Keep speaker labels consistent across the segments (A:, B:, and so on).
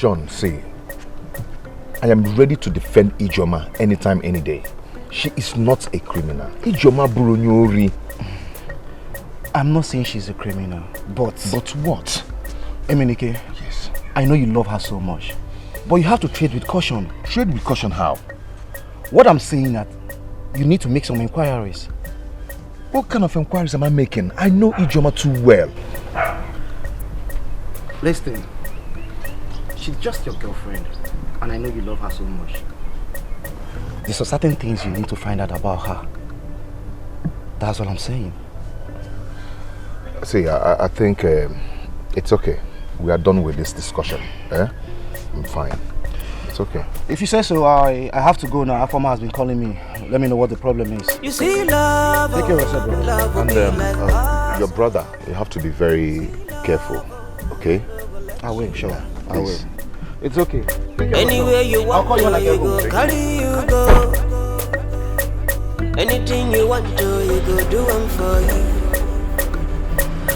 A: John, see, I am ready to defend Ijoma anytime, any day. She is not a criminal. Ijoma Burunyori.
B: I'm not saying she's a criminal, but...
A: But what?
B: Emenike,
A: yes.
B: I know you love her so much, but you have to tread with caution.
A: Tread with caution how?
B: What I'm saying that you need to make some inquiries.
A: What kind of inquiries am I making? I know Ijoma too well.
B: Listen, she's just your girlfriend, and I know you love her so much. There's certain things you need to find out about her. That's what I'm saying.
A: See, I think it's okay. We are done with this discussion. I'm fine. It's okay.
B: If you say so, I have to go now. Afama has been calling me. Let me know what the problem is.
C: You see, love.
B: Take care of yourself, bro.
A: And your brother, you have to be very careful, okay?
B: I will, sure.
A: Yeah,
B: I will. It's okay.
C: Anywhere you want,
B: I'll call you when I get home.
C: carry you go. Anything you want to, you go do them for you.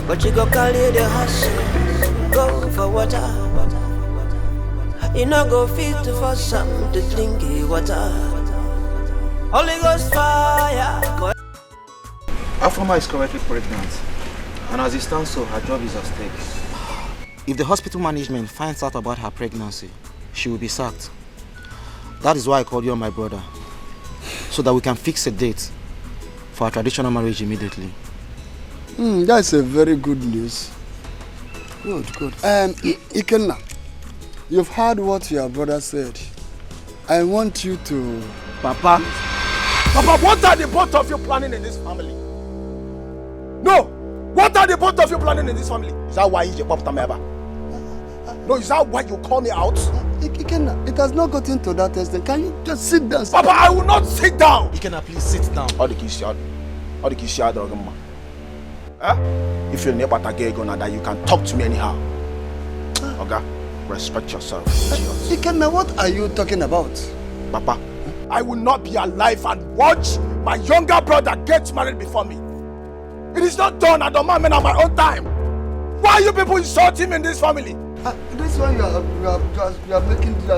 C: But you go carry the hustle, go for water. You not go fit for some to drink water. Holy Ghost fire.
B: Afama is correctly pregnant, and as it stands so, her job is at stake. If the hospital management finds out about her pregnancy, she will be sacked. That is why I called you and my brother, so that we can fix a date for our traditional marriage immediately.
D: That's a very good news. Good. Ikenna, you've heard what your brother said. I want you to...
E: Papa, what are the both of you planning in this family? No! What are the both of you planning in this family? Is that why you popped Tameba? No, is that why you call me out?
D: Ikenna, it has not gotten to that extent. Can you just sit down?
E: Papa, I will not sit down!
B: Ikenna, please sit down.
E: All the kids are if you're near Batagego that you can talk to me anyhow. Okay? Respect yourself.
D: Ikenna, what are you talking about?
E: Papa, I will not be alive and watch my younger brother get married before me. It is not done at the moment at my own time. Why are you people insulting me in this family?
D: This one you are making you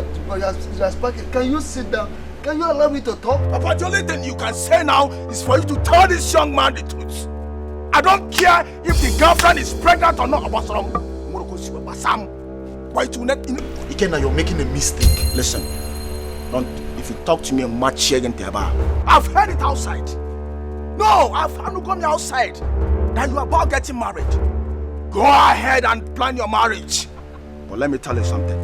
D: are sparking. Can you sit down? Can you allow me to talk?
E: Papa, the only thing you can say now is for you to tell this young man the truth. I don't care if the girlfriend is pregnant or not. Why to not?
B: Ikenna, you're making a mistake.
E: Listen, if you talk to me much again, I've heard it outside. No, I've heard you come outside that you are about getting married. Go ahead and plan your marriage. But let me tell you something.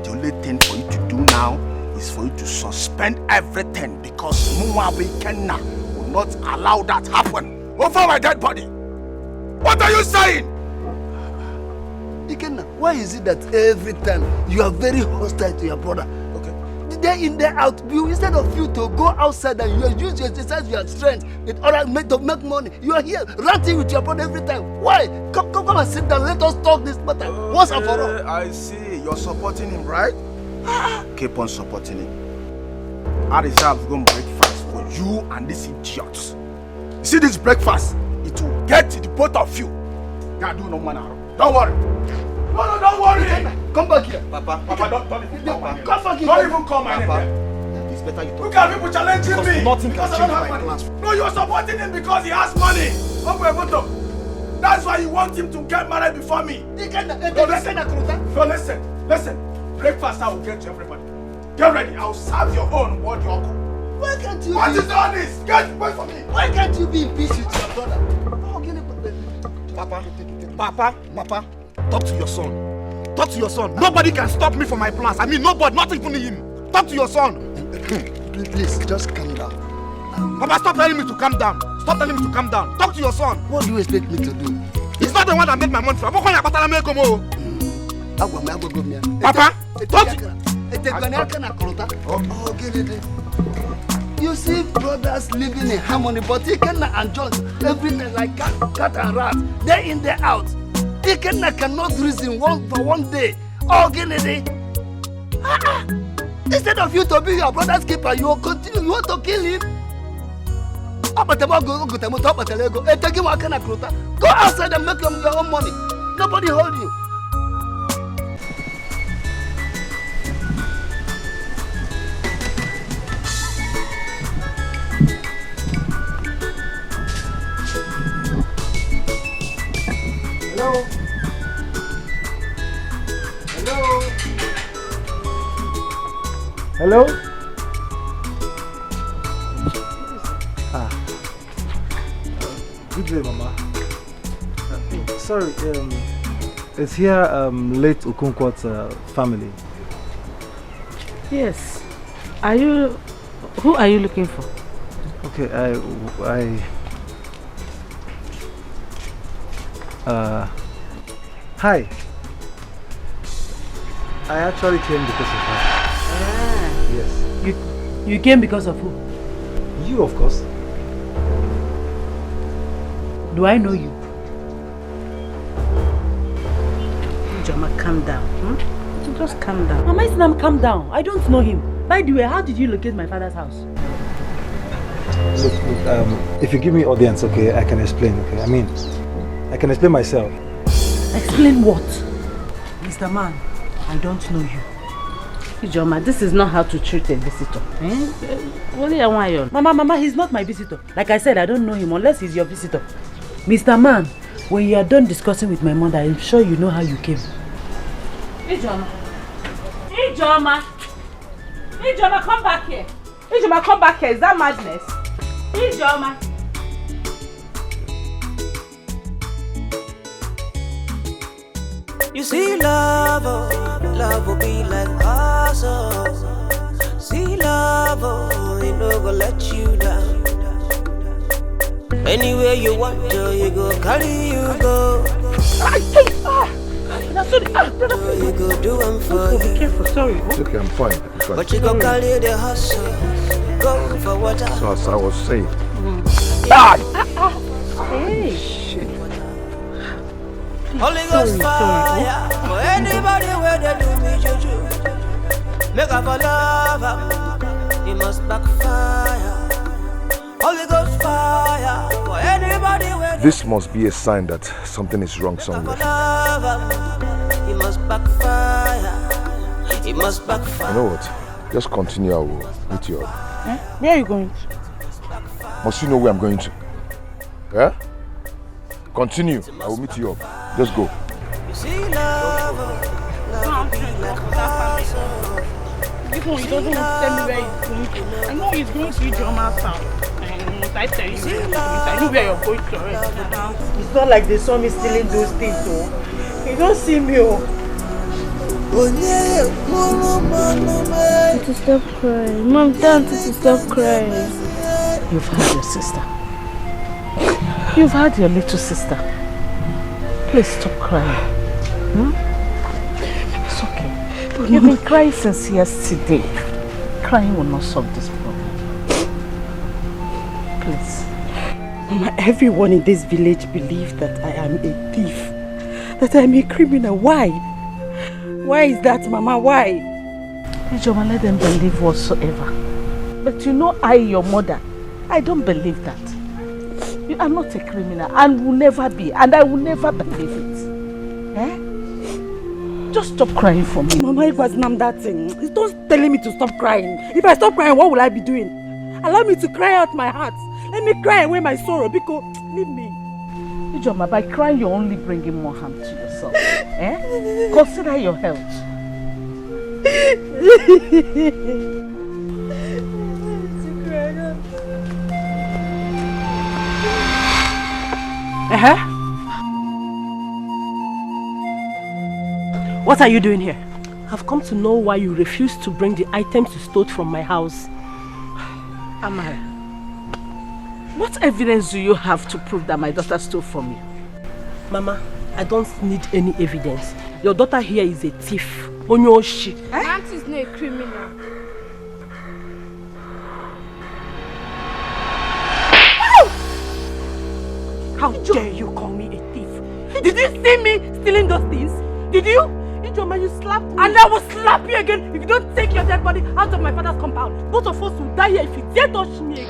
E: The only thing for you to do now is for you to suspend everything, because Muabi Kenna will not allow that happen over my dead body. What are you saying?
D: Ikenna, why is it that every time you are very hostile to your brother? Okay. Day in, day out, instead of you to go outside and you use your exercise, your strength in order to make money, you are here ranting with your brother every time. Why? Come and sit down. Let us talk this matter once and for all.
E: I see. You're supporting him, right? Keep on supporting him. I reserve going breakfast for you and this idiot. You see this breakfast? It will get to the both of you. Can't do no manner. Don't worry. No, don't worry.
D: Come back here.
E: Papa, don't even call my name.
D: Come back here.
E: Don't even call my name.
B: It's better you talk.
E: Look at people challenging me.
B: Nothing can
E: because
B: change
E: I don't
B: my
E: have
B: plans.
E: money. No, you're supporting him because he has money. That's why you want him to get married before me. No, listen. Breakfast I will get to everybody. Get ready. I'll serve your own word your uncle.
D: Why can't you?
E: What is all this? Get away from me.
D: Why can't you be in peace with your brother?
B: Papa, talk to your son. Talk to your son. Nobody can stop me from my plans. I mean, nobody, not even him. Talk to your son.
D: Please, just calm down.
B: Papa, stop telling me to calm down. Stop telling me to calm down. Talk to your son.
D: What do you expect me to do?
B: He's not the one that made my money from. Papa, talk
D: to... You see brothers living in harmony, but Ikenna and John every day like cat and rat, day in, day out. Ikenna cannot reason for one day. Instead of you to be your brother's keeper, you will continue. You want to kill him? Go outside and make your own money. Nobody hold you.
F: Hello? Good day, Mama. Sorry, it's here, late Okonkwo's family.
G: Yes. Are you... Who are you looking for?
F: Okay, hi. I actually came because of her. Yes.
G: You came because of who?
F: You, of course.
G: Do I know you? Joma, calm down. Just calm down. Mama Islam, calm down. I don't know him. By the way, how did you locate my father's house?
F: Look, if you give me audience, okay, I can explain, okay? I mean, I can explain myself.
G: Explain what? Mr. Man, I don't know you. Ijoma, this is not how to treat a visitor. Mama, he's not my visitor. Like I said, I don't know him unless he's your visitor. Mr. Man, when you are done discussing with my mother, I'm sure you know how you came. Ijoma, come back here. Ijoma, come back here. Is that madness? Ijoma.
C: You see love, love will be like awesome. See love, it no go let you down. Anywhere you want to, you go carry you go. You go do them for you.
G: Be careful, sorry.
A: It's okay, I'm fine.
C: But you go carry the hustle, go for water.
A: So as I was saying.
G: Hey.
A: Shit.
C: Holy Ghost fire for anybody where they do me juju. Make up for love, it must backfire. Holy Ghost fire for anybody where
A: This must be a sign that something is wrong somewhere.
C: it must backfire. It must backfire.
A: You know what? Just continue, I will meet you up.
G: Where are you going?
A: Must you know where I'm going to? Yeah? Continue, I will meet you up. Just go.
C: You see love, love be like awesome.
G: This one, he doesn't want to tell me where he's going to. I know he's going to Ijoma's house. I tell you where you're going to. I know where you're going to already. It's not like they saw me stealing those things, though. They don't see me,
H: To stop crying. Mom, tell Auntie to stop crying.
G: You've had your sister. You've had your little sister. Please stop crying. It's okay. You've been crying since yesterday. Crying will not solve this problem. Please. Mama, everyone in this village believes that I am a thief. That I am a criminal. Why? Why is that, Mama? Why? Ijoma, let them believe whatsoever. But you know I, your mother, I don't believe that. You are not a criminal and will never be, and I will never believe it. Just stop crying for me. Mama, it was not that thing. Don't telling me to stop crying. If I stop crying, what will I be doing? Allow me to cry out my heart. Let me cry away my sorrow because leave me. Ijoma, by crying you're only bringing more harm to yourself. Consider your health. What are you doing here?
I: I've come to know why you refused to bring the items you stole from my house.
G: Amara, what evidence do you have to prove that my daughter stole from you?
I: Mama, I don't need any evidence. Your daughter here is a thief. Onyoshi.
H: My auntie is not a criminal.
G: How dare you call me a thief? Did you see me stealing those things? Did you? Ijoma, you slapped me. And I will slap you again if you don't take your dead body out of my father's compound. Both of us will die here if you dare touch me again.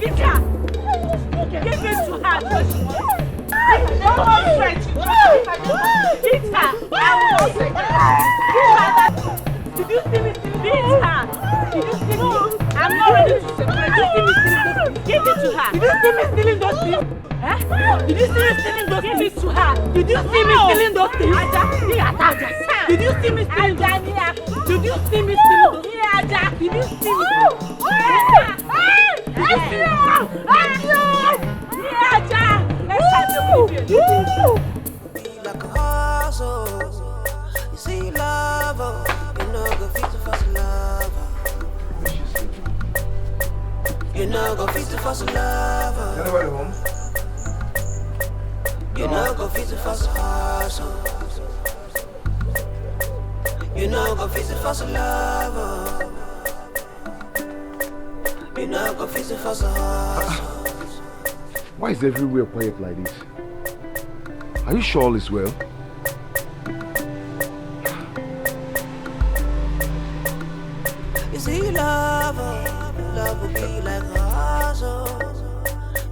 G: Give her! Give it to her! Don't threat! Beat her! Did you see me stealing? Beat her! Did you see me? I'm not ready to separate. Did you see me stealing those things? Give it to her! Did you see me stealing those things? Did you see me stealing those things? Give it to her! Did you see me stealing those things? Did you see me stealing those things? Did you see me stealing those
C: know go fit to fast love.
A: Anybody home?
C: You know go fit to fast hustle. You know go fit to fast love. You know go fit to fast hustle.
A: Why is everywhere quiet like this? Are you sure all is well?
C: You see love will be like a hustle.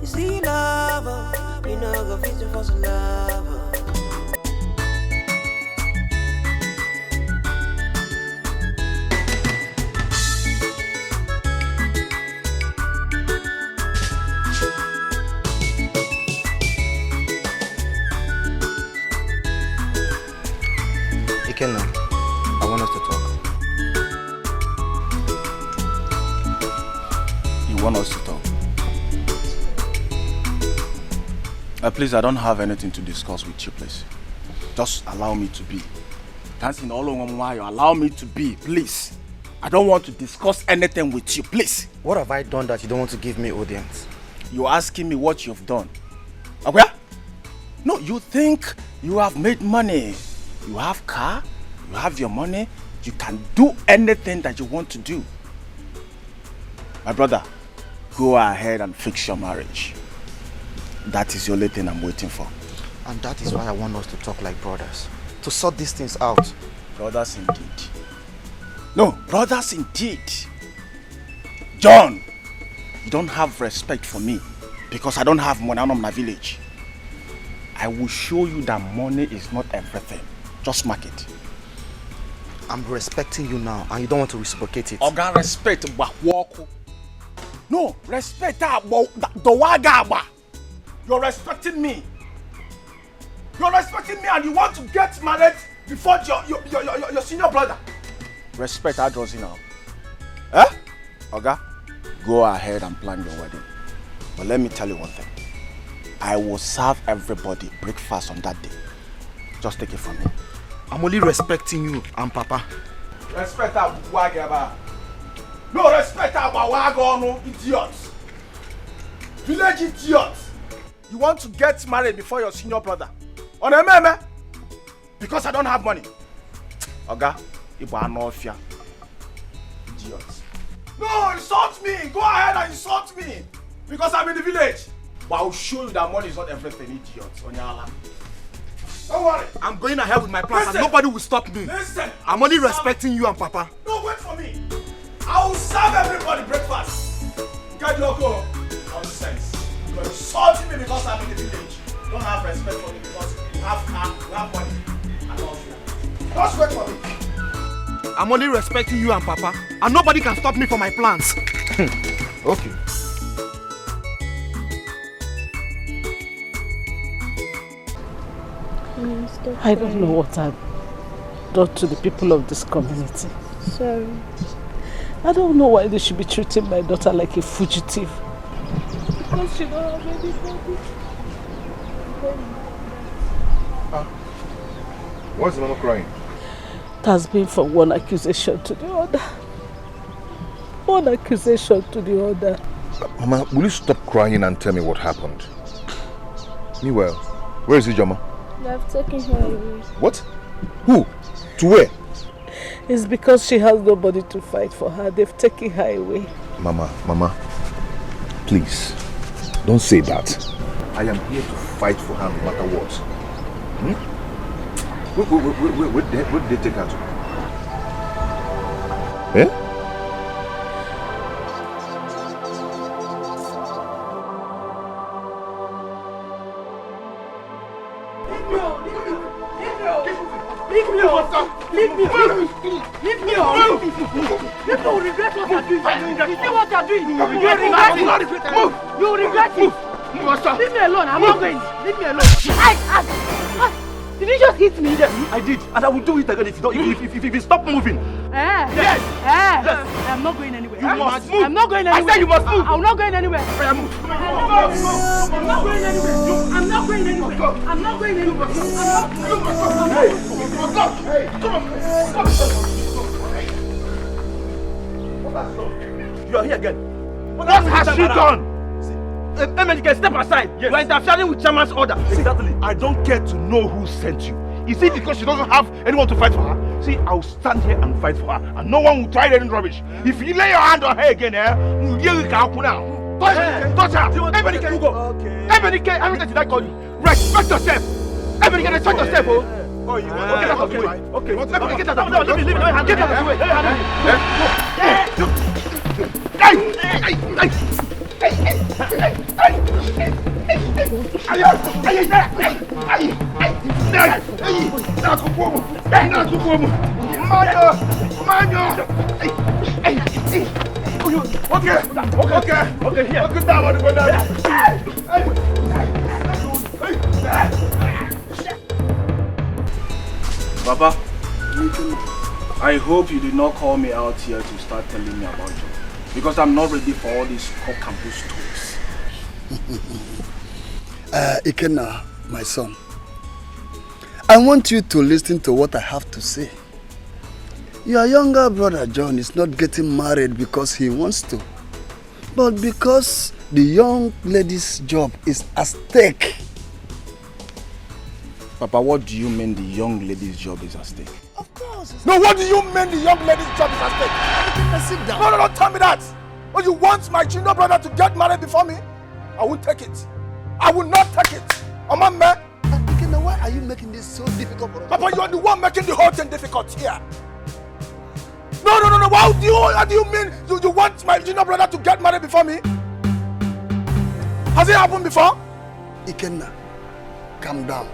C: You see love, you know go fit to fast love.
B: Ikenna, I want us to talk.
E: You want us to talk? Please, I don't have anything to discuss with you, please. Just allow me to be. Dancing all over why you allow me to be, please. I don't want to discuss anything with you, please.
B: What have I done that you don't want to give me audience?
E: You're asking me what you've done. Okay? No, you think you have made money. You have car, you have your money, you can do anything that you want to do. My brother, go ahead and fix your marriage. That is the only thing I'm waiting for.
B: And that is why I want us to talk like brothers. To sort these things out.
E: Brothers indeed. No, brothers indeed. John, you don't have respect for me because I don't have money out of my village. I will show you that money is not everything. Just mark it.
B: I'm respecting you now and you don't want to reciprocate it.
E: Oga, respect walk. No, respect the waga. You're respecting me. You're respecting me and you want to get married before your senior brother. Respect our draws now. Eh? Oga, go ahead and plan your wedding. But let me tell you one thing. I will serve everybody breakfast on that day. Just take it from me.
B: I'm only respecting you and Papa.
E: Respect our wagaba. No respect our wagono, idiots. Village idiots. You want to get married before your senior brother? On a meme? Because I don't have money. Oga, Ibo Anofia. Idiots. No, insult me. Go ahead and insult me. Because I'm in the village. But I'll show you that money is not everything, idiots. Onyala. Don't worry.
B: I'm going ahead with my plans and
E: Listen.
B: nobody will stop me.
E: Listen.
B: I'm only respecting you and Papa.
E: No, wait for me. I will serve everybody breakfast. Get your go. Nonsense. You're insulting me because I'm in the village. You don't have respect for me because you have car, you have money. And all that. Just wait for me.
B: I'm only respecting you and Papa. And nobody can stop me from my plans.
A: Okay.
I: I don't know what I've done to the people of this community.
H: Sorry.
I: I don't know why they should be treating my daughter like a fugitive. Because she don't have anybody.
A: Why's the mama crying?
I: It has been from one accusation to the other. One accusation to the other.
A: Mama, will you stop crying and tell me what happened? Meanwhile, where is Ijoma?
H: They have taken her away.
A: What? Who? To where?
I: It's because she has nobody to fight for her. They've taken her away.
A: Mama, please, don't say that. I am here to fight for her no matter what. Where did they take her to? Eh?
G: Leave me alone. You will regret what you are doing. You see what you are doing? You will regret it. You will regret it. Leave me alone. I'm not going. Leave me alone. Did you just hit me?
J: Yes, I did. And I will do it again if you stop moving.
G: Yes. I'm not going anywhere.
J: You must move.
G: I'm not going anywhere.
J: I said you must move.
G: I'm not going anywhere.
J: I'm
G: not going anywhere. I'm not going anywhere. I'm not going anywhere.
J: Hey, come on. Stop. You are here again. What has she done? Emenike, step aside. Yes. You are interfering with Chairman's order. Exactly. I don't care to know who sent you. Is it because she doesn't have anyone to fight for her? See, I'll stand here and fight for her, and no one will try any rubbish. If you lay your hand on her again, you really can't now. Touch her! Emenike, you go. Okay. Emenike, Emenike, did I call you? Respect yourself. Emenike, respect yourself, oh. Oh, you want get out of the way. Okay. Let me get out of the way. Leave me. Get out of the way.
E: Papa, I hope you did not call me out here to start telling me about you. Because I'm not ready for all these cock and bull stories.
D: Ikenna, my son, I want you to listen to what I have to say. Your younger brother John is not getting married because he wants to, but because the young lady's job is at stake.
E: Papa, what do you mean the young lady's job is at stake?
D: Of course.
E: No, what do you mean the young lady's job is at stake?
D: Sit down.
E: No, tell me that. Oh, you want my junior brother to get married before me? I won't take it. I will not take it. Oh, my man.
D: Why are you making this so difficult for us?
E: Papa, you are the one making the whole thing difficult here. No. What do you mean you want my junior brother to get married before me? Has it happened before?
D: Ikenna, calm down.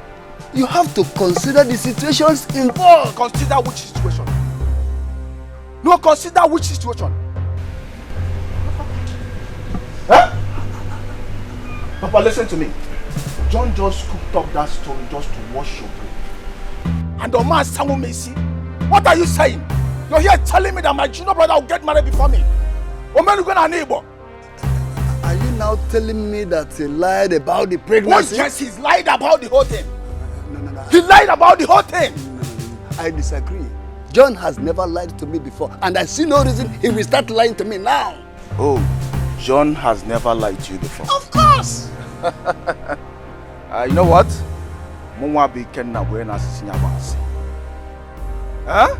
D: You have to consider the situations involved.
E: Consider which situation? No, consider which situation? Huh? Papa, listen to me. John just cooked up that story just to wash your brain. And the man Samu Messi, what are you saying? You're here telling me that my junior brother will get married before me. Neighbor.
D: Are you now telling me that he lied about the pregnancy?
E: Oh, yes, he's lied about the whole thing.
D: No.
E: He lied about the whole thing.
D: No. I disagree. John has never lied to me before, and I see no reason he will start lying to me now.
E: Oh, John has never lied to you before.
D: Of course.
E: You know what? Huh?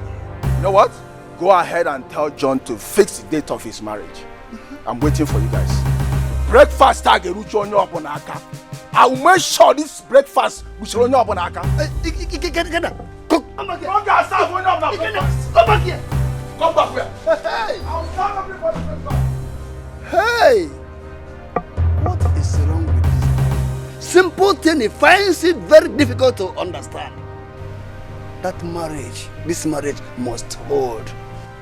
E: You know what? Go ahead and tell John to fix the date of his marriage. I'm waiting for you guys. Breakfast I will make sure this breakfast will show you up on Aka.
D: Cook.
E: Come back here. Come back here.
D: Hey.
E: I'll start everybody breakfast.
D: Hey. What is wrong with this? Simple thing, he finds it very difficult to understand. That marriage, this marriage must hold.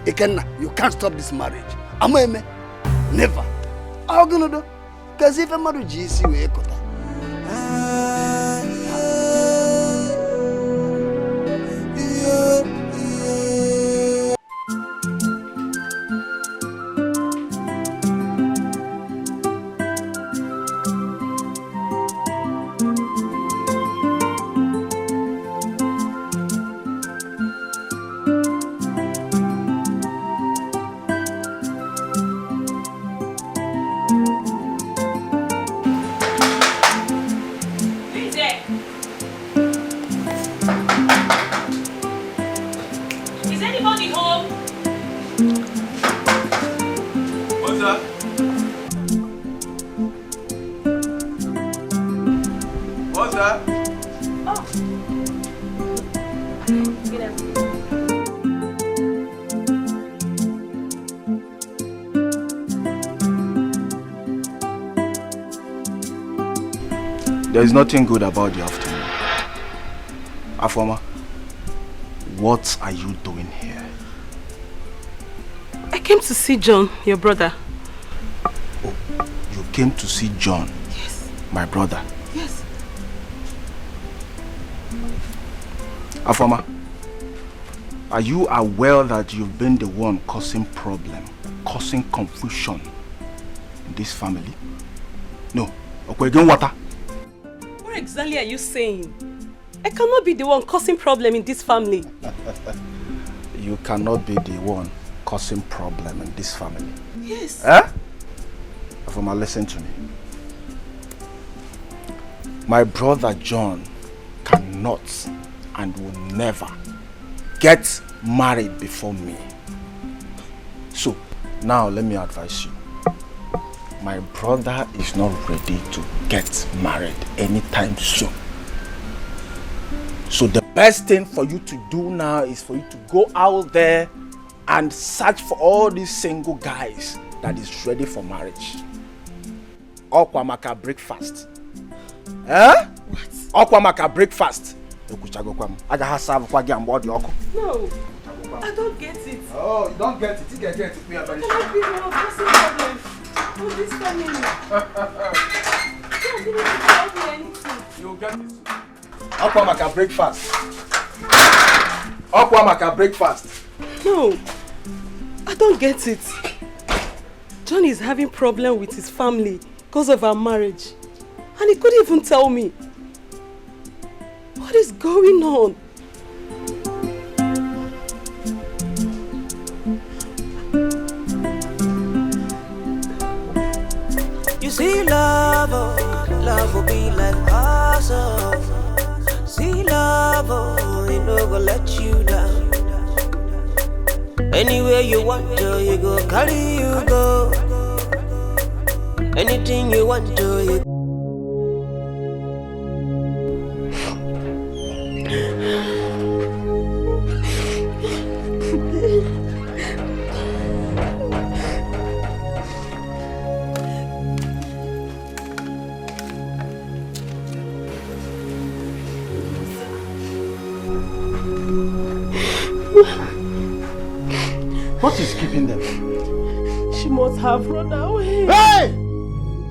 D: You can't stop this marriage. Ameme, never. How gonna do? Because if a marriage is you,
E: There is nothing good about the afternoon. Afoma, what are you doing here?
G: I came to see John, your brother.
E: Oh, you came to see John?
G: Yes.
E: My brother?
G: Yes.
E: Afoma, are you aware that you've been the one causing problem, causing confusion in this family? No. Okay, again, water.
G: What exactly are you saying? I cannot be the one causing problem in this family.
E: You cannot be the one causing problem in this family.
G: Yes.
E: Huh? Afoma, listen to me. My brother John cannot and will never get married before me. So, now let me advise you. My brother is not ready to get married anytime soon. So the best thing for you to do now is for you to go out there and search for all these single guys that is ready for marriage. Okwamaka breakfast. Eh?
G: What?
E: Okwamaka breakfast. No,
G: I don't get it.
E: Oh, you don't get it. You get it. We are very sure.
G: This family.
E: You get it. Okwamaka breakfast. Okwamaka breakfast.
G: No, I don't get it. John is having problem with his family because of our marriage. And he couldn't even tell me. What is going on?
C: You see love, oh, love will be like awesome. See love, oh, it no go let you down. Anywhere you want to, you go carry you go. Anything you want to, you
J: What is keeping them?
G: She must have run away.
J: Hey!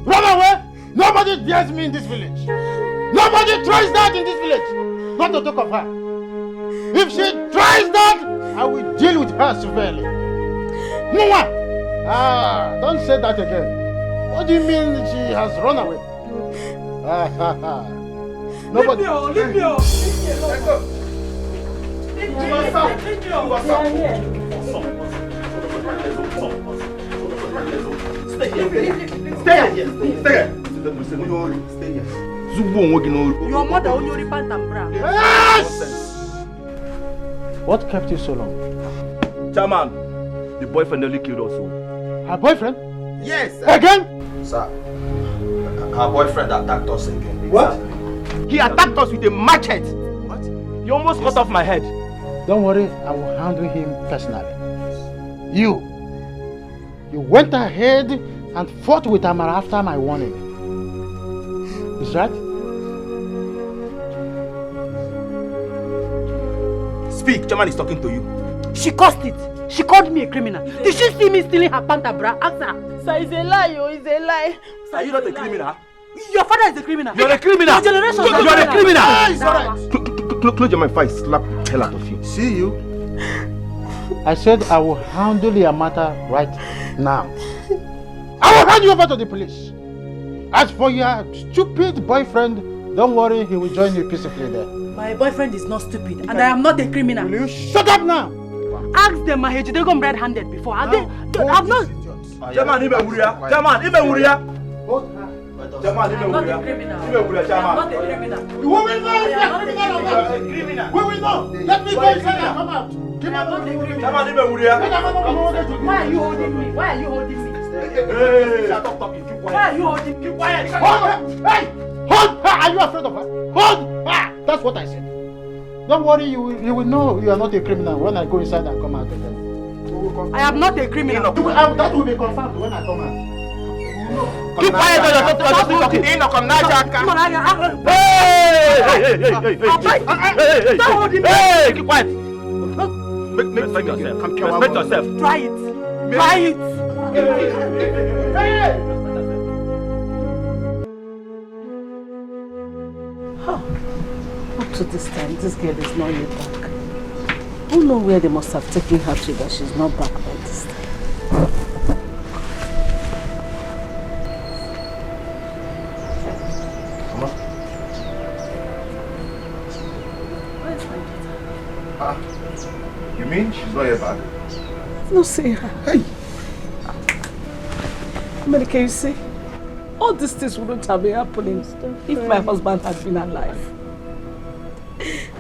J: Run away! Nobody dares me in this village. Nobody tries that in this village. Not to talk of her. If she tries that, I will deal with her severely. No one! Ah, don't say that again. What do you mean she has run away? Nobody.
G: Leave me alone.
J: Let's go.
G: Leave me alone.
J: Stay here.
G: Your mother only repent and bra.
J: Yes! What kept you so long?
K: Chairman, the boyfriend nearly killed us.
J: Her boyfriend?
K: Yes, sir.
J: Again?
K: Sir, her boyfriend attacked us again.
J: What?
K: He attacked us with a machete. What? He almost cut off my head.
J: Don't worry, I will handle him personally. You went ahead and fought with Amara after my warning. Is that?
K: Speak, Chairman is talking to you.
G: She caused it. She called me a criminal. Did she see me stealing her panta bra? Ask her.
I: Sir, it's a lie, oh, it's a lie.
K: Are you not a criminal?
G: Your father is a criminal.
K: You're a criminal.
G: Your generation is
K: You're a criminal.
J: It's alright.
K: Close your mouth if I slap the hell out of you.
J: See you. I said I will handle your matter right now. I will hand you over to the police. As for your stupid boyfriend, don't worry, he will join you peacefully there.
G: My boyfriend is not stupid and I am not a criminal.
J: Will you shut up now?
G: Ask them, my they got red-handed before. I've not.
K: Chairman, Ime Wuria. Chairman, Ime Wuria. Chairman, Ime
G: I'm not a
K: Wuria.
G: criminal.
K: Ime Wuria,
G: I'm
K: Chairman.
G: not a criminal.
J: We will know if you are criminal or not. We will know. Let me go inside and come out.
G: I'm not a criminal.
K: Chairman, Ime Wuria.
G: Why are you holding me? Why are you holding me?
K: Hey, stop talking. Keep quiet.
G: Why are you holding me?
K: Keep quiet.
J: Hold her! Hey! Hold her! Are you afraid of her? Hold her! That's what I said. Don't worry, you will know you are not a criminal when I go inside and come out again.
G: I am not a criminal.
J: That will be confirmed when I come out.
K: Keep quiet or you're not talking.
G: Come on,
K: Hey, keep quiet. Respect yourself. Respect yourself.
G: Try it. Try it.
I: Up to this time, this girl is not yet back. I don't know where they must have taken her to that she's not back by this time.
A: Mama? You mean she's not yet back?
I: No, see her.
A: Hey!
I: America, you see, all these things wouldn't have been happening if my husband had been alive.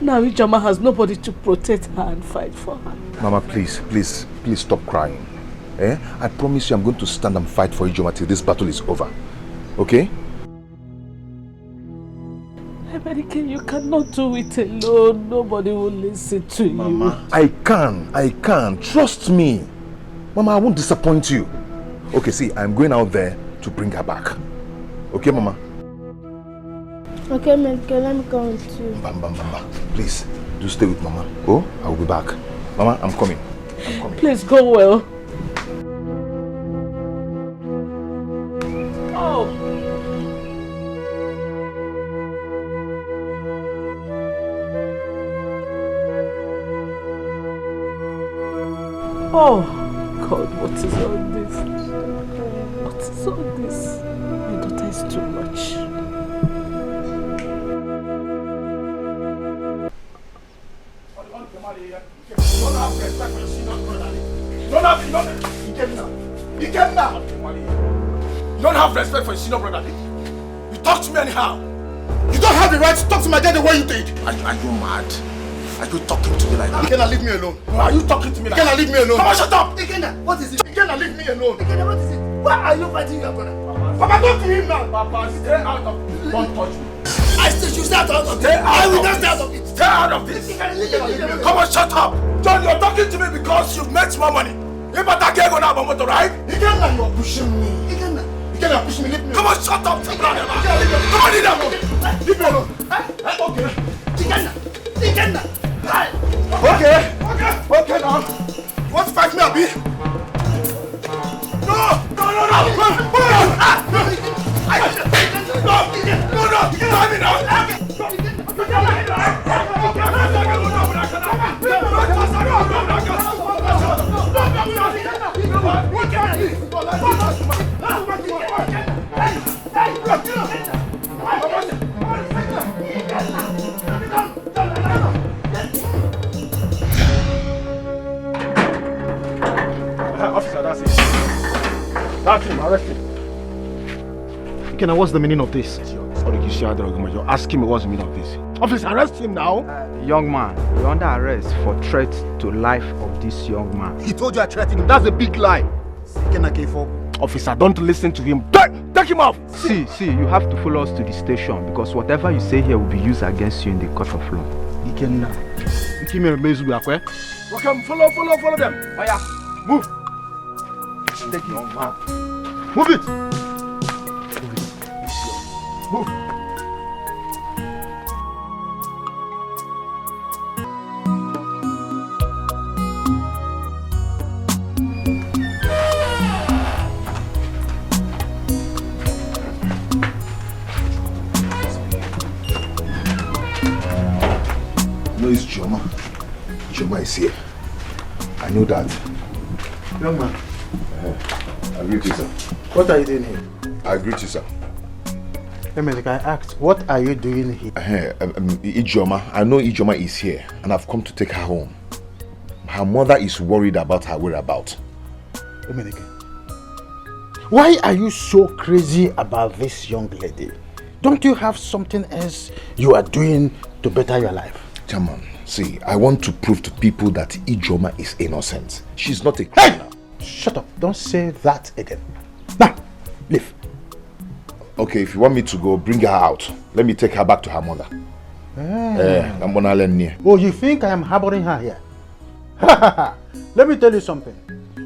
I: Now Ijoma has nobody to protect her and fight for her.
A: Mama, please stop crying. I promise you I'm going to stand and fight for Ijoma till this battle is over. Okay?
I: America, you cannot do it alone. Nobody will listen to
A: Mama,
I: you.
A: I can. Trust me. Mama, I won't disappoint you. Okay, see, I'm going out there to bring her back. Okay, Mama?
H: Okay, America, let me come with you.
A: Bam. Please, do stay with Mama. Oh, I will be back. Mama, I'm coming.
I: Please go well. Oh God, what is all this? What is all this? My daughter is too much.
E: You don't have respect for your senior brother. You talk to me anyhow. You don't have the right to talk to my dad the way you did. Are you mad? Are you talking to me like that? You cannot leave me alone. Are you talking to me like that? You cannot leave me alone. Papa, shut up!
D: Ikena, what is it?
E: You cannot leave me alone.
D: Ikena, what is it? Why are you fighting your brother?
E: Papa, talk to him now. Papa, stay out of this. Don't touch me.
D: I still should stay out of it. I will not stay out of it.
E: Stay out of this. Come on, shut up. John, you're talking to me because you've made more money. If I take you now, I'm right? Ikena, you're pushing me. Ikena, you're pushing me. Leave me. Come on, shut up. Come on, leave me alone. Leave me alone. Okay. Ikena. Okay now. You want to fight me, Abi? No! Time me now! Officer, that's it. That's him, arrest him. Ikena, what's the meaning of this? You're asking me what's the meaning of this. Officer, arrest him now.
L: Young man, you're under arrest for threat to life of this young man.
E: He told you I threatened him. That's a big lie. Officer, don't listen to him. Take him off.
L: See, you have to follow us to the station because whatever you say here will be used against you in the court of law.
E: Ikena. Okay, follow them. Oh yeah, move. Take it. Move it. Move.
A: No, it's Joma. Joma is here. I know that.
D: Young man.
A: I greet you, sir.
D: What are you doing here?
A: I greet you, sir.
D: America, I asked, what are you doing here?
A: Ijoma, I know Ijoma is here and I've come to take her home. Her mother is worried about her whereabouts.
D: America, why are you so crazy about this young lady? Don't you have something else you are doing to better your life?
A: Chairman, see, I want to prove to people that Ijoma is innocent. She's not a criminal.
D: Hey! Shut up. Don't say that again. Now, leave.
A: Okay, if you want me to go, bring her out. Let me take her back to her mother. I'm gonna learn near.
D: Oh, you think I am harboring her here? Let me tell you something.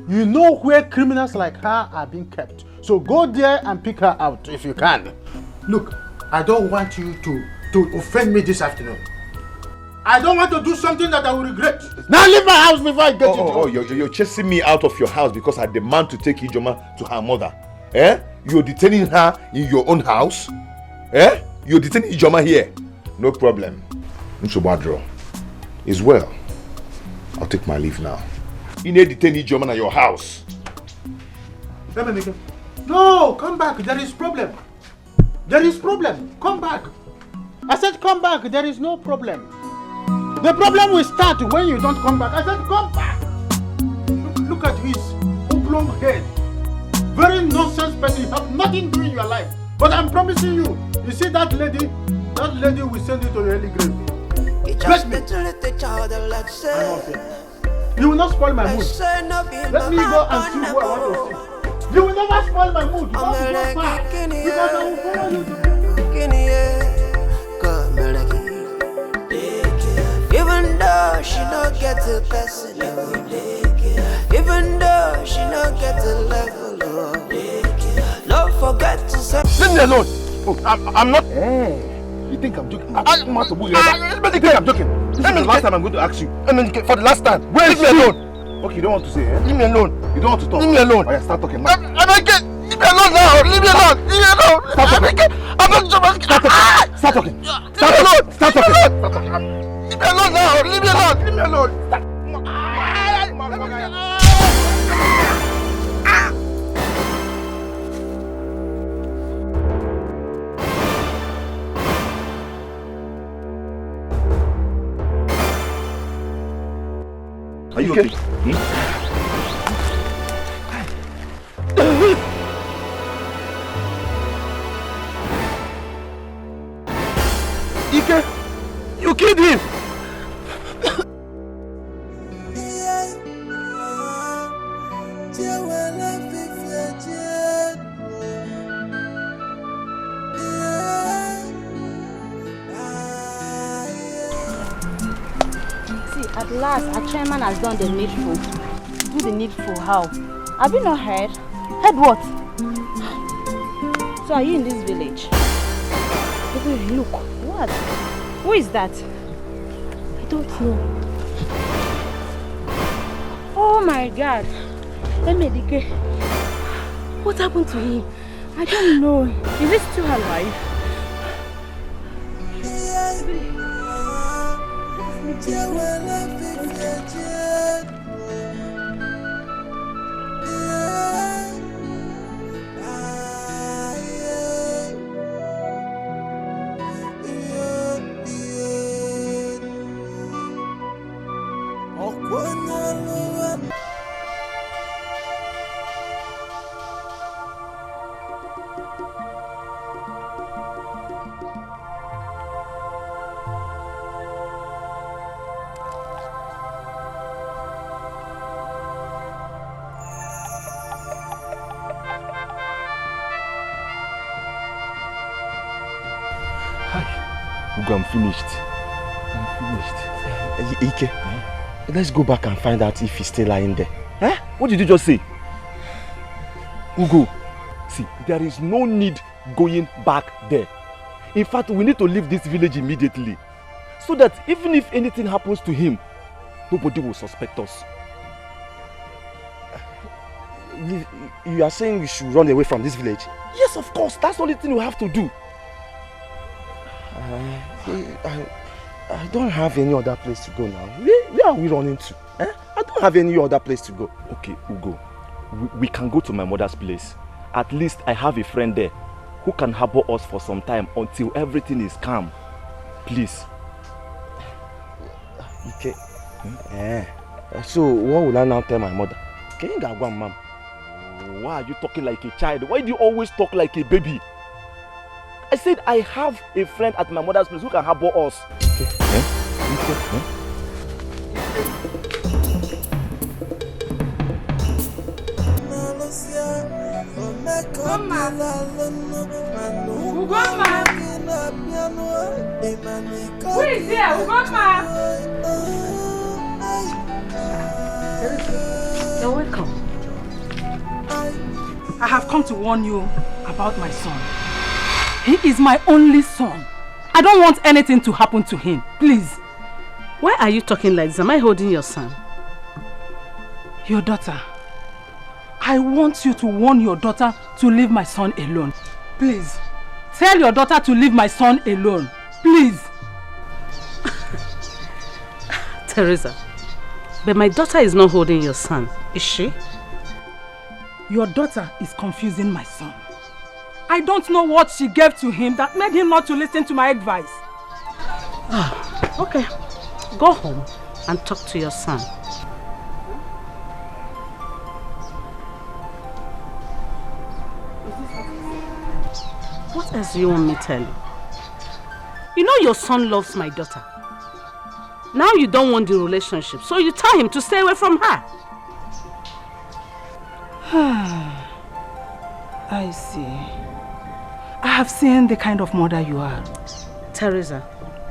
D: You know where criminals like her are being kept. So go there and pick her out if you can. Look, I don't want you to offend me this afternoon. I don't want to do something that I will regret. Now leave my house before I get you.
A: You're chasing me out of your house because I demand to take Ijoma to her mother. You're detaining her in your own house? You're detaining Ijoma here? No problem. Nsobadro. It's well. I'll take my leave now. You need to detain Ijoma at your house.
D: No, come back. There is problem. There is problem. Come back. I said come back. There is no problem. The problem will start when you don't come back. I said come back. Look at his oblong head.
M: Very nonsense person. You have nothing to do in your life. But I'm promising you, you see that lady will send you to your early grave. Bless me. You will not spoil my mood. Let me go and see who I want to see. You will never spoil my mood. You don't go far. Because I will follow you.
C: Even though she don't get the person, even though she don't get the level, don't forget to say.
J: Leave me alone. Oh, I'm not. You think I'm joking? I'm not to bully you. You think I'm joking? This is the last time I'm going to ask you. For the last time. Leave me alone. Okay, you don't want to say, eh? Leave me alone. You don't want to talk. Leave me alone. Oh, yeah, start talking now. I'm not getting. Leave me alone now. Leave me alone. Leave me alone. Start talking. I'm not joking. Start talking. Start talking. Start alone. Start talking. Start talking. Leave me alone now. Leave me alone. Leave me alone. Start. Are you okay? Ike, you killed him!
H: At last, our chairman has done the needful. Do the needful how? Have you not heard? Heard what? So are you in this village? Baby, look. What? Who is that? I don't know. Oh my God. Dikeh. What happened to him? I don't know. Is he still alive?
J: I'm finished. Ike, let's go back and find out if he's still lying there. Huh? What did you just say? Ugo, see, there is no need going back there. In fact, we need to leave this village immediately. So that even if anything happens to him, nobody will suspect us. You are saying we should run away from this village? Yes, of course. That's the only thing we have to do. I don't have any other place to go now. Where are we running to? I don't have any other place to go. Okay, Ugo. We can go to my mother's place. At least I have a friend there who can harbor us for some time until everything is calm. Please. Okay. So what will I now tell my mother? Can you go, ma'am? Why are you talking like a child? Why do you always talk like a baby? I said I have a friend at my mother's place who can harbor us. Okay.
G: Ugoma! Who is here? Ugoma! You're welcome. I have come to warn you about my son. He is my only son. I don't want anything to happen to him. Please.
I: Why are you talking like this? Am I holding your son?
G: Your daughter. I want you to warn your daughter to leave my son alone. Please. Tell your daughter to leave my son alone. Please.
I: Teresa. But my daughter is not holding your son. Is she?
G: Your daughter is confusing my son. I don't know what she gave to him that made him not to listen to my advice.
I: Okay. Go home and talk to your son. What else do you want me to tell you? You know your son loves my daughter. Now you don't want the relationship, so you tell him to stay away from her. I see. I have seen the kind of mother you are. Teresa,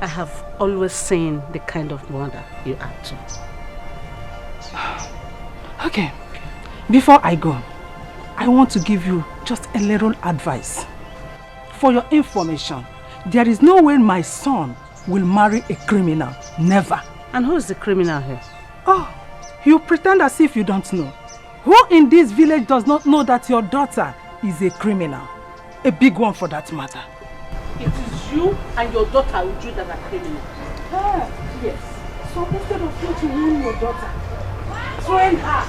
I: I have always seen the kind of mother you are too. Okay. Before I go, I want to give you just a little advice. For your information, there is no way my son will marry a criminal. Never. And who is the criminal here? Oh, you pretend as if you don't know. Who in this village does not know that your daughter is a criminal? A big one for that matter. It is you and your daughter Uju that are criminals. Yes. So instead of you to ruin your daughter, train her,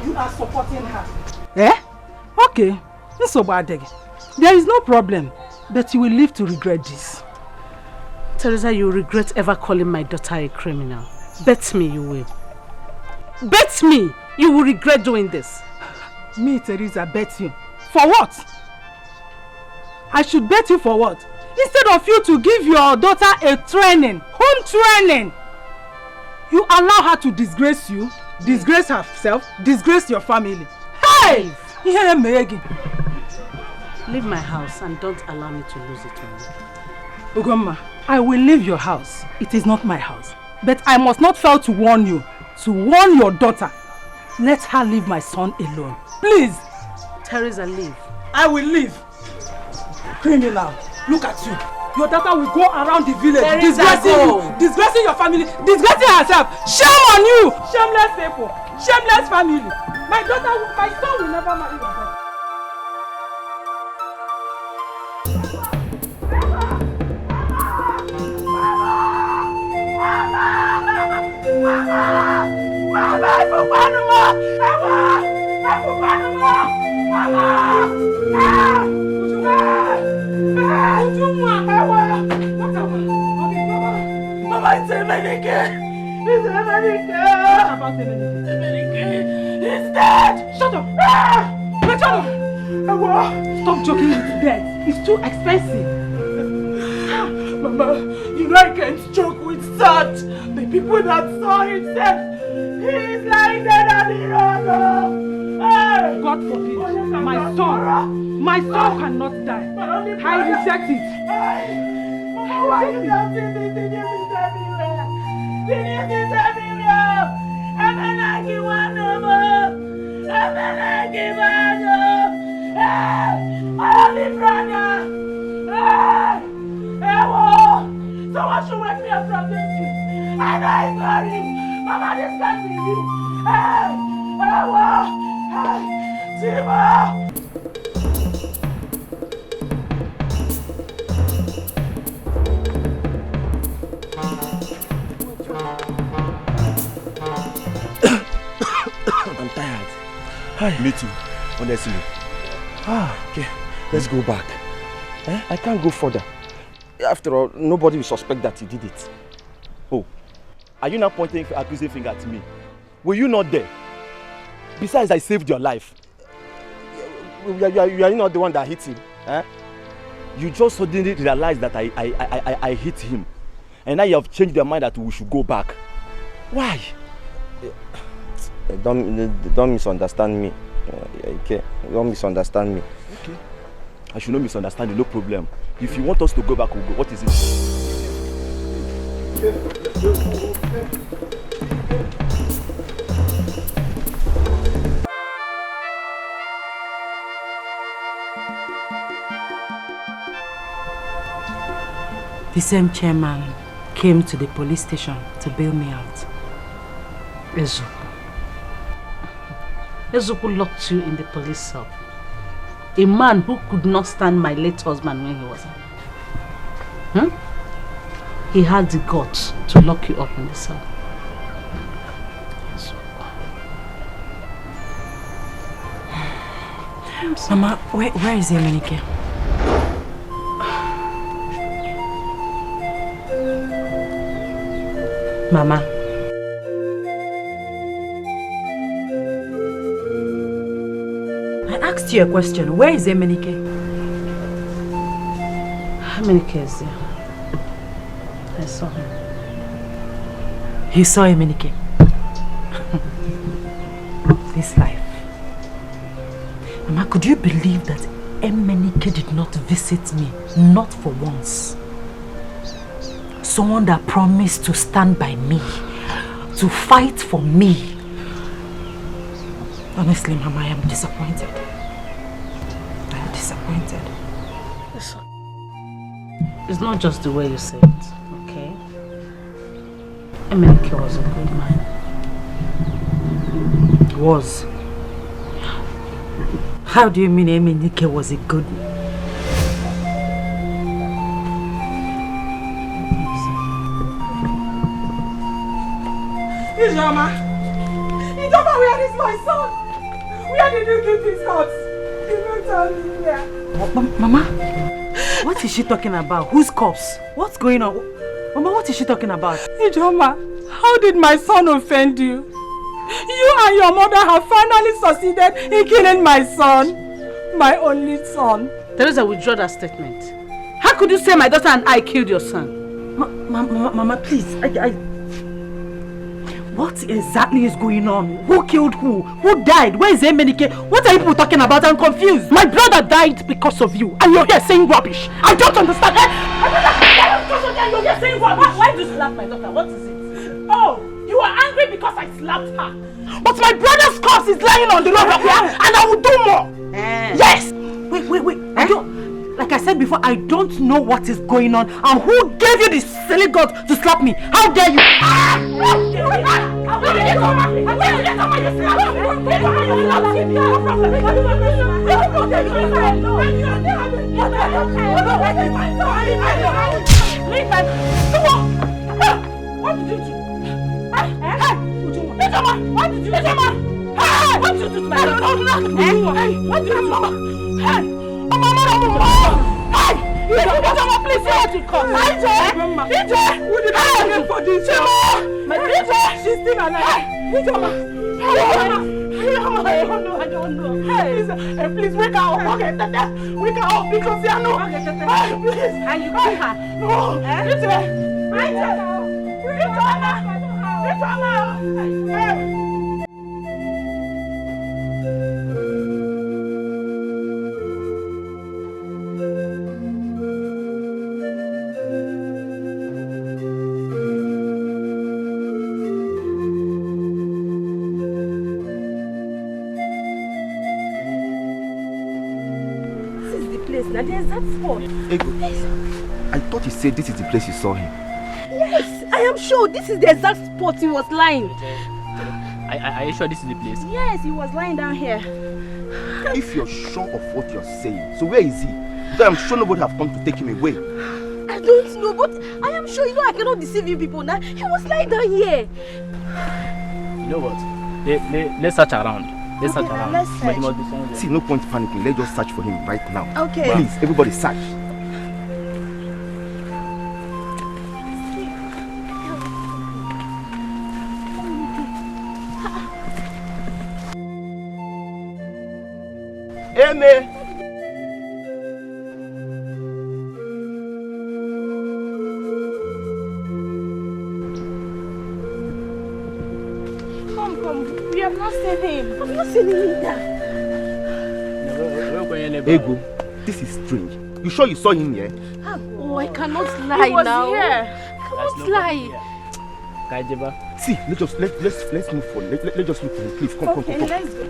I: you are supporting her. Okay. There is no problem, but you will live to regret this. Teresa, you regret ever calling my daughter a criminal. Bet me you will. Bet me you will regret doing this. Me, Teresa, bet you. For what? I should bet you for what? Instead of you to give your daughter a training, home training, you allow her to disgrace you, disgrace herself, disgrace your family. Hey! Hear me again. Leave my house and don't allow me to lose it on you. Ugomma, I will leave your house. It is not my house. But I must not fail to warn you, to warn your daughter. Let her leave my son alone. Please. Teresa, leave. I will leave. Criminal, look at you. Your daughter will go around the village disgracing you, disgracing your family, disgracing herself. Shame on you! Shameless people, shameless family. My son will never marry your daughter.
K: Mama, it's Emenike. It's Emenike. What about Emenike? He's dead. Shut up.
I: Stop joking with death. It's too expensive.
K: Mama, you know I can't joke with such. The people that saw him said he's lying dead on the road.
I: God forbid. My son cannot die. I reject it.
K: Why you don't see this? Did you see everywhere? Did you see everywhere? I'm not give one more. I'm not give one more. My only brother. Someone should wake me up from this shit. I know it's not him. Mama, this can't be you. Timo!
E: I'm tired. Hi. Me too, honestly. Okay, let's go back. I can't go further. After all, nobody will suspect that he did it.
J: Oh, are you now pointing an accusing finger at me? Were you not there? Besides, I saved your life. You are not the one that hit him. You just suddenly realized that I hit him. And now you have changed your mind that we should go back. Why?
E: Don't misunderstand me. Okay, don't misunderstand me.
J: Okay. I should not misunderstand you, no problem. If you want us to go back, we'll go. What is it?
I: The same chairman came to the police station to bail me out. Ezuku locked you in the police cell. A man who could not stand my late husband when he was he had the guts to lock you up in the cell.
N: Mama, where is Emenike?
I: Mama.
N: I asked you a question. Where is Emenike? How many cases? I saw him. He saw Emenike. This life. Mama, could you believe that Emenike did not visit me? Not for once. Someone that promised to stand by me, to fight for me. Honestly, Mama, I am disappointed. I am disappointed. Listen, it's not just the way you say it, okay? Emenike was a good man. Was. How do you mean Emenike was a good man?
G: Ijoma! Ijoma, where is my son? Where did you keep his corpse? You don't tell me where.
N: Mama, what is she talking about? Whose corpse? What's going on? Mama, what is she talking about?
G: Ijoma, how did my son offend you? You and your mother have finally succeeded in killing my son. My only son.
N: Teresa, withdraw that statement. How could you say my daughter and I killed your son? Mama, please. What exactly is going on? Who killed who? Who died? Where is Emenike? What are you people talking about? I'm confused. My brother died because of you. And you're here saying rubbish. I don't understand.
G: You're here saying rubbish. Why do you slap my daughter? What is it? Oh, you are angry because I slapped her. But my brother's corpse is lying on the road up here, and I will do more. Yes!
N: Wait. I don't... Like I said before, I don't know what is going on. And who gave you this silly god to slap me? How dare you?
G: What did you do? What did you do? What did you do to my daughter? What did you do? Mama, please help me come. Ije, who did I get for this? Ije, she's still alive. I don't know. Please wake her up. Wake her up because you know. Please. And you kill her? No. Ije.
K: The exact spot.
J: Ego, I thought you said this is the place you saw him.
K: Yes, I am sure this is the exact spot he was lying.
O: Are you sure this is the place?
K: Yes, he was lying down here.
J: If you're sure of what you're saying, so where is he? Because I'm sure nobody have come to take him away.
K: I don't know, but I am sure, I cannot deceive you people now. He was lying down here.
O: You know what? Let's search around. Let's search around.
K: Let's search.
J: See, no point panicking. Let's just search for him right now.
K: Okay.
J: Please, everybody search. Eme!
K: Come. We have not seen him. I've not seen him either.
J: Ego, this is strange. You sure you saw him here?
K: Oh, I cannot lie
H: He was
K: now.
H: here.
K: I cannot lie.
J: See, let's move forward. Let's just look for him. Please, come.
K: Let's go.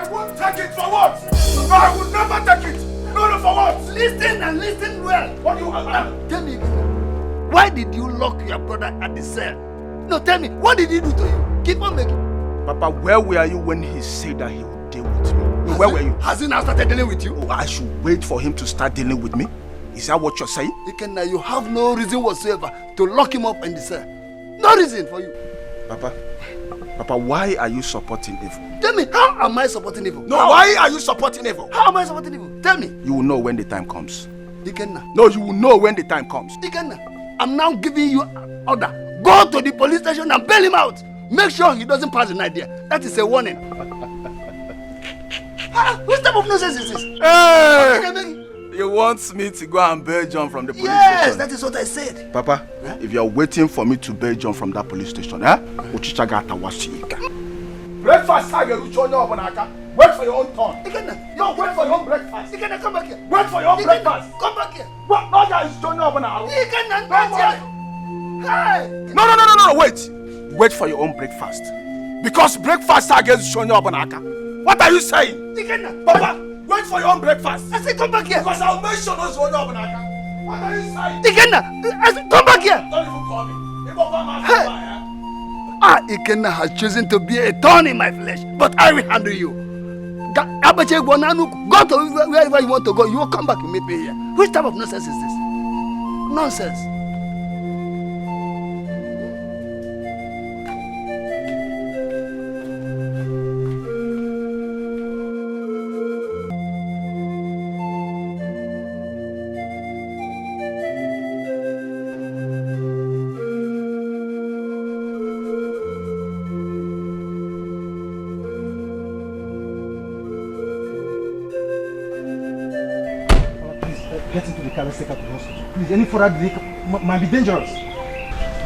E: I won't take it for what? No, I will never take it. No, for what?
D: Listen and listen well.
E: What do you
D: tell me, why did you lock your brother at the cell? No, tell me, what did he do to you? Keep on making.
E: Papa, where were you when he said that he would deal with me? Where were you?
D: Has he now started dealing with you?
E: Oh, I should wait for him to start dealing with me? Is that what you're saying?
D: Ikenna, you have no reason whatsoever to lock him up in the cell. No reason for you.
E: Papa, why are you supporting evil?
D: Tell me, how am I supporting evil?
E: No, why are you supporting evil?
D: How am I supporting evil? Tell me.
E: You will know when the time comes.
D: Ikenna.
E: No, you will know when the time comes.
D: Ikenna, I'm now giving you an order. Go to the police station and bail him out. Make sure he doesn't pass the night there. That is a warning. What type of nonsense is this?
E: Hey! You want me to go and bail John from the police station?
D: Yes, that is what I said.
E: Papa, if you're waiting for me to bail John from that police station, breakfast, wait for your own turn.
D: Yo, wait for your own breakfast. Come back here.
E: Wait for your own breakfast.
D: Come back here.
E: What? No, that is John up now.
D: Hey!
E: No, wait. Wait for your own breakfast. Because breakfast against Shonya Obanaka. What are you saying? Papa, wait for your own breakfast.
D: I said come back here.
E: Because I'll make sure those Shonya Obanaka. What are you saying?
D: I said come back here.
E: Don't even call me.
D: Ikenna has chosen to be a thorn in my flesh, but I will handle you. Go to wherever you want to go. You will come back and meet me here. Which type of nonsense is this? Nonsense.
F: Get into the car, let's take her to the hospital. Please, any further delay might be dangerous.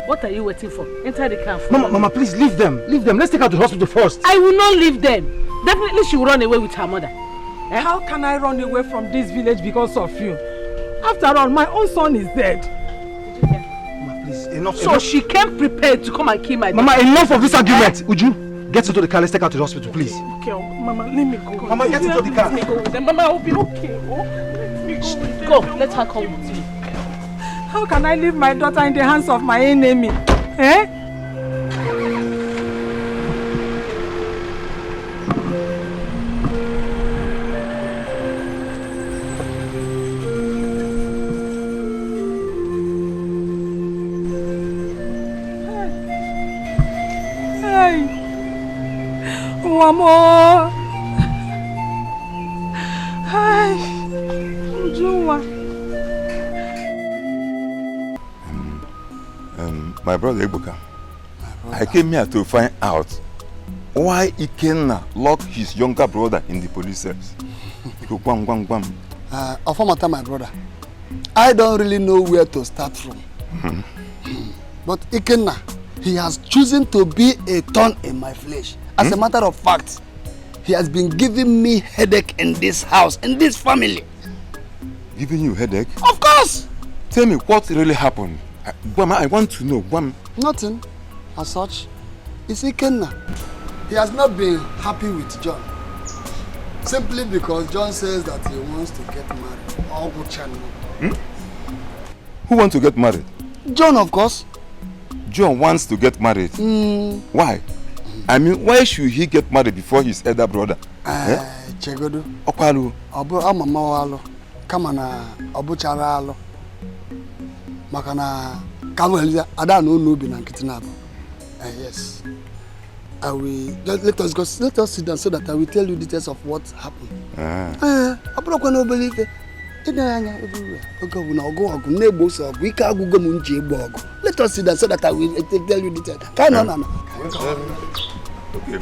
N: What are you waiting for? Enter the car.
F: Mama, please leave them. Leave them. Let's take her to the hospital first.
N: I will not leave them. Definitely she will run away with her mother.
I: Eh? How can I run away from this village because of you? After all, my own son is dead.
F: Mama, please, enough.
N: So she came prepared to come and kill my daughter.
F: Mama, enough of this argument. Would you get into the car? Let's take her to the hospital, please.
I: Okay, Mama, let me go.
F: Mama, get into the car.
I: Let me go with them. Mama, I will be okay.
N: Go, let her come with you.
I: How can I leave my daughter in the hands of my enemy? Eh? Hey. One more. Hey.
A: My brother Ebuka, I came here to find out why Ikenna locked his younger brother in the police cells.
D: Afamata, my brother, I don't really know where to start from. But Ikenna, he has chosen to be a thorn in my flesh. As a matter of fact, he has been giving me headache in this house, in this family.
A: Giving you headache?
D: Of course!
A: Tell me what really happened. I want to know.
D: Nothing as such. It's Ikenna. He has not been happy with John. Simply because John says that he wants to get married.
A: Who wants to get married?
D: John, of course.
A: John wants to get married. Why? I mean, why should he get married before his elder brother?
D: Chegodu.
A: Okwalu.
D: Amamawalo. Kamana Obucharalo. Makana Kamuelia. Ada no nubi na kitinabo. Yes. I will let us go. Let us sit down so that I will tell you details of what happened. Abro no believe it. Let us sit down so that I will tell you details.
A: Okay,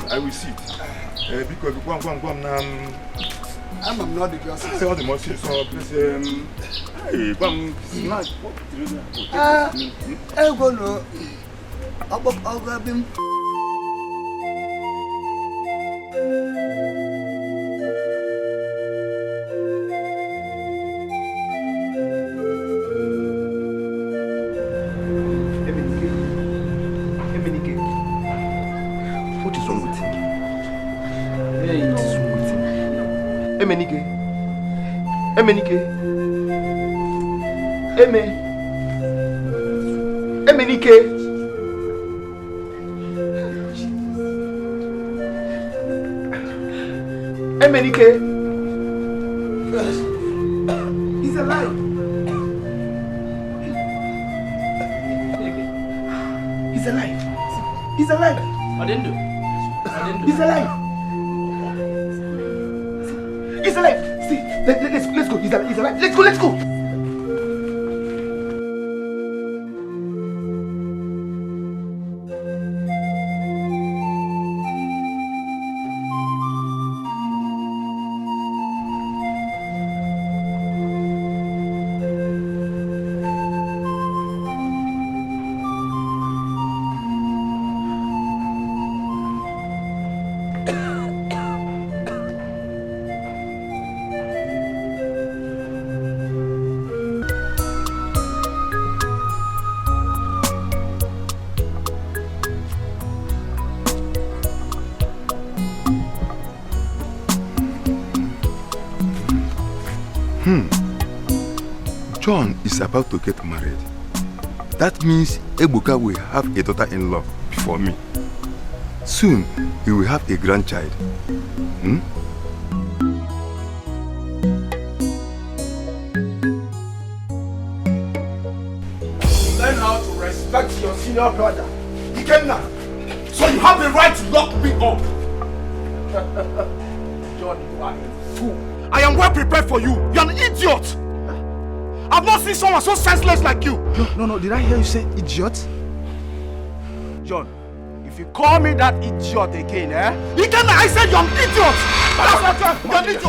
A: I will sit. Because
D: I'm not the person.
A: I say all the most so please
D: I go no. I'll grab him.
F: What is wrong with him?
N: It is wrong with him.
J: Emenike. Emenike. Emenike. Emenike. He's alive. He's alive. He's alive. He's alive. He's alive. See, let's go. He's alive. Let's go.
A: John is about to get married. That means Ebuka will have a daughter-in-law before me. Soon, he will have a grandchild.
E: Learn how to respect your senior brother. Dikeh. So you have the right to lock me up. John, you are a fool. I am well prepared for you. You are an idiot. I've not seen someone so senseless like you.
J: No. Did I hear you say idiot?
E: John, if you call me that idiot again, Dikeh, I said you're an idiot. That's what you're an idiot.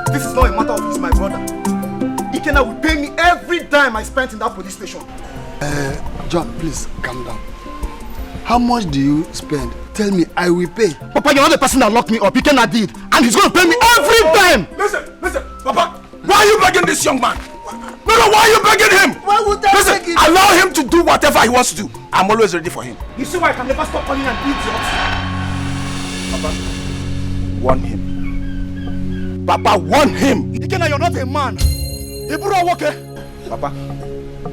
E: This is not a matter of he's my brother. Dikeh will pay me every dime I spent in that police station.
D: John, please calm down. How much do you spend? Tell me, I will pay.
E: Papa, you're not the person that locked me up. Dikeh did, and he's going to pay me every dime. Listen, Papa. Why are you begging this young man? No, why are you begging him?
D: Why would I beg him?
E: Allow him to do whatever he wants to do. I'm always ready for him. You see why I can never stop calling an idiot? Papa, warn him. Papa, warn him. Dikeh, you're not a man. Papa,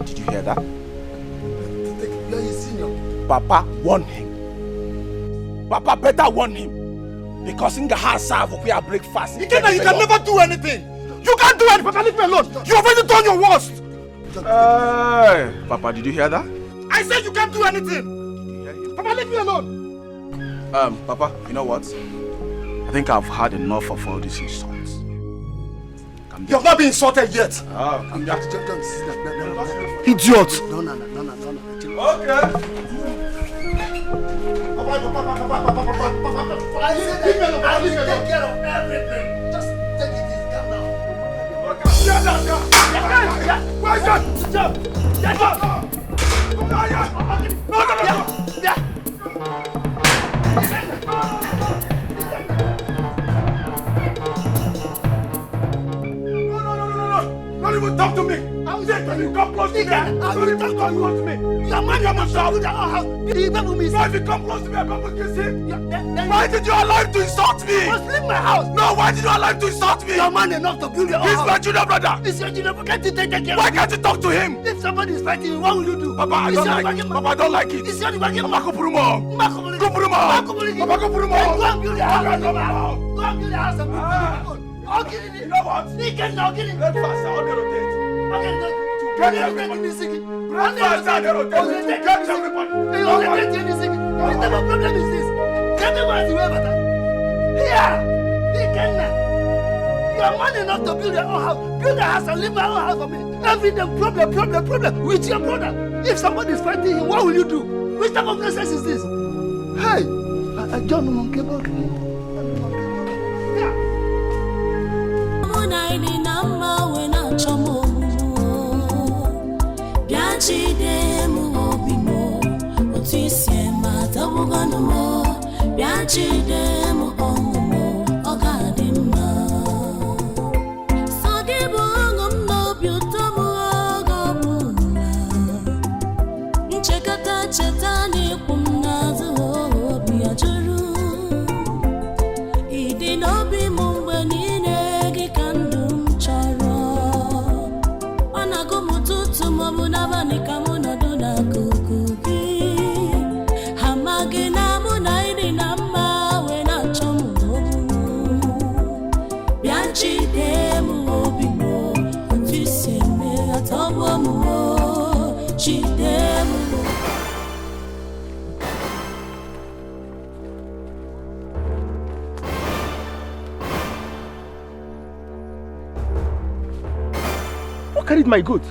E: did you hear that?
D: You're his senior.
E: Papa, warn him. Papa, better warn him. Because in the house, we are breakfast. Dikeh, you can never do anything. You can't do anything. Papa, leave me alone. You already done your worst.
J: Papa, did you hear that?
E: I said you can't do anything.
J: Did you hear him?
E: Papa, leave me alone.
J: Papa, you know what? I think I've had enough of all these insults.
E: You have not been insulted yet. Idiot.
D: No.
J: Okay.
D: Papa, I said I will take care of everything. Just take it easy, calm down.
E: Where's that? Don't even talk to me. Can you come close to me? Don't even come close to me.
D: Your man, you must shout. If you come
E: close to me, I'm going to kiss him. Why did you allow him to insult me?
D: You must leave my house.
E: No, why did you allow him to insult me?
D: You're man enough to build your own house.
E: He's my junior brother.
D: It's your junior brother. Can't you take care of him?
E: Why can't you talk to him?
D: If somebody is fighting you, what will you do?
E: Papa, I don't like it. Papa, I don't like it.
D: It's your Papa,
E: go put him on. Papa, go put him on.
D: Go and build your house. Go and build your house and build your
E: You know what?
D: He can now get it.
E: Let fast, I'll get rotate.
D: Get everybody.
E: Get everybody.
D: What type of problem is this? Get everybody away, Bata. Here! He can now. You have money enough to build your own house. Build a house and leave my own house for me. Every day, problem with your brother. If somebody is fighting him, what will you do? Which type of nonsense is this? Hey, I don't know about you.
J: Who carried my goat?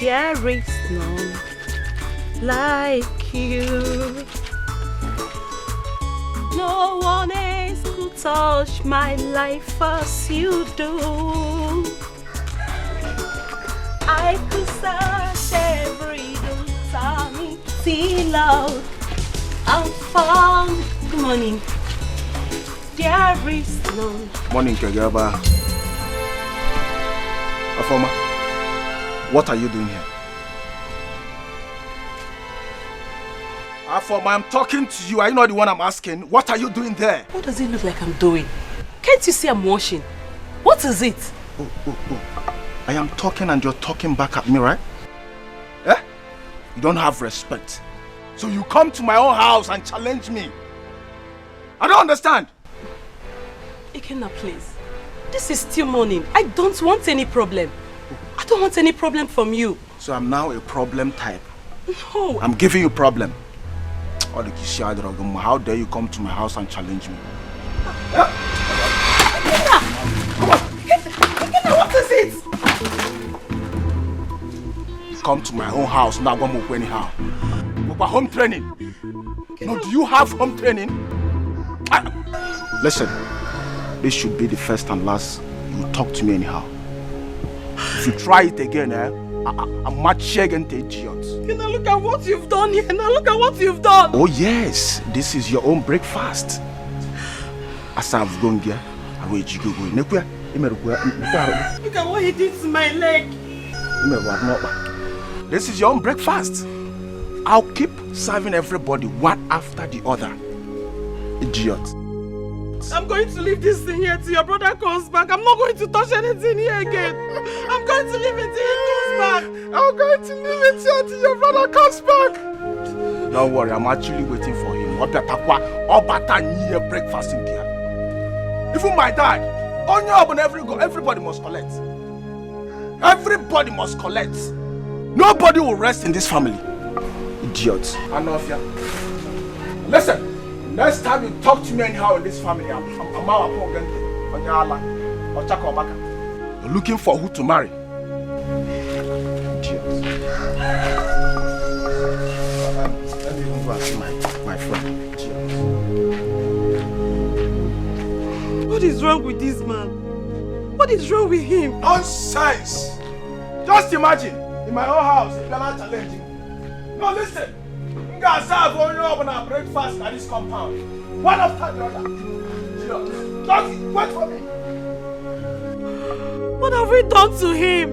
H: There is none like you. No one else could touch my life as you do. I could search every eternity out and found. Good morning. There is none.
E: Morning, Kegaba. Afoma, what are you doing here? Afoma, I'm talking to you. Are you not the one I'm asking? What are you doing there?
N: What does it look like I'm doing? Can't you see I'm washing? What is it?
E: Oh. I am talking and you're talking back at me, right? Eh? You don't have respect. So you come to my own house and challenge me. I don't understand.
N: Ikenna, please. This is still morning. I don't want any problem. I don't want any problem from you.
E: So I'm now a problem type.
N: No.
E: I'm giving you problem. How dare you come to my house and challenge me?
N: Ikenna, what is it?
E: Come to my own house, now go move anyhow. Go home training. No, do you have home training? Listen, this should be the first and last you talk to me anyhow. If you try it again, I'm much shaken to idiots.
N: Now look at what you've done here. Now look at what you've done.
E: Oh yes, this is your own breakfast. As I've gone here, I will go. Look
N: at what he did to my leg.
E: This is your own breakfast. I'll keep serving everybody one after the other. Idiot.
N: I'm going to leave this thing here till your brother comes back. I'm not going to touch anything here again. I'm going to leave it till he comes back. I'm going to leave it here till your brother comes back.
E: Don't worry, I'm actually waiting for him. Breakfast in here. Even my dad, on your own, everybody must collect. Everybody must collect. Nobody will rest in this family. Idiots. Anofia. Listen. Next time you talk to me anyhow in this family, I'm You're looking for who to marry. Idiots. Let me even go and see my friend. Idiots.
N: What is wrong with this man? What is wrong with him?
E: Nonsense! Just imagine, in my own house, if you're not challenging. No, listen. Guys have only open our breakfast at this compound. One after the other. Just wait for me.
N: What have we done to him?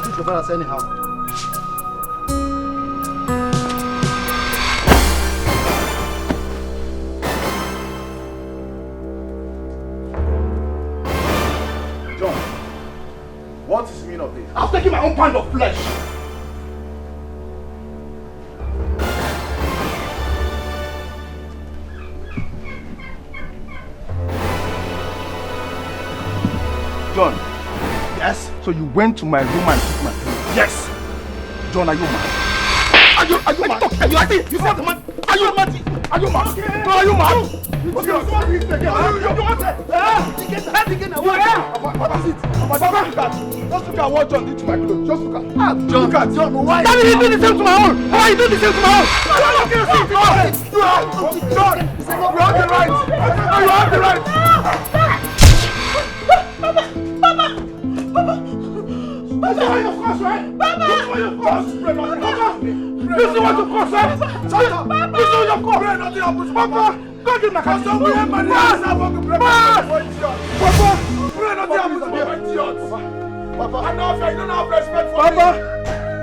D: can teach your brothers anyhow.
J: John, what is the meaning of this? I've taken my own pound of flesh. John. Yes? So you went to my room and took my clothes? Yes. John, are you mad? Are you mad? Are you mad? You said mad? Are you mad? Are you mad? Okay. No, are you mad? Okay, you want it? Papa, sit. Papa, look at. Just look at what John did to my clothes. Just look at. John, look at. John, why? Daddy, you do the same to my own. Why you do the same to my own? John, you have the right. You have the right. This is why you cross, right? Papa! This is why you cross! This is why you cross, right? Shut up! This is why you cross! Pray nothing happens, Papa! Go give my car. Don't pray money. Papa! Pray nothing happens to my idiot. Papa! I know you don't have respect for me. Papa!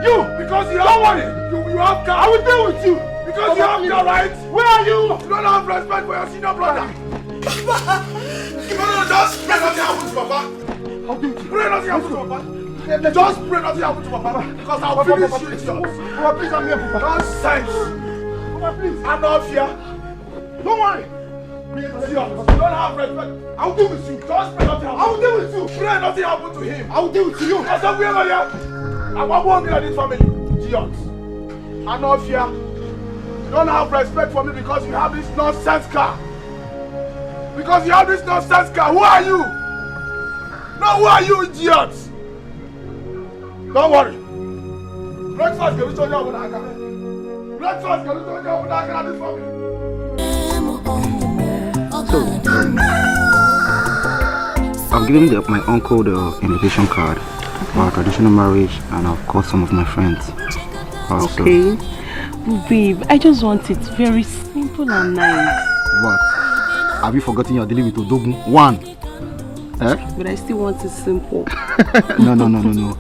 J: You! Because you don't worry! You have car. I will deal with you! Because you have your rights. Where are you? You don't have respect for your senior brother. Papa! No, just pray nothing happens, Papa! How do you pray nothing happens, Papa? Just pray nothing happens to Papa because I'll finish you idiots. Papa, please, I'm here, Papa. Nonsense. Papa, please. I'm not here. Don't worry. You don't have respect. I'll deal with you. Just pray nothing happens. I'll deal with you. Pray nothing happens to him. I'll deal with you. Because I'm here, Maria. I'm one in this family. Idiots. I'm not here. You don't have respect for me because you have this nonsense car. Because you have this nonsense car. Who are you? No, who are you, idiots? Don't worry. Breakfast can be told you about that. Breakfast can be told you about that this family.
B: So, I've given my uncle the invitation card for our traditional marriage, and I've called some of my friends. Also.
G: Okay. Babe, I just want it very simple and nice.
B: What? Have you forgotten you're dealing with Odogun? One. Eh?
G: But I still want it simple.
B: No.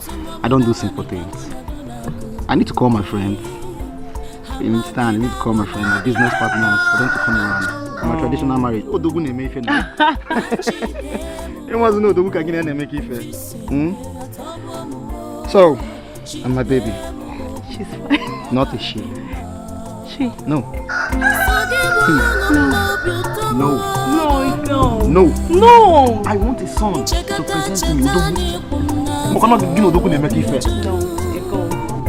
B: I don't do simple things. I need to call my friends. You understand? I need to call my friends, my business partners, for them to come around. My traditional marriage. Odogun ne make it. You must know Odogun can make it. So, and my baby.
G: She's fine.
B: Not a she.
G: She?
B: No. No.
G: No.
B: I want a son to present to you. No,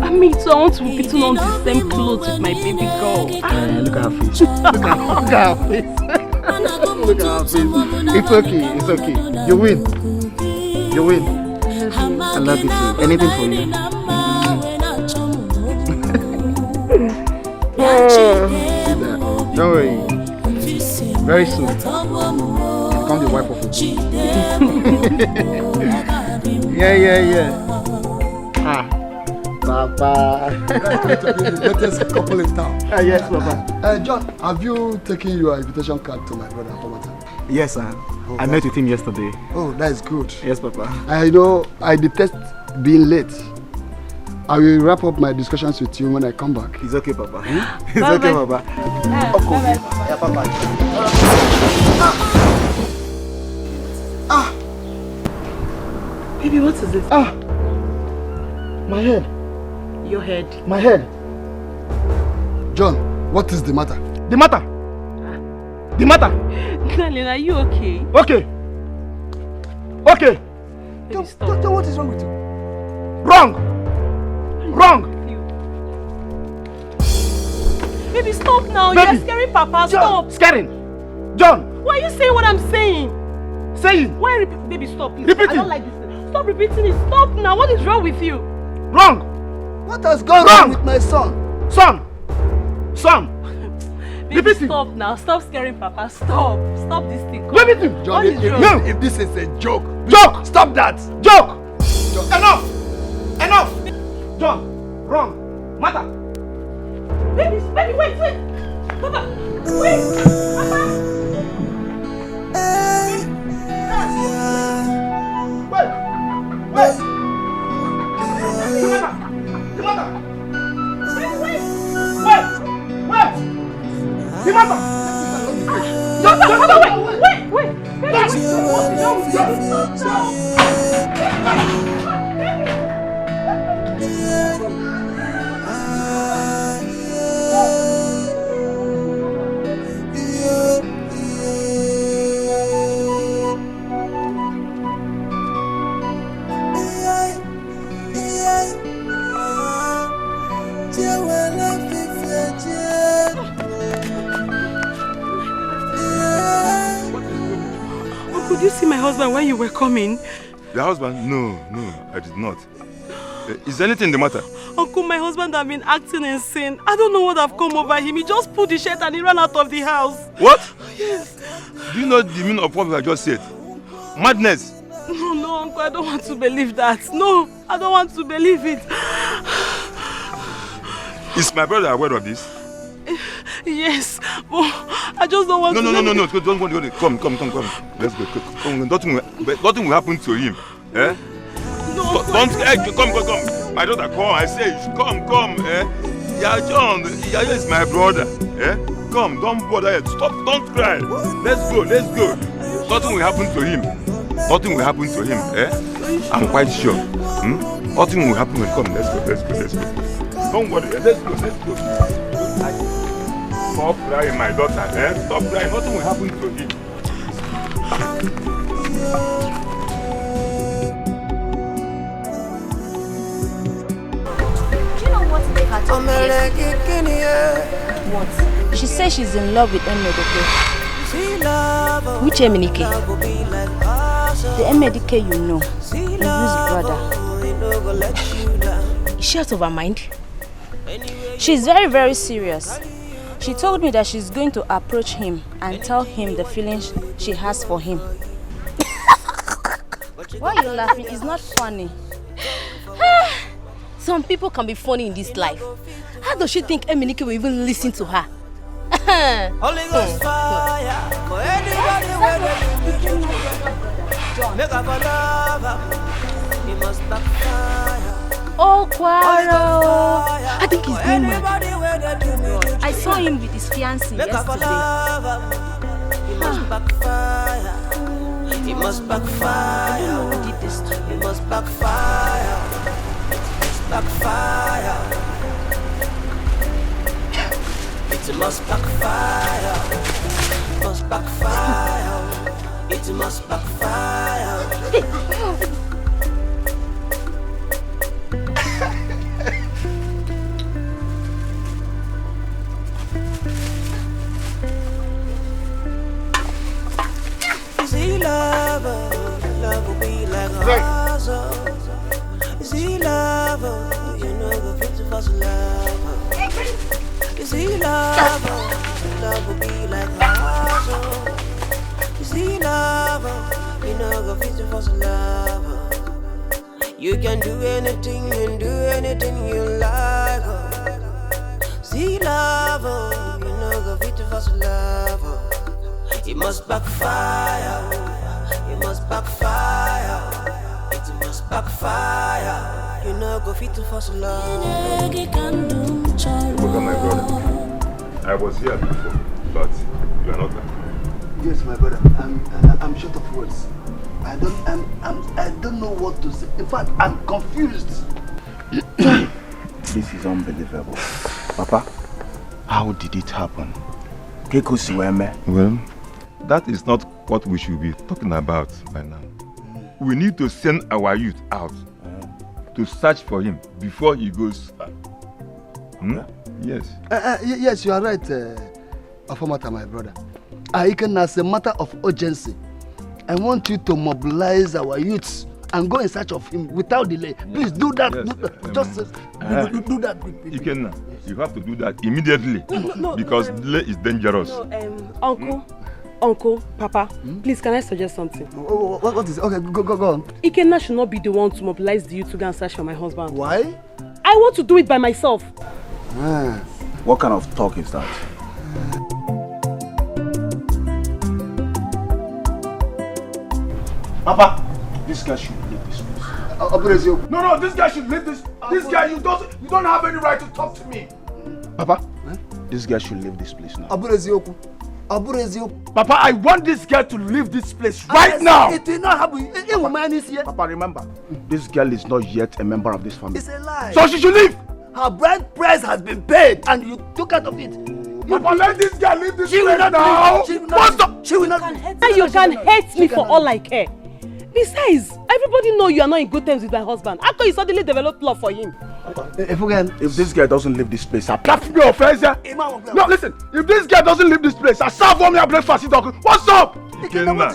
G: I mean, so I want to be putting on the same clothes with my baby girl.
B: Look at her face. Look at her face. Look at her face. It's okay. You win. I love you too. Anything for you. Don't worry. Very soon, you'll become the wife of a Yeah. Papa.
D: Latest couple in town.
B: Yes, Papa.
D: John, have you taken your invitation card to my brother Tomata?
B: Yes, sir. I met with him yesterday.
D: Oh, that is good.
B: Yes, Papa.
D: I know I detest being late. I will wrap up my discussions with you when I come back.
B: It's okay, Papa. It's okay, Papa. Of course. Yeah, Papa.
G: Baby, what is this?
D: My head.
G: Your head.
D: My head. John, what is the matter?
J: The matter?
G: Darling, are you okay?
J: Okay.
G: Baby, stop.
D: What is wrong with you?
J: Wrong.
G: Baby, stop now.
J: Baby.
G: You're scaring Papa. Stop.
J: Scaring? John.
G: Why are you saying what I'm saying?
J: Say it.
G: Why baby, stop, please.
J: Repeat
G: I don't
J: it.
G: like this. Stop repeating it. Stop now. What is wrong with you?
J: Wrong.
D: What has gone wrong with my son?
J: Son.
G: Baby, stop now. Stop scaring Papa. Stop this thing.
J: Repeat it.
D: John, if this is a joke, stop that.
J: Joke. Enough. John. Wrong. Matter.
G: Baby, wait. Papa, wait. Papa.
J: Wait.
G: Could you see my husband when you were coming?
J: Your husband? No, I did not. Is anything the matter?
G: Uncle, my husband has been acting insane. I don't know what have come over him. He just pulled the shirt and he ran out of the house.
J: What?
G: Yes.
J: Do you know the meaning of what I just said? Madness.
G: No, Uncle, I don't want to believe that. No, I don't want to believe it.
J: Is my brother aware of this?
G: Yes, but I just don't want to...
J: No. Don't go. Come. Let's go. Come. Nothing will happen to him. Eh?
G: No,
J: don't. Come. My daughter, come. I say, come. Eh? Yeah, John. Yeah, is my brother. Eh? Come, don't bother yet. Stop. Don't cry. Let's go. Nothing will happen to him. Eh? I'm quite sure. Nothing will happen. Come. Let's go. Don't worry. Let's go. Stop crying, my daughter. Eh? Stop crying. Nothing will happen to him.
H: Do you know what they had to What? She says she's in love with Emedike. Which Emedike? The Emedike you know. Yu's brother. Is she out of her mind? She's very, very serious. She told me that she's going to approach him and tell him the feelings she has for him. Why are you laughing? It's not funny.
P: Some people can be funny in this life. How does she think Eminike will even listen to her?
C: Holy Ghost fire for anybody make up a lover. He must backfire.
P: Oh, Quaro! I think he's going mad. I saw him with his fiancée yesterday.
C: He must backfire. He must backfire.
P: I don't know who did this to him.
C: He must backfire. Backfire. It must backfire. Must backfire. It must backfire. Is he lover? Love will be like a hustle. Is he lover? You know the future was lover. Is he lover? Love will be like a hustle. Is he lover? You know the future was lover. You can do anything and do anything you like. Is he lover? You know the future was lover. It must backfire. It must backfire. It must backfire. You know go fit to first love.
J: Welcome, my brother. I was here before, but you are not there.
D: Yes, my brother. I'm short of words. I don't know what to say. In fact, I'm confused.
E: This is unbelievable. Papa, how did it happen?
J: Well, that is not what we should be talking about by now. We need to send our youth out to search for him before he goes. Yes.
D: Yes, you are right, Afamata, my brother. As a matter of urgency, I want you to mobilize our youths and go in search of him without delay. Please do that.
J: Yes,
D: do that.
J: Ikenna, you have to do that immediately because delay is dangerous.
G: Uncle, Papa, please, can I suggest something?
D: What is it? Okay, go on.
G: Ikenna should not be the one to mobilize the youth to go and search for my husband.
D: Why?
G: I want to do it by myself.
E: What kind of talk is that? Papa, this guy should leave this place.
M: No, this guy should leave this. This guy, you don't have any right to talk to me.
E: Papa, this guy should leave this place now. Papa, I want this girl to leave this place right now.
D: It will not happen.
E: Papa, remember, this girl is not yet a member of this family.
D: It's a lie.
E: So she should leave.
D: Her bride price has been paid and you took out of it.
E: Papa, let this girl leave this place now.
D: She will not.
G: You can hate me for all I care. Besides, everybody know you are not in good terms with my husband. How come you suddenly developed love for him?
E: If this girl doesn't leave this place, I'll clap me offense. No, listen. If this girl doesn't leave this place, I'll serve for me a breakfast. What's up?
A: Ikenna.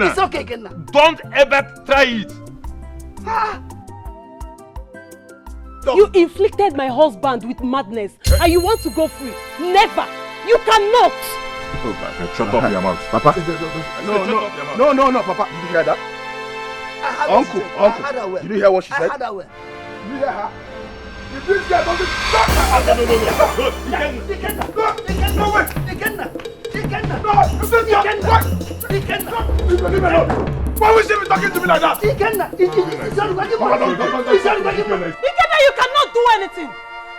D: It's okay, Ikenna.
A: Don't ever try it.
G: You inflicted my husband with madness and you want to go free. Never. You cannot.
A: Oh, Papa, shut up your mouth.
E: Papa. No, Papa. Did you hear that? Uncle. Did you hear what she said?
D: I heard her well.
E: Did you hear her? If this girl doesn't stop why would she be talking to me like that?
G: Ikenna, you cannot do anything.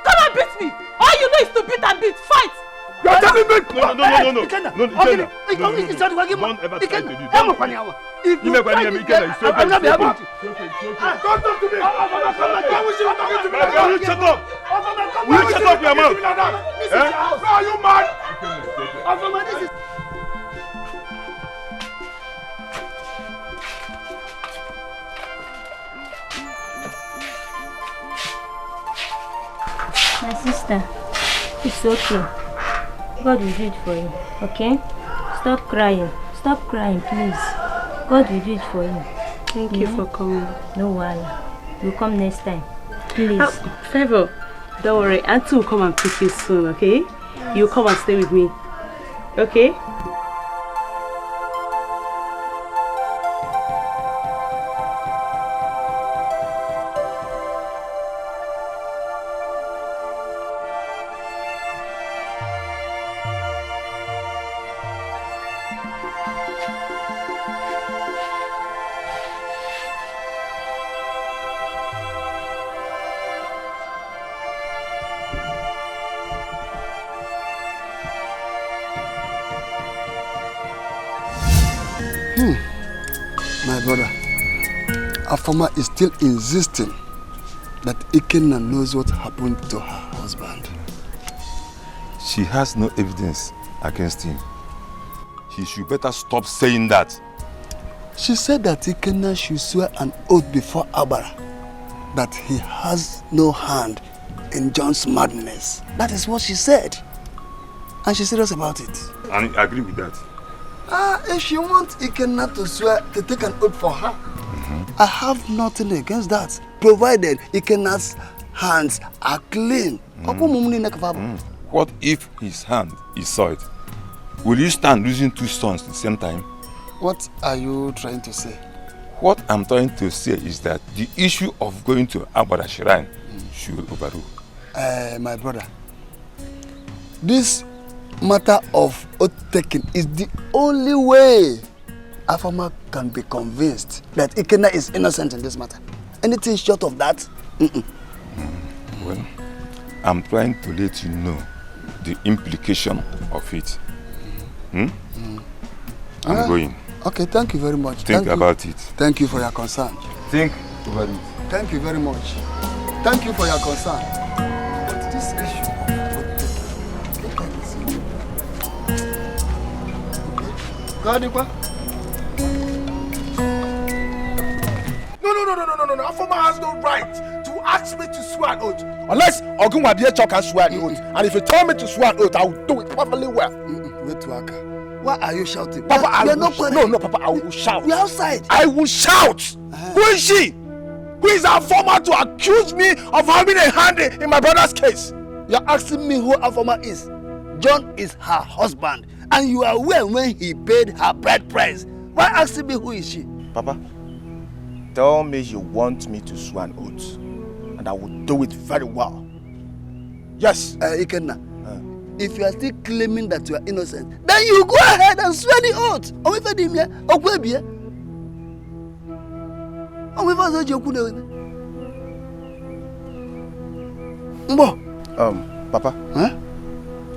G: Come and beat me. All you know is to beat and beat. Fight.
A: You are telling me? No.
D: Don't ever try to do this.
A: You make one name, Ikenna.
D: I'm not happy.
E: Don't talk to me. Why would she be talking to me like that?
A: Will you shut up? Will you shut up your mouth?
E: Are you mad?
D: This is
H: My sister, it's okay. God will do it for you, okay? Stop crying. Stop crying, please. God will do it for you.
G: Thank you for coming.
H: No worry. We'll come next time. Please.
G: Favor, don't worry. Auntie will come and pick you soon, okay? You come and stay with me. Okay?
D: my brother. Afama is still insisting that Ikenna knows what happened to her husband.
A: She has no evidence against him. He should better stop saying that.
D: She said that Ikenna should swear an oath before Abara that he has no hand in John's madness. That is what she said. And she's serious about it.
A: And I agree with that.
D: If she wants Ikenna to swear to take an oath for her, I have nothing against that, provided Ikenna's hands are clean.
A: What if his hand is soiled? Will you stand losing two sons at the same time?
D: What are you trying to say?
A: What I'm trying to say is that the issue of going to Abara Shrine should overrule.
D: My brother, this matter of oath taking is the only way Afama can be convinced that Ikenna is innocent in this matter. Anything short of that,
A: Well, I'm trying to let you know the implication of it. I'm going.
D: Okay, thank you very much.
A: Think about it.
D: Thank you for your concern.
A: Think over it.
D: Thank you very much. Thank you for your concern. But this issue
E: No. Afama has no right to ask me to swear an oath. Unless Ogunwabiechok can swear an oath. And if you tell me to swear an oath, I will do it perfectly well.
D: Wait, Waka. Why are you shouting?
E: Papa, Papa, I will shout.
D: We're outside.
E: I will shout. Who is she? Who is Afama to accuse me of having a hand in my brother's case?
D: You're asking me who Afama is. John is her husband. And you are aware when he paid her bride price. Why asking me who is she?
E: Papa, tell me you want me to swear an oath. And I will do it very well. Yes.
D: Ikenna, if you are still claiming that you are innocent, then you go ahead and swear the oath.
E: Papa,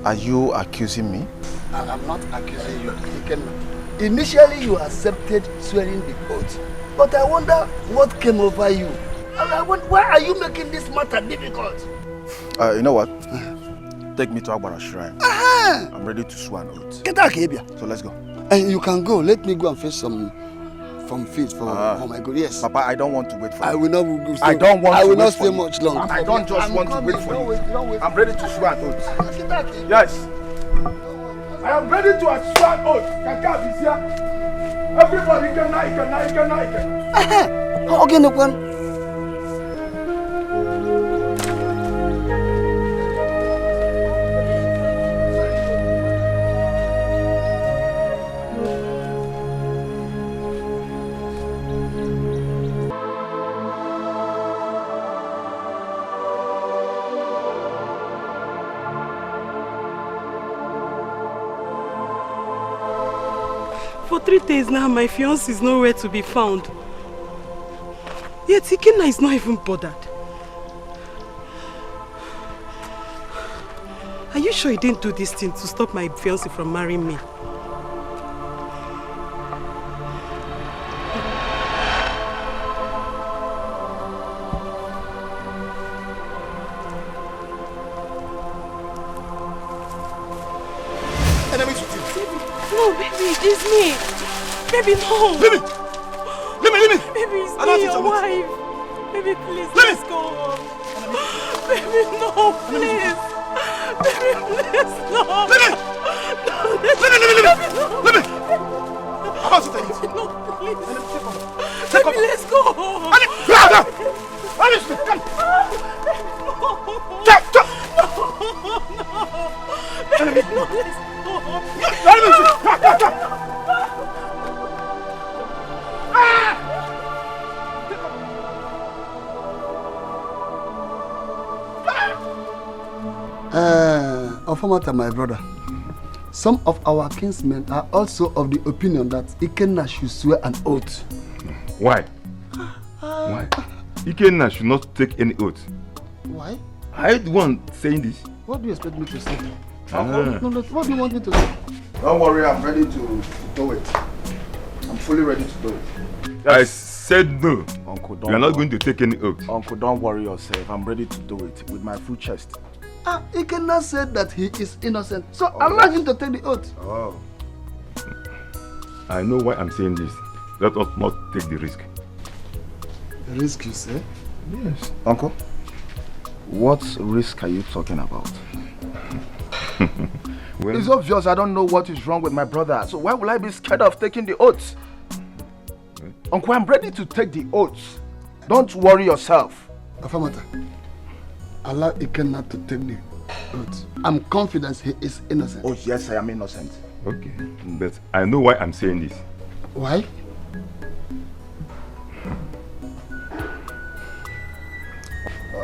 E: Are you accusing me?
D: I'm not accusing you. Initially, you accepted swearing the oath. But I wonder what came over you. Why are you making this matter difficult?
E: You know what? Take me to Agbara Shrine. I'm ready to swear an oath.
D: Get out here.
E: So let's go.
D: And you can go. Let me go and fetch some feet for my good. Yes.
E: Papa, I don't want to wait for you.
D: I will not go.
E: I don't want to wait for you.
D: I will not stay much longer.
E: I don't just want to wait for you. I'm ready to swear an oath. Yes. I am ready to swear an oath. Kaka is here. Everybody can.
D: Okay, no one.
G: For 3 days now, my fiancé is nowhere to be found. Yet Ikenna is not even bothered. Are you sure he didn't do this thing to stop my fiancé from marrying me? No, baby, it's me. Baby, no.
J: Leave me.
G: Baby, it's me, your wife. Baby, please, let's go. Baby, no, please. Baby, please, no.
J: Leave me. I'm about to tell you.
G: No, please. Baby, let's go.
J: Alichi, come.
G: Baby, no, let's go.
D: Ofamata, my brother, some of our kinsmen are also of the opinion that Ikenna should swear an oath.
A: Why? Why? Ikenna should not take any oath.
D: Why?
A: I the one saying this.
D: What do you expect me to say? No, what do you want me to say?
E: Don't worry, I'm ready to do it. I'm fully ready to do it.
A: Yes. I said no.
E: Uncle,
A: you are not going to take any oath.
E: Uncle, don't worry yourself. I'm ready to do it with my full chest.
D: Ikenna said that he is innocent, so allow him to take the oath.
E: Oh.
A: I know why I'm saying this. Let us not take the risk.
D: The risk, you say?
A: Yes.
E: Uncle, what risk are you talking about? Well, it's obvious I don't know what is wrong with my brother, so why will I be scared of taking the oath? Okay. Uncle, I'm ready to take the oath. Don't worry yourself.
D: Afamata, allow Ikenna to take the oath. I'm confident he is innocent.
E: Oh yes, I am innocent.
A: Okay, but I know why I'm saying this.
D: Why?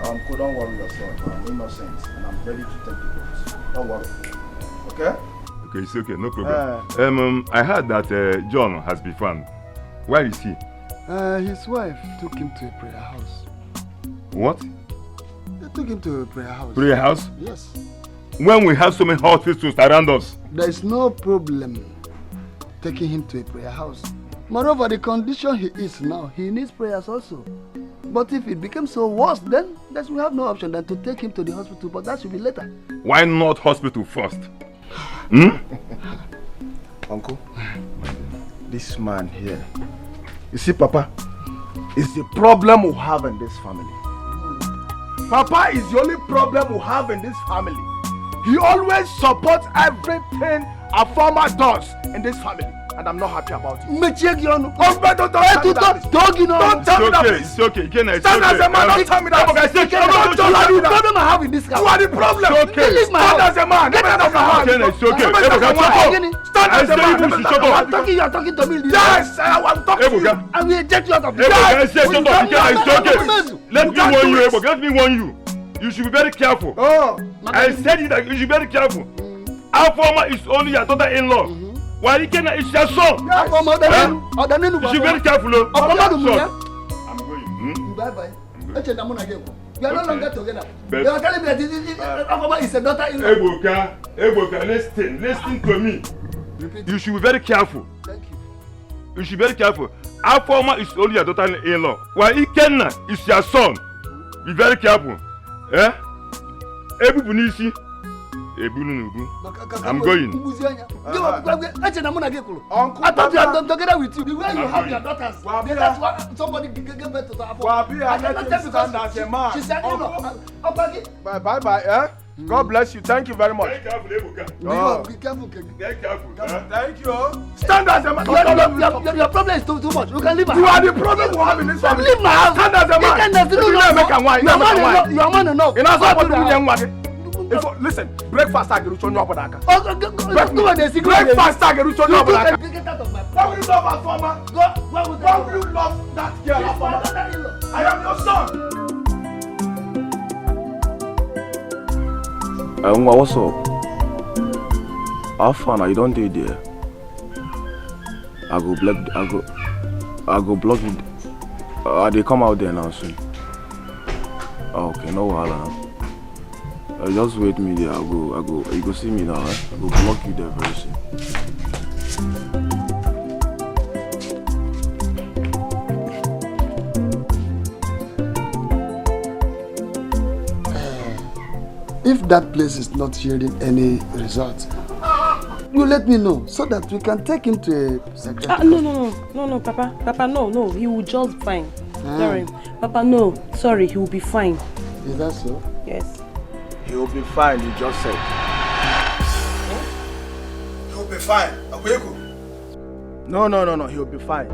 E: Uncle, don't worry yourself. I'm innocent and I'm ready to take the oath. Don't worry. Okay?
A: Okay, it's okay, no problem. I heard that John has been found. Where is he?
D: His wife took him to a prayer house.
A: What?
D: They took him to a prayer house.
A: Prayer house?
D: Yes.
A: When we have so many hospitals around us?
D: There is no problem taking him to a prayer house. Moreover, the condition he is now, he needs prayers also. But if it becomes so worse, then we have no option than to take him to the hospital, but that should be later.
A: Why not hospital first? Hmm?
E: Uncle, this man here, you see, Papa, is the problem we have in this family. Papa is the only problem we have in this family. He always supports everything our father does in this family. And I'm not happy about it. Don't tell me that.
A: It's okay. Stand
E: as a man, don't tell me that. The problem I have in this house. You are the problem.
A: It's okay.
E: Stand as a man.
A: It's okay.
E: Stand as a man.
D: You are talking to me.
E: Yes, I'm talking to you.
D: I will eject you out of this
A: house. It's okay. Let me warn you. You should be very careful. I said it that you should be very careful. Our former is only your daughter-in-law. Why Ikenna is your son? You should be very careful.
D: I'm
A: going.
D: Bye-bye. We are no longer together. You are telling me that Afoma is a daughter-in-law.
J: Ebuka, listen to me.
D: Repeat.
J: You should be very careful.
D: Thank you.
J: You should be very careful. Afoma is only your daughter-in-law, while Ikenna is your son. Be very careful. Eh? I'm going.
D: I thought you had together with you. The way you have your daughters. That's why somebody gave birth to the Afoma. I cannot tell because she said,
E: Bye, eh? God bless you. Thank you very much.
J: Be careful, Ebuka.
D: Be careful.
J: Be careful.
E: Thank you. Stand as a man.
D: Your problem is too much. You can leave my house.
E: You are the problem we have in this family.
D: Leave my house.
E: Stand as a man.
D: You are man enough.
E: Listen, breakfast I get on your badaka.
D: Breakfast
E: I get on your badaka.
D: Get out of my
E: Why will you love Afoma? Why will you love that girl Afoma? I am your son.
Q: What's up? How far now? You don't do there. I go block you. They come out there now soon. Okay, no wahala. Just wait me there. I go. You go see me now. Right? I go block you there very soon.
D: If that place is not yielding any results, you let me know so that we can take him to a psychiatrist.
G: No, Papa, no, he will just fine. Sorry, Papa, no, sorry, he will be fine.
D: Is that so?
G: Yes.
E: He will be fine, you just said.
D: He will be fine.
E: No, he will be fine.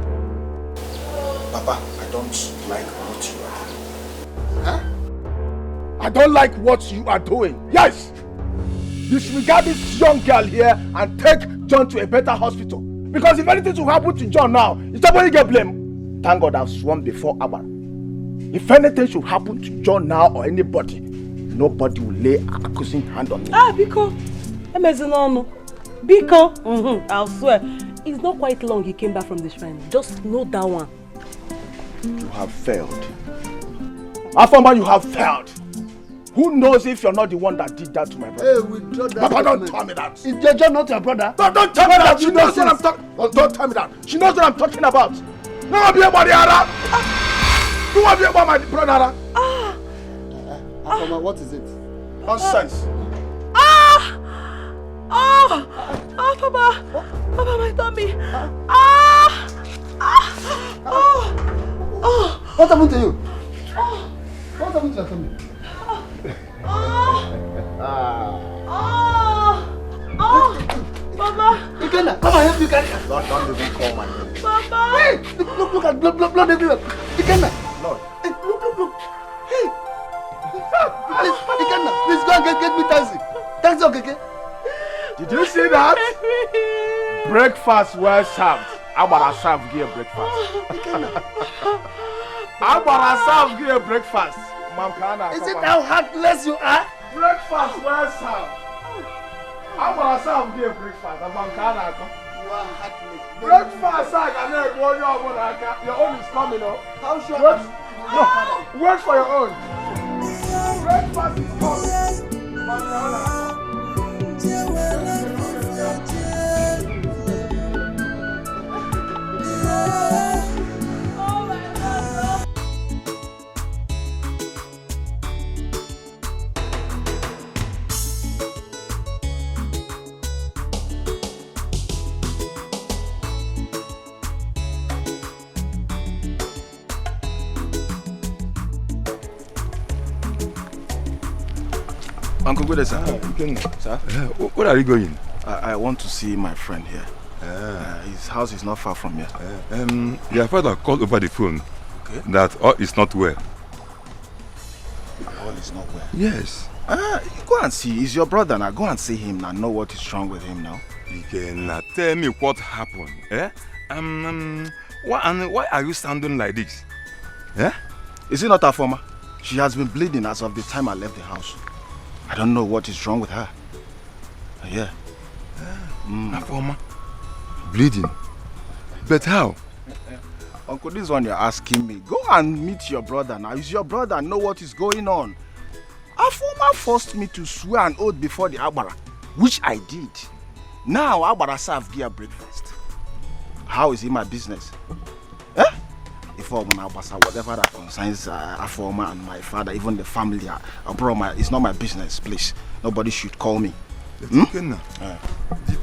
D: Papa, I don't like what you are doing. Huh?
E: I don't like what you are doing. Yes! Disregard this young girl here and take John to a better hospital. Because if anything should happen to John now, it's somebody get blamed. Thank God I've sworn before Abba. If anything should happen to John now or anybody, nobody will lay an accusing hand on me.
G: Biko. I'll swear. It's not quite long he came back from the shrine. Just know that one.
E: You have failed. Afoma, you have failed. Who knows if you're not the one that did that to my brother?
D: Hey, withdraw that.
E: Papa, don't tell me that.
D: Is your John not your brother?
E: Don't tell me that. She knows what I'm talking. Don't tell me that. She knows what I'm talking about. No, be about the other. You want to be about my brother?
D: Afoma, what is it?
E: Nonsense.
G: Papa, my tummy.
D: What happened to you? What happened to your tummy?
G: Mama.
D: Ikenna, come and help you carry her.
E: Don't even call my name.
G: Mama.
D: Hey, look at blood everywhere. Ikenna.
E: Lord.
D: Hey, look. Hey. Please, Ikenna, please go and get me taxi. Taxi, okay?
E: Did you see that? Breakfast well served. I'm gonna serve you breakfast. I'm gonna serve you breakfast.
D: Is it how heartless you are?
E: Breakfast well served. I'm gonna serve you breakfast. You are heartless. Breakfast, your own is coming, no?
D: How sure?
E: Wait for your own. Breakfast is
Q: Uncle Good, sir.
J: Sir? Where are you going?
Q: I want to see my friend here. His house is not far from here.
J: Your father called over the phone that all is not well.
Q: All is not well?
J: Yes.
Q: You go and see. He's your brother now. Go and see him now. Know what is wrong with him now.
J: You can tell me what happened. Why are you sounding like this?
Q: Is it not Afoma? She has been bleeding as of the time I left the house. I don't know what is wrong with her. Yeah.
J: Afoma? Bleeding? But how?
E: Uncle, this one you're asking me. Go and meet your brother now. Is your brother know what is going on? Afoma forced me to swear an oath before the Agbara, which I did. Now Agbara serve gear breakfast. How is it my business? Eh? If whatever that concerns Afoma and my father, even the family, it's not my business, please. Nobody should call me.
J: Did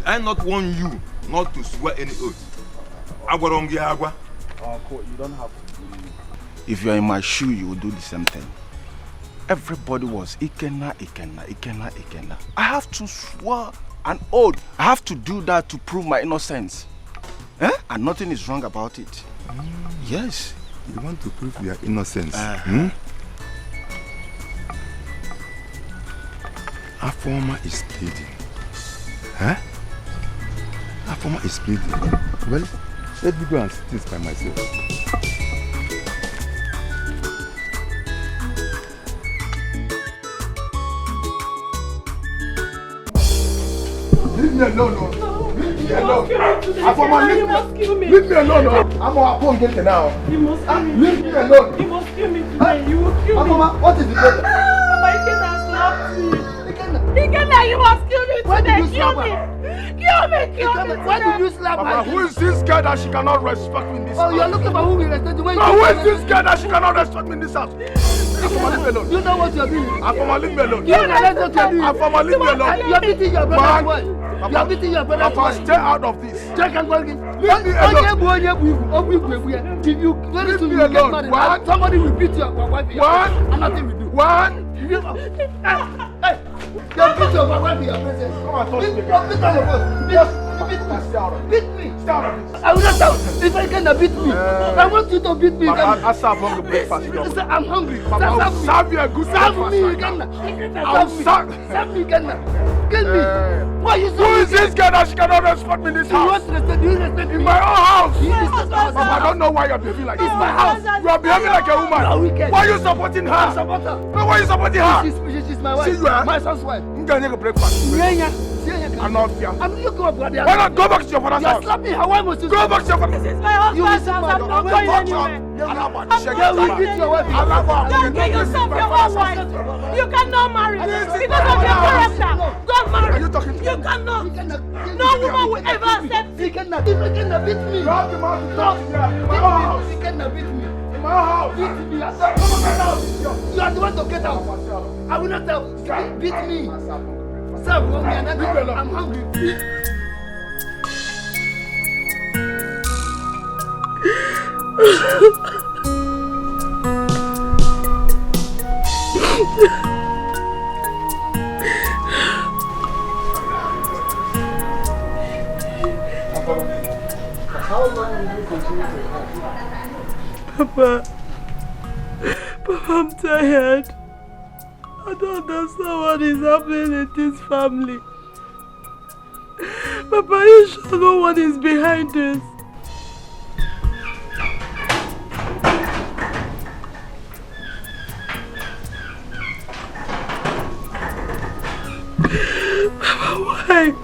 J: I not warn you not to swear any oath?
E: Uncle, you don't have to. If you're in my shoe, you will do the same thing. Everybody was Ikenna. I have to swear an oath. I have to do that to prove my innocence. Eh? And nothing is wrong about it. Yes.
J: You want to prove your innocence? Afoma is pleading. Huh? Afoma is pleading. Well, let me go and see this by myself.
M: Leave me alone, no. Leave me alone. Afoma, leave me. Leave me alone, no. I'm on phone getting now.
G: You must kill me.
M: Leave me alone.
G: You must kill me today. You will kill me.
M: Afoma, what is the problem?
G: Mama, Ikenna slapped me. Ikenna, you must kill me today. Kill me. Kill me today.
M: Why did you slap her?
E: Papa, who is this guy that she cannot respect me in this house?
M: Oh, you're looking for who will respect you.
E: No, who is this guy that she cannot respect me in this house? Afoma, leave me alone.
M: You know what you're doing?
E: Afoma, leave me alone.
M: You know what you're doing?
E: Afoma, leave me alone.
M: You're beating your brother's wife. You're beating your brother's wife.
E: Papa, stay out of this.
M: Check and work it.
E: Leave me alone.
M: If you very soon you get married, somebody will beat your wife. And nothing will do. Hey, you're beating your wife in your presence. Come on, talk to me. Beat me. I will not stop. If I cannot beat me, I want you to beat me.
E: I serve hungry breakfast.
M: I'm hungry.
E: I'll serve you a good
M: breakfast. Serve me again. Serve me again. Kill me. Why you so?
E: Who is this girl that she cannot respect me in this house?
M: You respect me.
E: In my own house. Papa, I don't know why you're behaving like this.
M: It's my house.
E: You are behaving like a woman. Why are you supporting her?
M: I support her.
E: No, why are you supporting her?
M: She's my wife.
E: See you,
M: my son's wife.
E: I'm going to make a breakfast. I'm not here.
M: I'm looking up for the
E: Why not go back to your father's house?
M: You're slapping her. Why must you
E: go back to your father's house?
G: This is my husband's house. I'm not going anywhere.
M: Yeah, we beat your wife.
G: Don't get yourself your own wife. You cannot marry because of your character. Don't marry.
E: Are you talking to me?
G: You cannot. No woman will ever accept you.
M: He cannot beat me.
E: You have the mouth to talk to me. In my house.
M: He cannot beat me.
E: In my house.
M: Beat me. You are the one to get out. I will not tell. Beat me. Serve me and I'm hungry.
D: How long will you continue to
G: Papa, I'm tired. I don't understand what is happening in this family. Papa, you sure no one is behind this? Papa, why?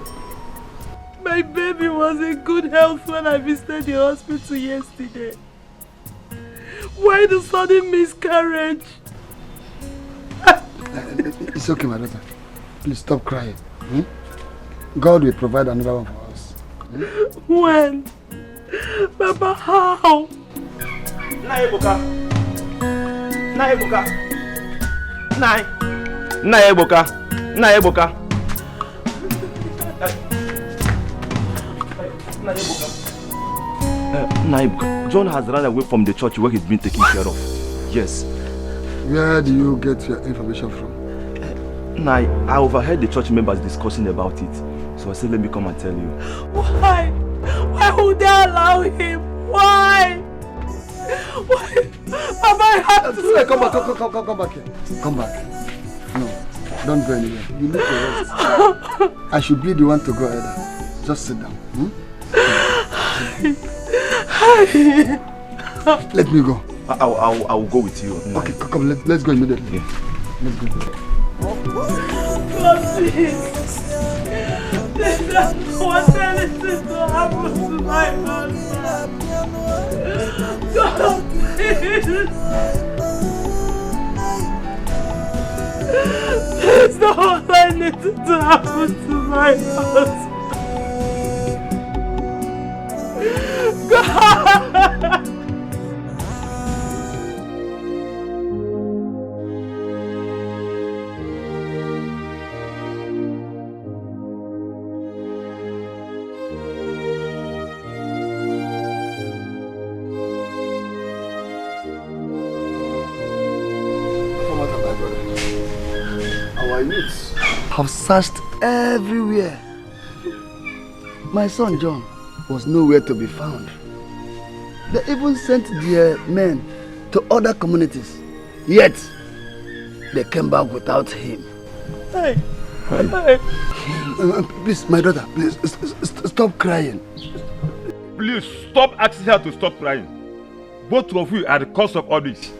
G: My baby was in good health when I visited the hospital yesterday. Why the sudden miscarriage?
D: It's okay, my daughter. Please stop crying. God will provide another one for us.
G: When? Papa, how?
J: Naibuka. Naibuka. John has run away from the church where he's been taken care of. Yes.
D: Where do you get your information from?
J: I overheard the church members discussing about it. So I said, let me come and tell you.
G: Why? Why would they allow him? Why? Why? Papa, I have to...
D: Come back here. Come back. No, don't go anywhere. You need to rest. I should be the one to go either. Just sit down. Let me go.
J: I'll go with you.
D: Okay, come, let's go immediately. Yeah. Let's go.
G: God, please. Please, I don't want anything to happen to my husband.
K: God, please don't let anything to happen to my husband. God!
D: Our youths have searched everywhere. My son John was nowhere to be found. They even sent their men to other communities. Yet, they came back without him.
K: Hey. Hey.
D: Please, my daughter, please, stop crying.
J: Please, stop asking her to stop crying. Both of you are the cause of all this.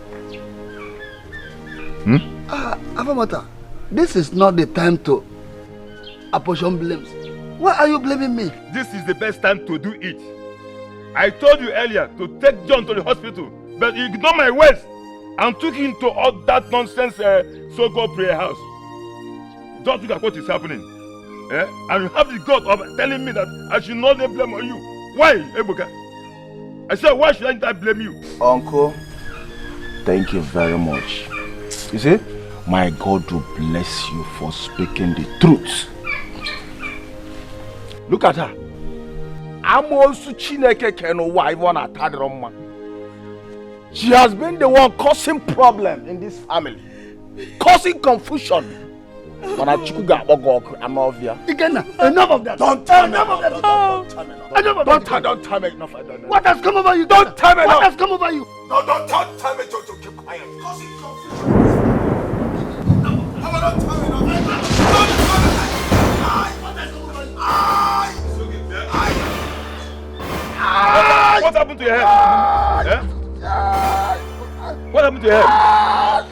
D: Afamata, this is not the time to apportion blames. Why are you blaming me?
J: This is the best time to do it. I told you earlier to take John to the hospital, but you ignored my words and took him to all that nonsense so-called prayer house. Just look at what is happening. And you have the gut of telling me that I should not lay blame on you. Why, Ebuka? I said, why should I blame you?
E: Uncle, thank you very much. You see, my God will bless you for speaking the truth. Look at her. I'm also Chineke Keno wife on a Tadroma. She has been the one causing problem in this family, causing confusion. When I chuga I'm obvious.
D: Again, enough of that.
E: Don't tell me.
D: Don't
E: tell me enough.
D: What has come over you?
E: Don't tell me
D: What has come over you?
E: No, don't tell me to keep quiet. Causing confusion. Don't tell me enough.
J: What happened to your head? What happened to your head?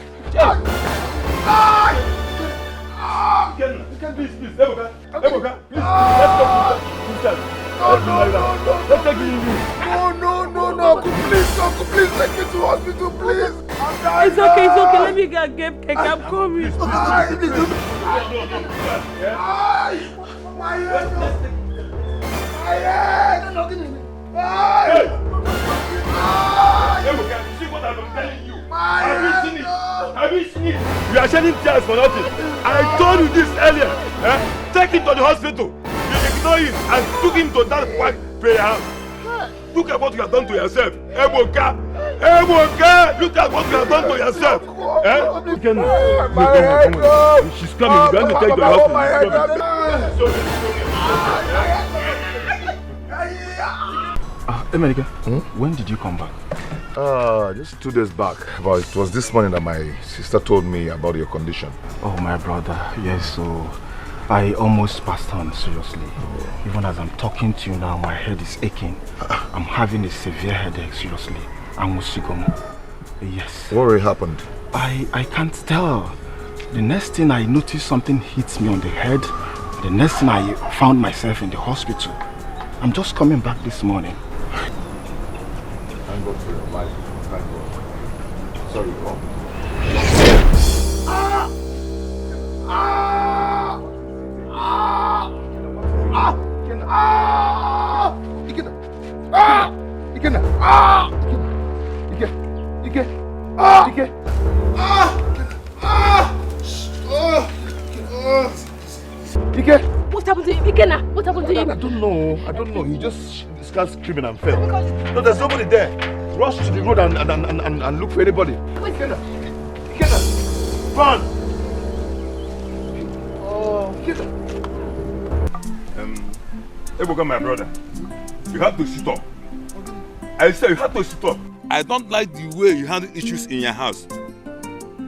J: Please, Ebuka, please, let's go. Let's take you.
E: No, please take me to hospital, please.
K: It's okay, let me get cake, I'm coming.
E: My head.
J: Ebuka, you see what I've been telling you? Have you seen it? You are shedding tears for nothing. I told you this earlier. Take him to the hospital. You ignore him and took him to that white prayer house. Look at what you have done to yourself. Ebuka, look at what you have done to yourself. She's coming. We're going to take the hospital.
Q: Emenike, when did you come back?
A: Just 2 days back. But it was this morning that my sister told me about your condition.
Q: Oh, my brother. Yes, so I almost passed on, seriously. Even as I'm talking to you now, my head is aching. I'm having a severe headache, seriously. I'm Musigomo. Yes.
A: What really happened?
Q: I can't tell. The next thing I noticed, something hits me on the head. The next thing I found myself in the hospital. I'm just coming back this morning.
A: Thank God for your life. Thank God. Sorry, Bob.
K: What happened to him? Ikena, what happened to him?
A: I don't know. He just started screaming and fell. No, there's nobody there. Rush to the road and look for anybody. Ikena, run! Ikena.
J: Ebuka, my brother, you have to sit up. I said you have to sit up. I don't like the way you handle issues in your house.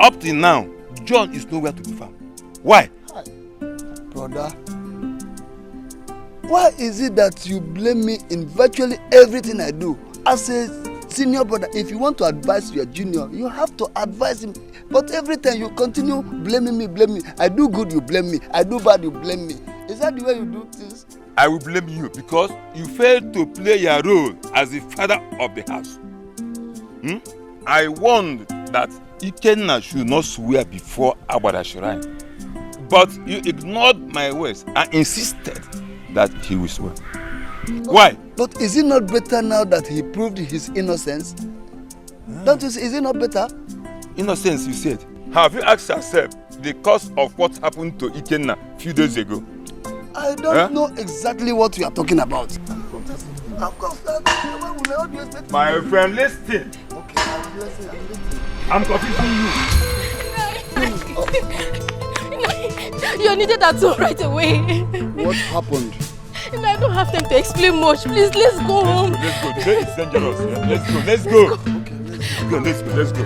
J: Up till now, John is nowhere to be found. Why?
D: Brother, why is it that you blame me in virtually everything I do? As a senior brother, if you want to advise your junior, you have to advise him. But every time you continue blaming me. I do good, you blame me. I do bad, you blame me. Is that the way you do things?
R: I will blame you because you failed to play your role as the father of the house. I warned that Ikenna should not swear before Agbada shrine. But you ignored my words and insisted that he will swear. Why?
D: But is it not better now that he proved his innocence? Don't you see, is it not better?
R: Innocence, you said. Have you asked yourself the cause of what happened to Ikenna a few days ago?
D: I don't know exactly what you are talking about.
R: My friend, listen.
D: Okay,
R: I'm confusing you.
P: You needed that tone right away.
D: What happened?
P: I don't have time to explain much. Please, let's go home.
R: Let's go. Today is dangerous. Let's go. Okay, let's go. Let's go.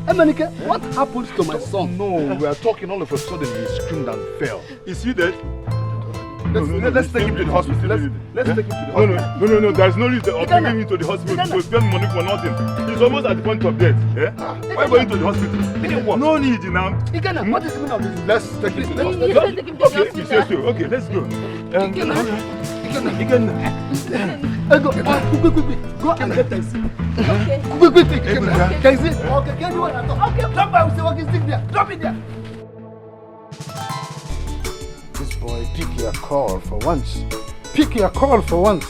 D: Emenike, what happened to my son?
J: No, we are talking, all of a sudden he screamed and fell.
R: Is he dead?
J: Let's take him to the hospital. Let's take him to the hospital.
R: No, there's no need of taking him to the hospital to spend money for nothing. He's almost at the point of death. Why going to the hospital? No need now.
D: What is the meaning of this?
J: Let's take him to the hospital.
R: Okay, you say so. Okay, let's go.
D: Go and get taxi. Okay. Quick. Taxi. Okay, can you want to talk? Okay, drop by. We say walking stick there. Drop it there.
M: This boy, pick your call for once. Pick your call for once.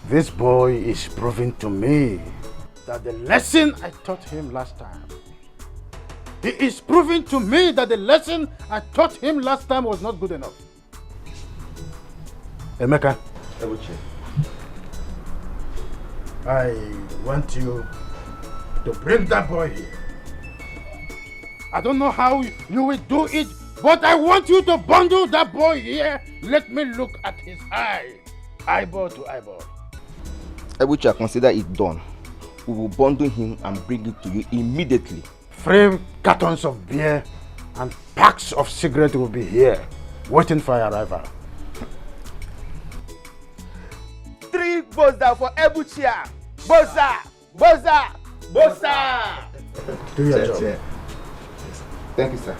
M: This boy is proving to me that the lesson I taught him last time. He is proving to me that the lesson I taught him last time was not good enough. Emeka, I want you to bring that boy here. I don't know how you will do it, but I want you to bundle that boy here. Let me look at his eye, eyeball to eyeball.
B: Alichi, consider it done. We will bundle him and bring it to you immediately.
M: 3 cartons of beer and packs of cigarettes will be here, waiting for your arrival.
E: 3 Boza for Alichi. Boza!
M: Do your job.
B: Yes. Thank you, sir.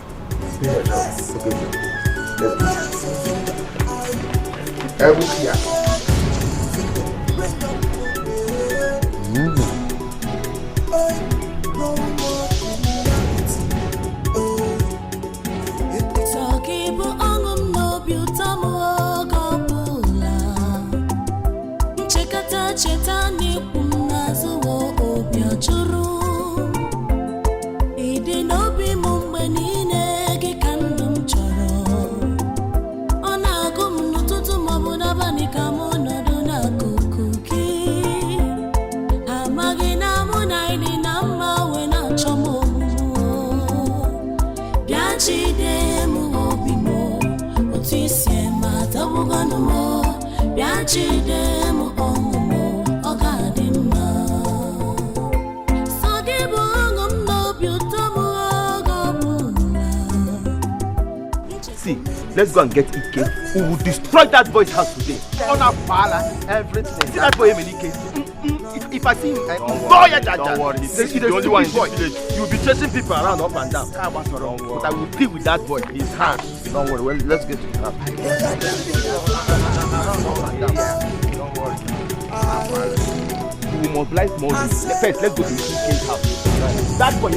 M: Do your job.
B: Okay, let's go.
S: Chetani kunazo obia churu ide nobi mumbenine ke kandum choro ona gum nututu mabuna bani kamono dona kukuki amagina muna ini nama wena chomo biachi demu obimo otisie mata bugano mo biachi demu
J: let's go and get Ike. We will destroy that boy's house today. On our pala, everything. See that boy, Ike? If I see him, don't worry. He's the only one in this village. You will be chasing people around up and down. But I will deal with that boy. His hands. Don't worry. Well, let's get to the house. Don't worry. We will mobilize more. First, let's go to Ike's house. That boy,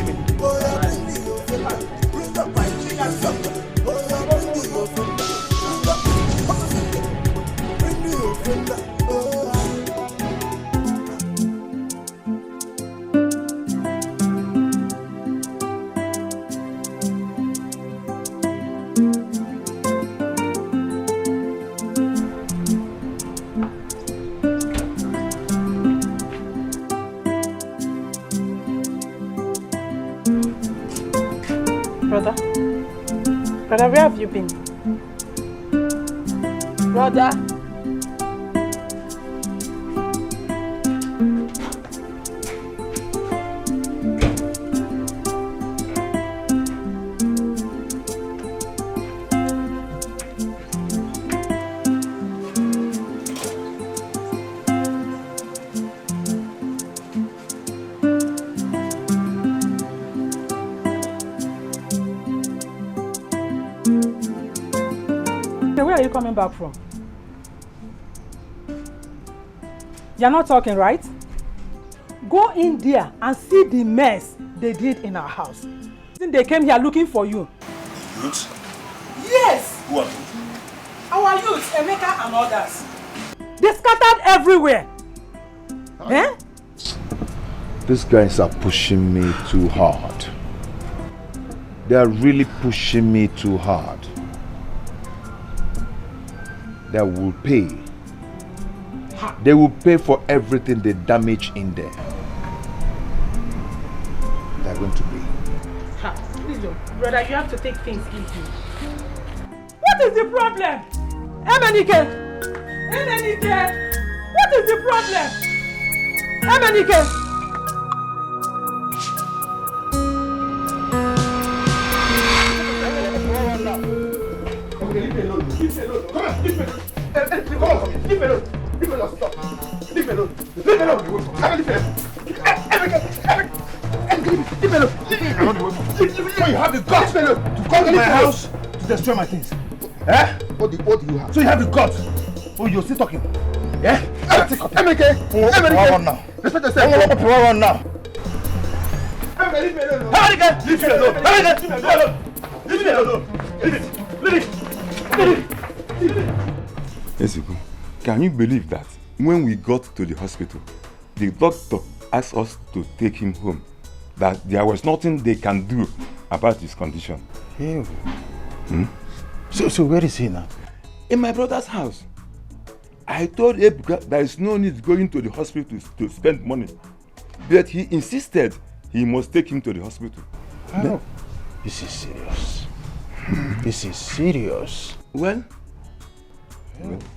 G: Brother, where have you been? Brother. Where are you coming back from? You're not talking, right? Go in there and see the mess they did in our house. They came here looking for you.
E: Youths?
G: Yes!
E: Who are you?
G: Our youths, Emeka and others. They scattered everywhere. Eh?
A: These guys are pushing me too hard. They are really pushing me too hard. They will pay. They will pay for everything they damage in there. They are going to pay.
G: Please, brother, you have to take things easy. What is the problem? Emenike! Emenike! What is the problem? Emenike! Leave me alone. Leave me alone. Come on, leave me alone. Come on, leave me alone. Leave me alone. Stop. Leave me alone. Leave me alone. Leave me alone. Leave me alone. So you have the guts to come to my house to destroy my things. Eh? What do you have? So you have the guts. Oh, you're still talking. Yeah? Emenike. Now. Respect yourself. One now. Emenike, leave me alone. Emenike, leave me alone. Emenike, leave me alone. Leave me alone. Leave it. Leave it.
R: Yes, can you believe that when we got to the hospital, the doctor asked us to take him home, that there was nothing they can do about his condition?
M: Ew. So where is he now?
R: In my brother's house. I told Ebuka there is no need going to the hospital to spend money, but he insisted he must take him to the hospital.
M: Oh, this is serious. This is serious.
R: Well,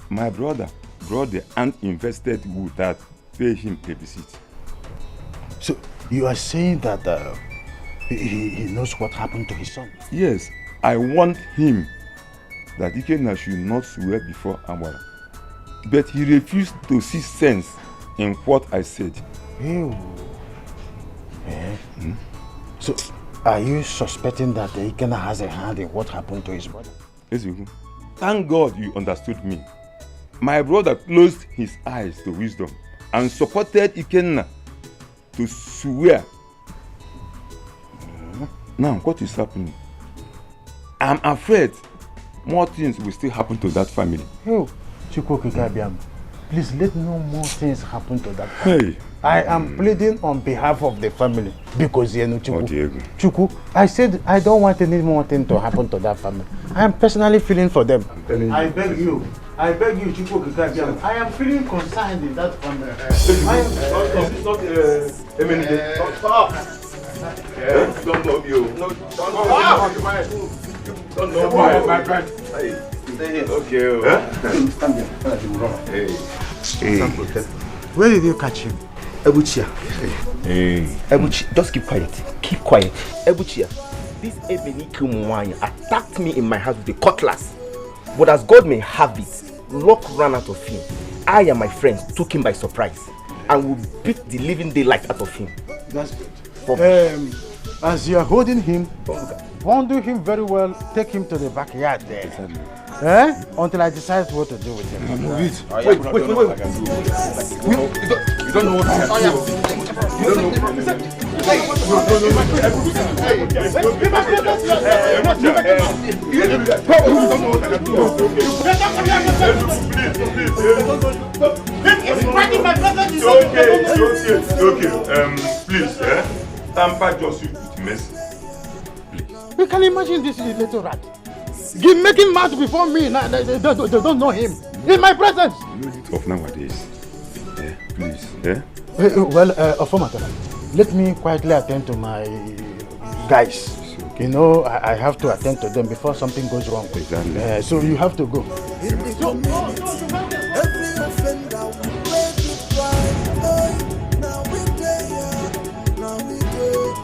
R: my brother brought the uninvested wood that pay him a visit.
M: So you are saying that he knows what happened to his son?
R: Yes, I warned him that Dikeh should not swear before Amara, but he refused to see sense in what I said.
M: Ew. So are you suspecting that Ikenna has a hand in what happened to his brother?
R: Yes, thank God you understood me. My brother closed his eyes to wisdom and supported Ikenna to swear. Now, what is happening? I'm afraid more things will still happen to that family.
M: Oh, please let no more things happen to that family.
R: Hey.
M: I am pleading on behalf of the family because Chuku, I said I don't want any more thing to happen to that family. I am personally feeling for them. I beg you, Chuku Kikabiam. I am feeling concerned in that family.
A: Stop. Don't love you. Don't love my friend. Stay here. Okay. Stand here. Hey.
M: Where did you catch him?
E: Ebuchia.
A: Hey.
E: Ebuchi, just keep quiet. Keep quiet. Ebuchia, this Ebenike Mwanya attacked me in my house with a cutlass. But as God may have it, luck ran out of him. I and my friends took him by surprise and we beat the living daylight out of him.
M: That's good. As you are holding him, bundle him very well, take him to the backyard there. Until I decide what to do with him.
A: Move it. Wait. You don't know what I have. You don't know. Please, tamper just with mercy.
M: You can imagine this little rat. He's making mouth before me. They don't know him. In my presence.
R: You know the tough nowadays. Please.
M: Well, Ofomatala, let me quietly attend to my guys. You know, I have to attend to them before something goes wrong.
Q: Exactly.
M: So you have to go.
K: Every offender will pay the price. Now we there, now we go.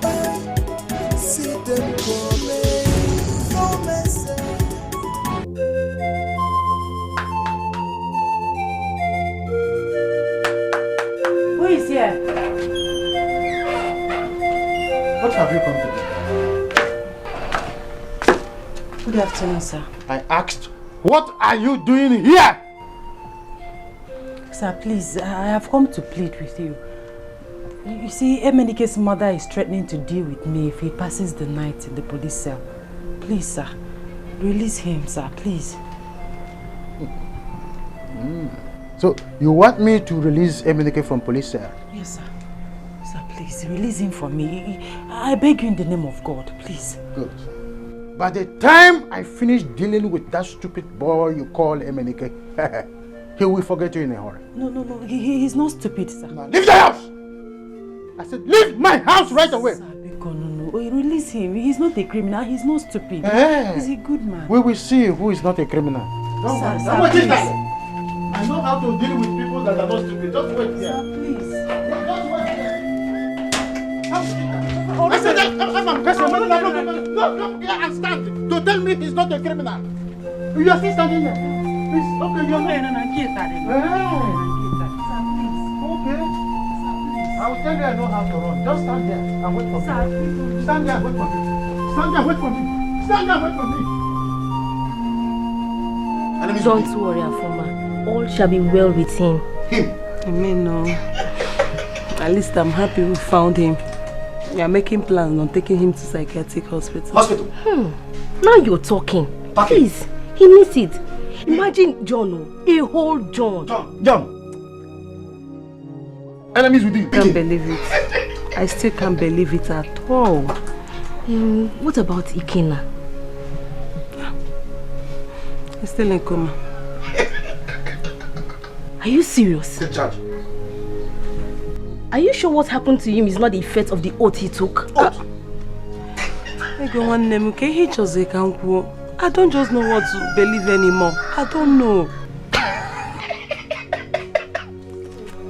K: See them coming, no mercy.
I: Who is here?
M: What have you come to do?
I: Good afternoon, sir.
M: I asked, what are you doing here?
I: Sir, please, I have come to plead with you. You see, Emenike's mother is threatening to deal with me if he passes the night in the police cell. Please, sir, release him, sir, please.
M: So, you want me to release Emenike from police cell?
I: Yes, sir. Sir, please, release him for me. I beg you in the name of God, please.
M: Good. By the time I finish dealing with that stupid boy you call Emenike, he will forget you in a hurry.
I: No, he's not stupid, sir.
M: Leave the house! I said, leave my house right away!
I: Sir, no. Release him. He's not a criminal. He's not stupid.
M: Hey.
I: He's a good man.
M: We will see who is not a criminal. Don't worry. How much is that? I know how to deal with people that are not stupid. Just wait here.
I: Sir, please.
M: Just wait here. I said, look here and stand to tell me he's not a criminal. You are still standing there. Please, okay, you're not. Okay. I will tell you I know how to run. Just stand there and wait for me. Stand there and wait for me. Stand there and wait for me. Stand there and wait for me.
H: Don't worry, Afoma. All shall be well with him.
G: Amen, no. At least I'm happy we found him. We are making plans on taking him to psychiatric hospital.
H: Now you're talking. Please, he needs it. Imagine John, a whole John.
M: John. Enemies within.
G: I can't believe it. I still can't believe it at all.
H: What about Ikenna?
G: He's still in coma.
H: Are you serious?
M: Take charge.
H: Are you sure what happened to him is not the effect of the oath he took?
G: I don't just know what to believe anymore. I don't know.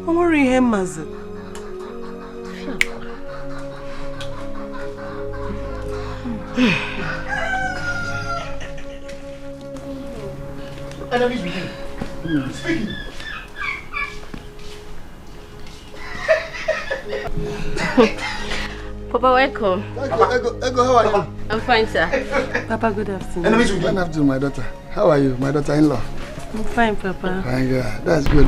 G: I'm worried him as
M: Enemies within. Speaking.
H: Papa, welcome.
D: Ego, how are you?
H: I'm fine, sir.
G: Papa, good afternoon.
D: Enemies within. Good afternoon, my daughter. How are you, my daughter-in-law?
G: I'm fine, Papa.
D: Fine, girl. That's good.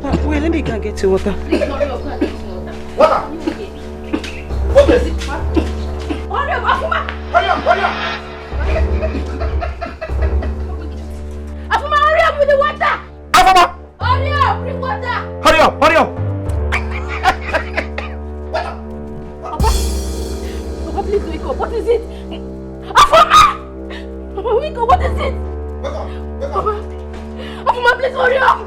G: Papa, wait, let me go and get you water.
H: Please, hurry up, go and get some water.
M: Water?
H: Okay. Hurry up, Afuma!
M: Hurry up!
H: Afuma, hurry up with the water!
M: Afuma!
H: Hurry up, bring water!
M: Hurry up!
H: Papa, please wake up. What is it? Afuma! Papa, wake up. What is it? Papa, Afuma, please hurry up!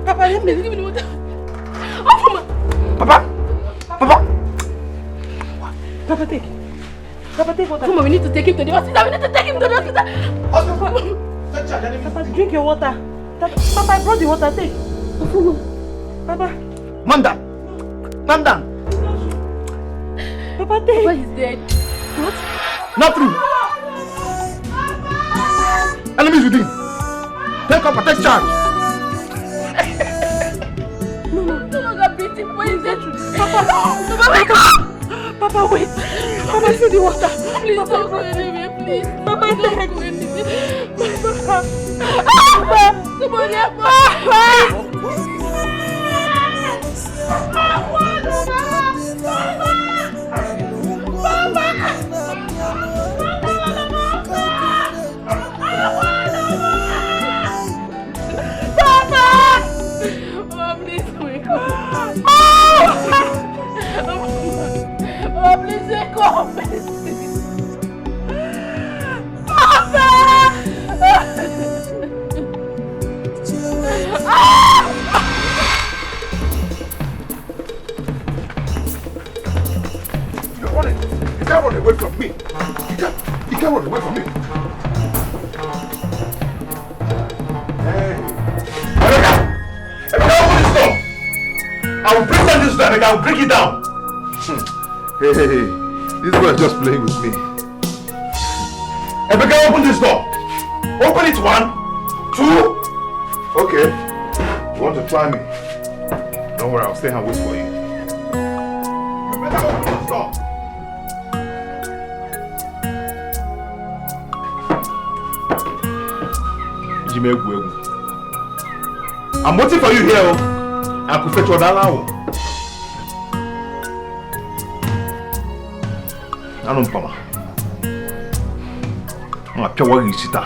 G: Papa, let me
H: give me the water. Afuma!
M: Papa,
G: take water.
H: Afuma, we need to take him to the hospital.
G: Papa, drink your water. Papa, I brought the water. Take. Papa.
M: Man down.
G: Papa, take.
H: Papa is dead. What?
M: Not true. Enemies within. Take up, take charge.
H: No longer beat him. Where is it? Papa,
G: Papa, wait. Papa, see the water.
H: Please don't go anywhere, please.
G: Papa,
H: don't go anywhere.
G: Papa,
H: somebody help me.
A: away from me. You can't run away from me. Hey. Emeka, open this door. I will break down this door, Emeka. I will break it down. Hey, this boy is just playing with me. Emeka, open this door. Open it 1, 2. Okay. You want to try me? Don't worry, I'll stay and wait for you. You better open this door. I'm waiting for you here. I could fetch your dollar. I don't know. I'm a pure visitor.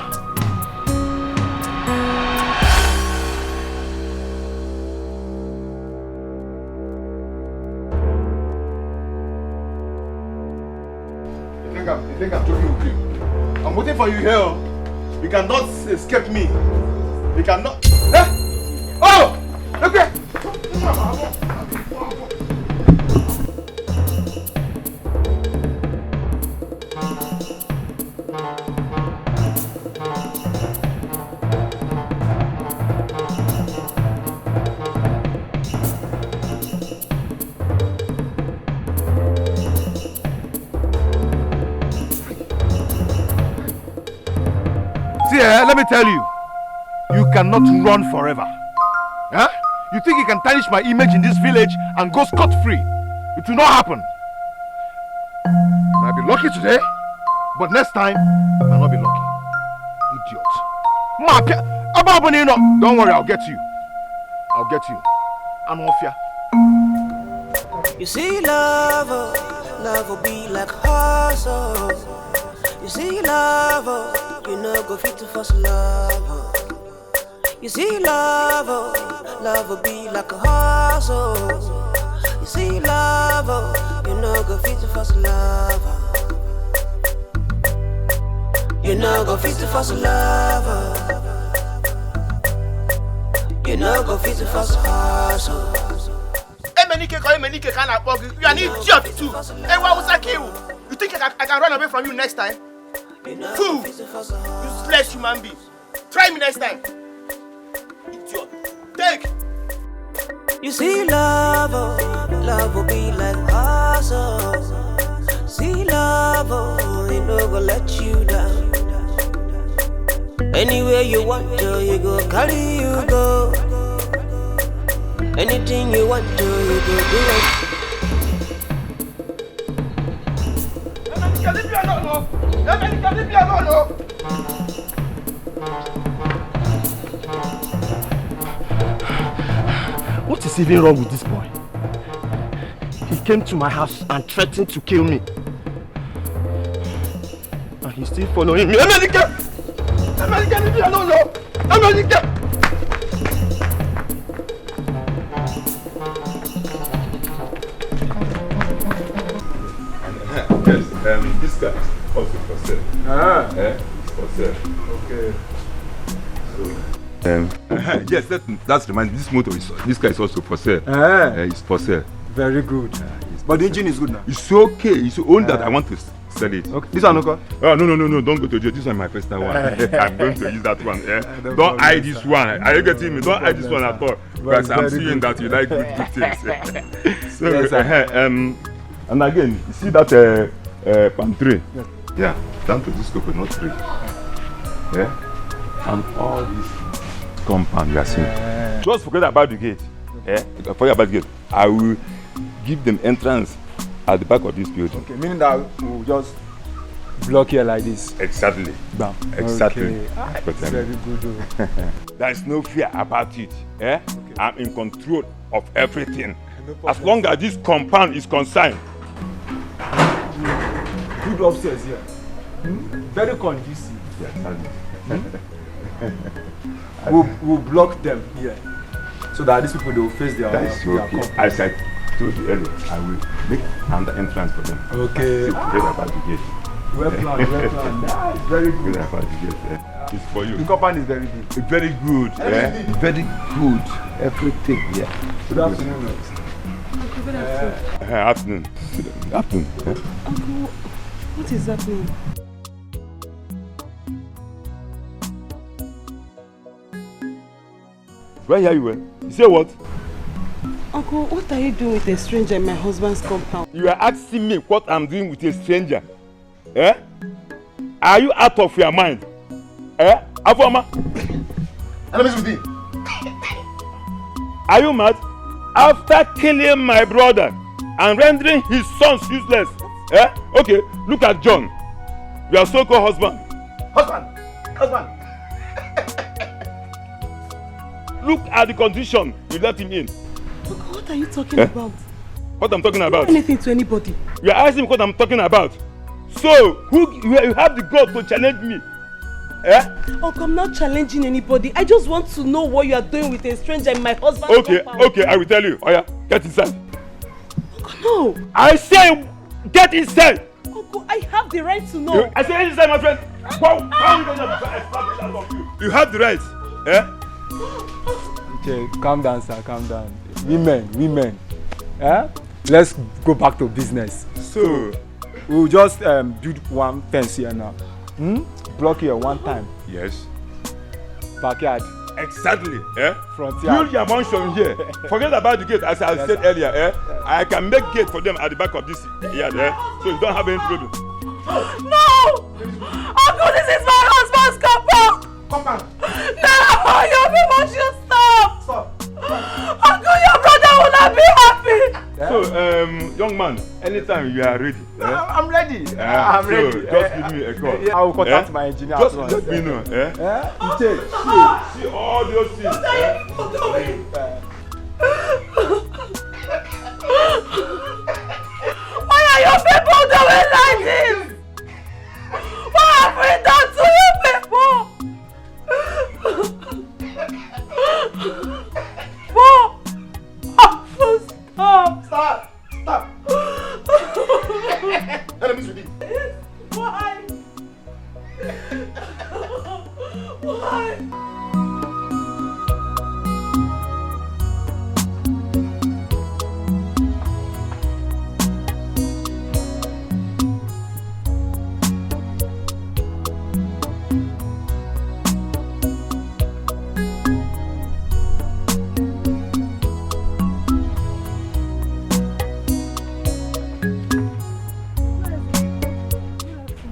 A: You think I'm joking with you? I'm waiting for you here. You cannot escape me. You cannot. Eh? Oh! Okay! Let me tell you, you cannot run forever. Huh? You think you can tarnish my image in this village and go scot-free? It will not happen. You might be lucky today, but next time, you might not be lucky. Idiot. Don't worry, I'll get you. I'll get you. I'm off here.
C: You see, love will be like hustle. You see, love, you know, go fit to first love. You see, love will be like a hustle. You see, love, you know, go fit to first love. You know, go fit to first love. You know, go fit to first hustle.
E: You are an idiot too. Hey, what was I kill? You think I can run away from you next time? Fool! Useless human being. Try me next time. Idiot. Take!
C: You see, love will be like hustle. See, love, you know, go let you down. Anywhere you want to, you go carry you go. Anything you want to, you go do it.
E: Leave me alone, leave me alone.
J: What is even wrong with this boy? He came to my house and threatened to kill me. And he's still following me. America, leave me alone. America.
R: Yes, this guy is also for sale. It's for sale.
J: Okay.
R: Yes, that's reminds me. This guy is also for sale. It's for sale.
F: Very good. But the engine is good now.
R: It's okay. It's only that I want to sell it.
F: Okay. This one, okay?
R: Oh, no. Don't go to jail. This one is my personal one. I'm going to use that one. Don't hide this one. Are you getting me? Don't hide this one at all. Because I'm seeing that you like good things. So, yes, and again, you see that palm tree?
F: Yes.
R: Yeah, down to this coconut tree. Yeah? And all this compound you are seeing. Just forget about the gate. Forget about the gate. I will give them entrance at the back of this building.
F: Okay, meaning that we'll just block here like this.
R: Exactly.
F: Bam.
R: Exactly.
F: Okay. It's very good.
R: There is no fear about it. Okay. I'm in control of everything. No, as long as this compound is concerned.
F: Good upstairs here. Very conducive.
R: Yes,
F: we'll block them here. So that these people, they will face their
R: company. As I told you earlier, I will make another entrance for them.
F: Okay.
R: So forget about the gate.
F: Well planned. It's very good.
R: Forget about the gate. It's for you.
F: The compound is very good.
R: It's very good. Very good. Everything. Yeah.
F: Good afternoon.
R: Afternoon.
P: Uncle,
G: What is happening?
R: Do I hear you well? You say what?
G: Uncle, what are you doing with a stranger in my husband's compound?
R: You are asking me what I'm doing with a stranger. Eh? Are you out of your mind? Eh? Afoma? Are you mad? After killing my brother and rendering his sons useless. Eh? Okay, look at John. Your so-called husband. Husband! Look at the condition you let him in.
G: What are you talking about?
R: What I'm talking about?
G: Do anything to anybody.
R: You are asking me what I'm talking about. So, you have the guts to challenge me? Eh?
G: Uncle, I'm not challenging anybody. I just want to know what you are doing with a stranger in my husband's compound.
R: Okay, I will tell you. Oh yeah, get inside.
G: Uncle, no.
R: I say, get inside.
G: Uncle, I have the right to know.
R: I say, get inside, my friend. You have the right. Eh?
L: Okay, calm down, sir, calm down. Women. Eh? Let's go back to business.
R: So
L: we'll just build one fence here now. Block here one time.
R: Yes.
L: Backyard.
R: Exactly. Eh?
L: Frontier.
R: Build your mansion here. Forget about the gate, as I said earlier. Eh? I can make gate for them at the back of this yard. Eh? So you don't have any problem.
K: No! Uncle, this is my husband's compound! No! Your people should stop! Uncle, your brother will not be happy!
R: So, young man, anytime you are ready.
L: I'm ready.
R: I'm ready. Just give me a call.
L: I will contact my engineer.
R: Just let me know. Eh? See all those things.
K: What are you people doing? Why are your people doing like this? What have we done to you people? Stop!
A: Let me see.
K: Why? Why?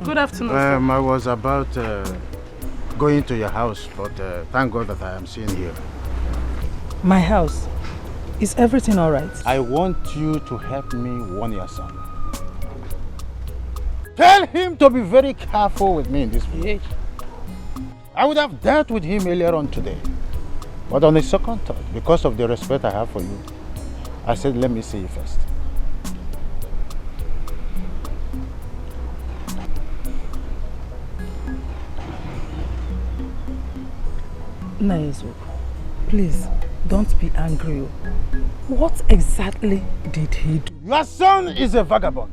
G: Good afternoon.
M: I was about going to your house, but thank God that I am seeing you.
I: My house. Is everything all right?
M: I want you to help me warn your son. Tell him to be very careful with me in this village. I would have dealt with him earlier on today. But on the second thought, because of the respect I have for you, I said, let me see you first.
I: Naizu, please don't be angry. What exactly did he do?
M: Your son is a vagabond.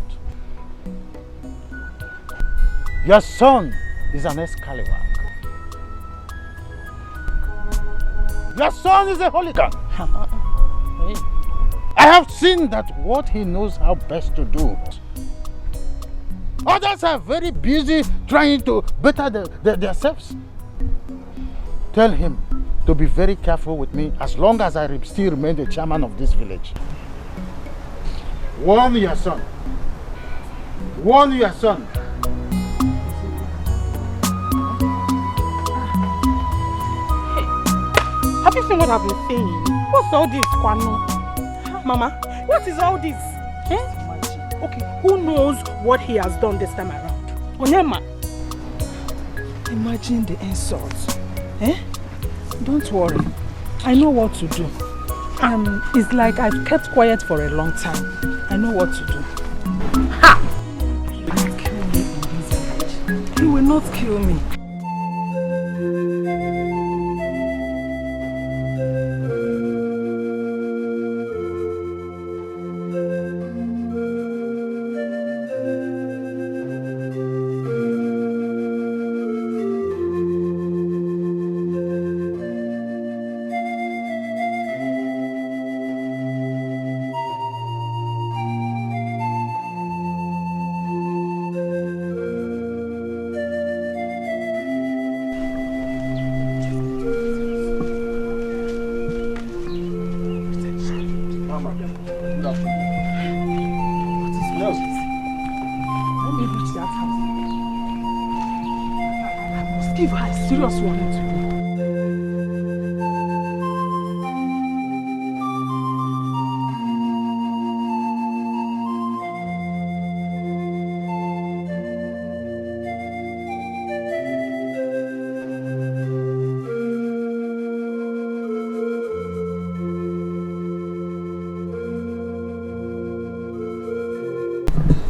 M: Your son is an Escalating. Your son is a hooligan. I have seen that what he knows how best to do. Others are very busy trying to better themselves. Tell him to be very careful with me as long as I still remain the chairman of this village. Warn your son. Warn your son.
G: Have you seen what I've been saying? What's all this, Kwano? Mama, what is all this? Eh? Okay, who knows what he has done this time around? Onyema.
I: Imagine the insults. Eh? Don't worry. I know what to do. It's like I've kept quiet for a long time. I know what to do. Ha! He will not kill me in this village. He will not kill me. give her a serious warning today.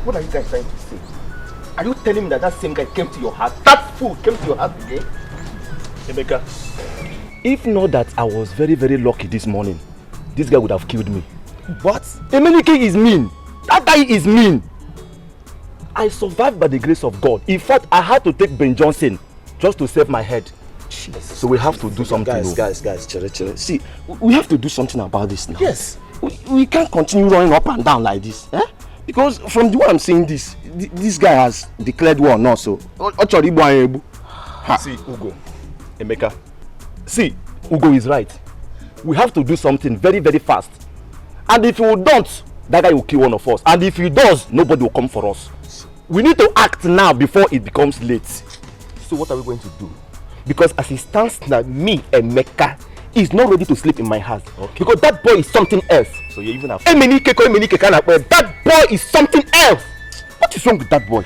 E: What are you guys trying to say? Are you telling me that that same guy came to your house? That fool came to your house again?
J: Emeka, if not that I was very, very lucky this morning, this guy would have killed me.
E: What?
J: Emenike is mean. That guy is mean. I survived by the grace of God. In fact, I had to take Ben Johnson just to save my head.
E: Jeez.
J: So we have to do something.
E: Guys, chill. See, we have to do something about this now.
J: Yes.
E: We can't continue running up and down like this. Eh? Because from the way I'm saying this guy has declared war now, so
J: see, Ugo, Emeka. See, Ugo is right. We have to do something very, very fast. And if we don't, that guy will kill one of us. And if he does, nobody will come for us. We need to act now before it becomes late.
E: So what are we going to do? Because as it stands now, me, Emeka, is not ready to sleep in my house. Okay. Because that boy is something else.
J: So you even have
E: that boy is something else. What is wrong with that boy?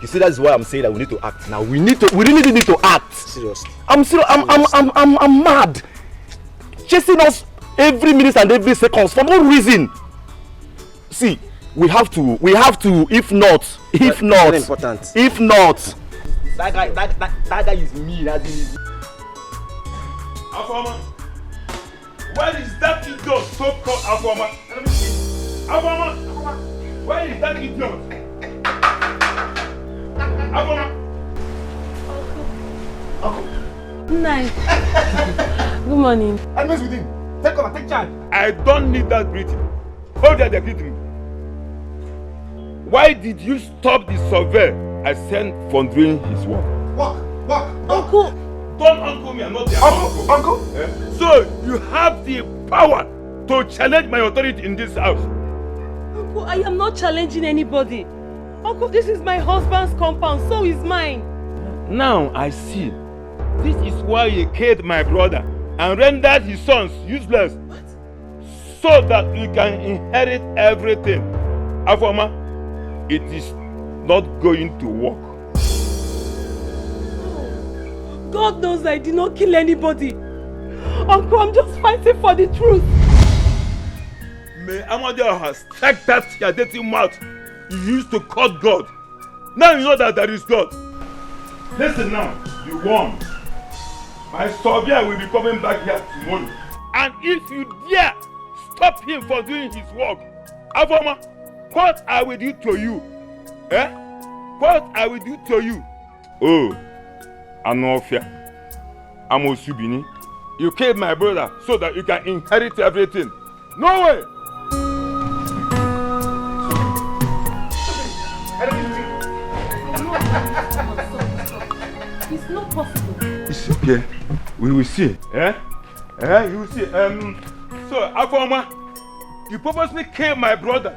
J: You see, that's why I'm saying that we need to act now. We really need to act.
E: Seriously.
J: I'm mad. Chasing us every minute and every second for no reason. See, we have to, if not.
E: Very important.
J: If not.
E: That guy is mean, as in.
R: Afoma, where is that idiot so-called Afoma? Let me see. Afoma, where is that idiot? Afoma.
G: Uncle. Nice. Good morning.
R: I mess with him. Take cover, take charge. I don't need that greeting. Hold that they're greeting me. Why did you stop the survey I sent for doing his work?
E: Walk.
G: Uncle.
R: Don't uncle me, I'm not the uncle. Eh? So you have the power to challenge my authority in this house.
G: Uncle, I am not challenging anybody. Uncle, this is my husband's compound, so is mine.
R: Now I see. This is why you killed my brother and rendered his sons useless.
G: What?
R: So that you can inherit everything. Afoma, it is not going to work.
G: God knows I did not kill anybody. Uncle, I'm just fighting for the truth.
R: May Amadeo has struck that your dirty mouth you used to quote God. Now you know that there is God. Listen now, you won. My surveyor will be coming back here tomorrow. And if you dare stop him from doing his work, Afoma, what I will do to you? Eh? What I will do to you? Oh. Anofia, Amosubini, you killed my brother so that you can inherit everything. No way!
G: It's not possible.
R: It's okay. We will see. You will see. So, Afoma, you purposely killed my brother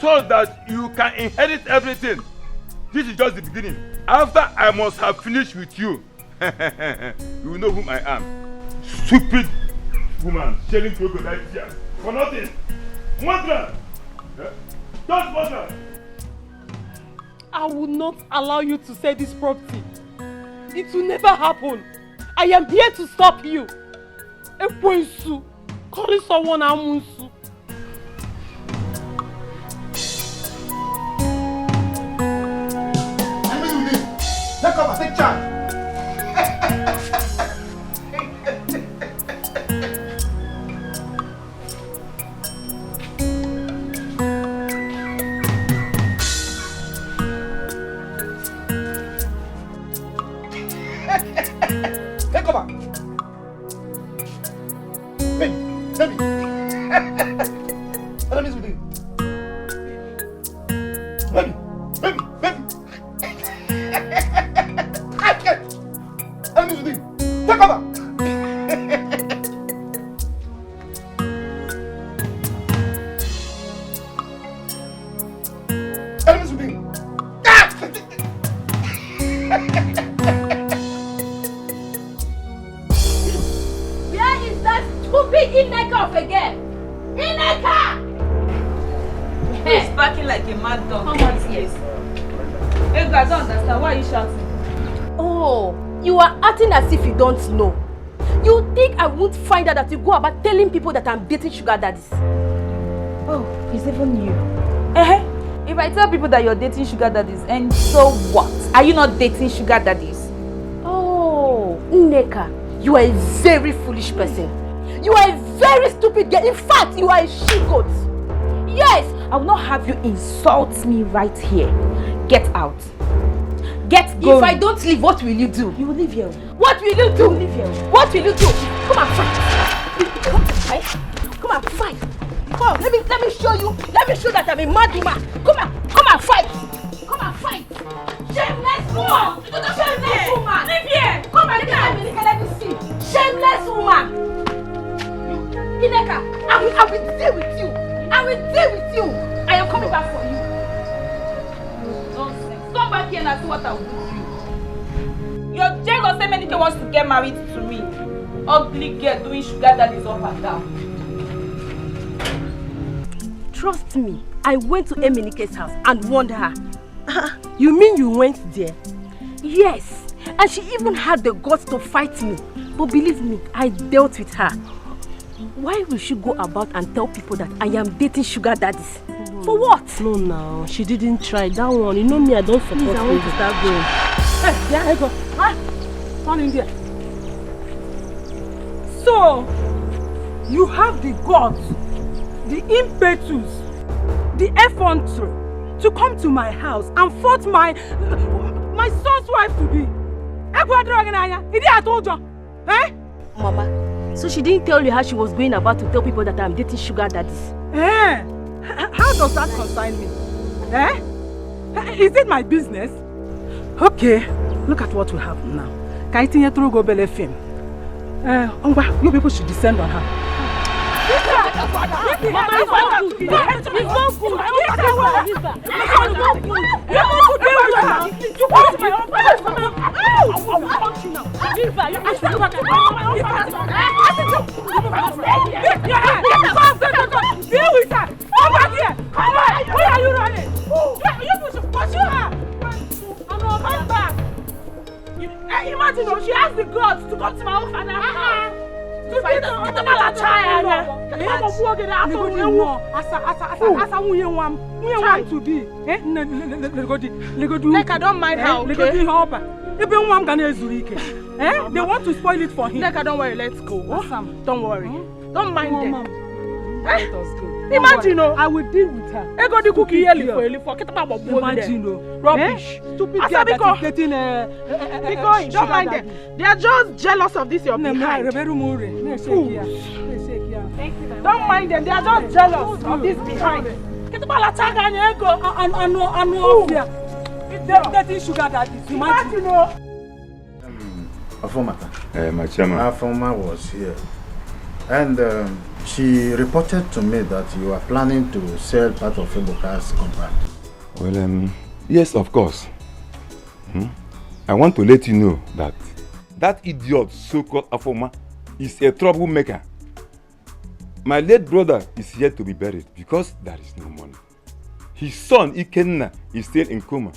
R: so that you can inherit everything. This is just the beginning. After I must have finished with you, you will know whom I am. Stupid woman, sharing crocodile tears for nothing. Mother! Don't bother!
G: I will not allow you to sell this property. It will never happen. I am here to stop you. Ekwensu, calling someone Amunsu.
E: Take cover, take charge. Take cover. Baby. What is with you? Baby. Take cover! Enemies with him!
P: stupid Ineka of a girl! Ineka!
T: He's barking like a mad dog.
P: Come on, yes.
T: Hey, I don't understand. Why are you shouting?
P: Oh, you are acting as if you don't know. You think I won't find out that you go about telling people that I'm dating sugar daddies?
T: Oh, it's even you. If I tell people that you're dating sugar daddies, and so what? Are you not dating sugar daddies?
P: Oh, Nneka, you are a very foolish person. You are a very stupid girl. In fact, you are a she-goat.
T: Yes, I will not have you insult me right here. Get out. Get going.
P: If I don't leave, what will you do?
T: You will leave here.
P: What will you do?
T: You will leave here.
P: What will you do? Come and fight. Come and fight. Come and fight. Come on, let me show you. Let me show that I'm a mad woman. Come and fight. Come and fight. Shameless woman. Shameless woman.
T: Leave here.
P: Come and let me see. Shameless woman. Ineka, I will deal with you. I will deal with you. I am coming back for you.
T: Nonsense. Come back here and see what I will do to you. Your jealous Emenike wants to get married to me. Ugly girl doing sugar daddies up and down.
P: Trust me, I went to Emenike's house and warned her.
I: You mean you went there?
P: Yes, and she even had the guts to fight me. But believe me, I dealt with her. Why will she go about and tell people that I am dating sugar daddies?
I: No.
P: For what?
I: No, she didn't try that one. You know me, I don't support
P: I want to start going.
I: Hey, yeah, I go. Turn in there. So, you have the guts, the impetus, the effrontery to come to my house and force my son's wife to be. Eh?
P: Mama, so she didn't tell you how she was going about to tell people that I'm dating sugar daddies?
I: Eh? How does that concern me? Eh? Is it my business? Okay, look at what we have now. Kaitinye through go bele film. You people should descend on her. Deal with her! Over here! Come on! Where are you running? You should pursue her! I'm not coming back! Imagine, she has the guts to come to my own father's house!
T: Like I don't mind her, okay?
I: They want to spoil it for him.
T: Like, don't worry, let's go. Don't worry. Don't mind them.
I: Let us go.
T: Imagine,
I: I will deal with her.
T: I got the cookie here for
I: Imagine,
T: rubbish.
I: Stupid girl that is getting
T: don't mind them. They are just jealous of this your behind.
I: Don't
T: mind them. They are just jealous of this behind.
I: Dating sugar daddies. Imagine.
U: Afomata.
R: My chairman.
U: Afoma was here. And she reported to me that you are planning to sell part of Ebuka's contract.
R: Well, yes, of course. I want to let you know that that idiot, so-called Afoma, is a troublemaker. My late brother is yet to be buried because there is no money. His son, Ikenna, is still in coma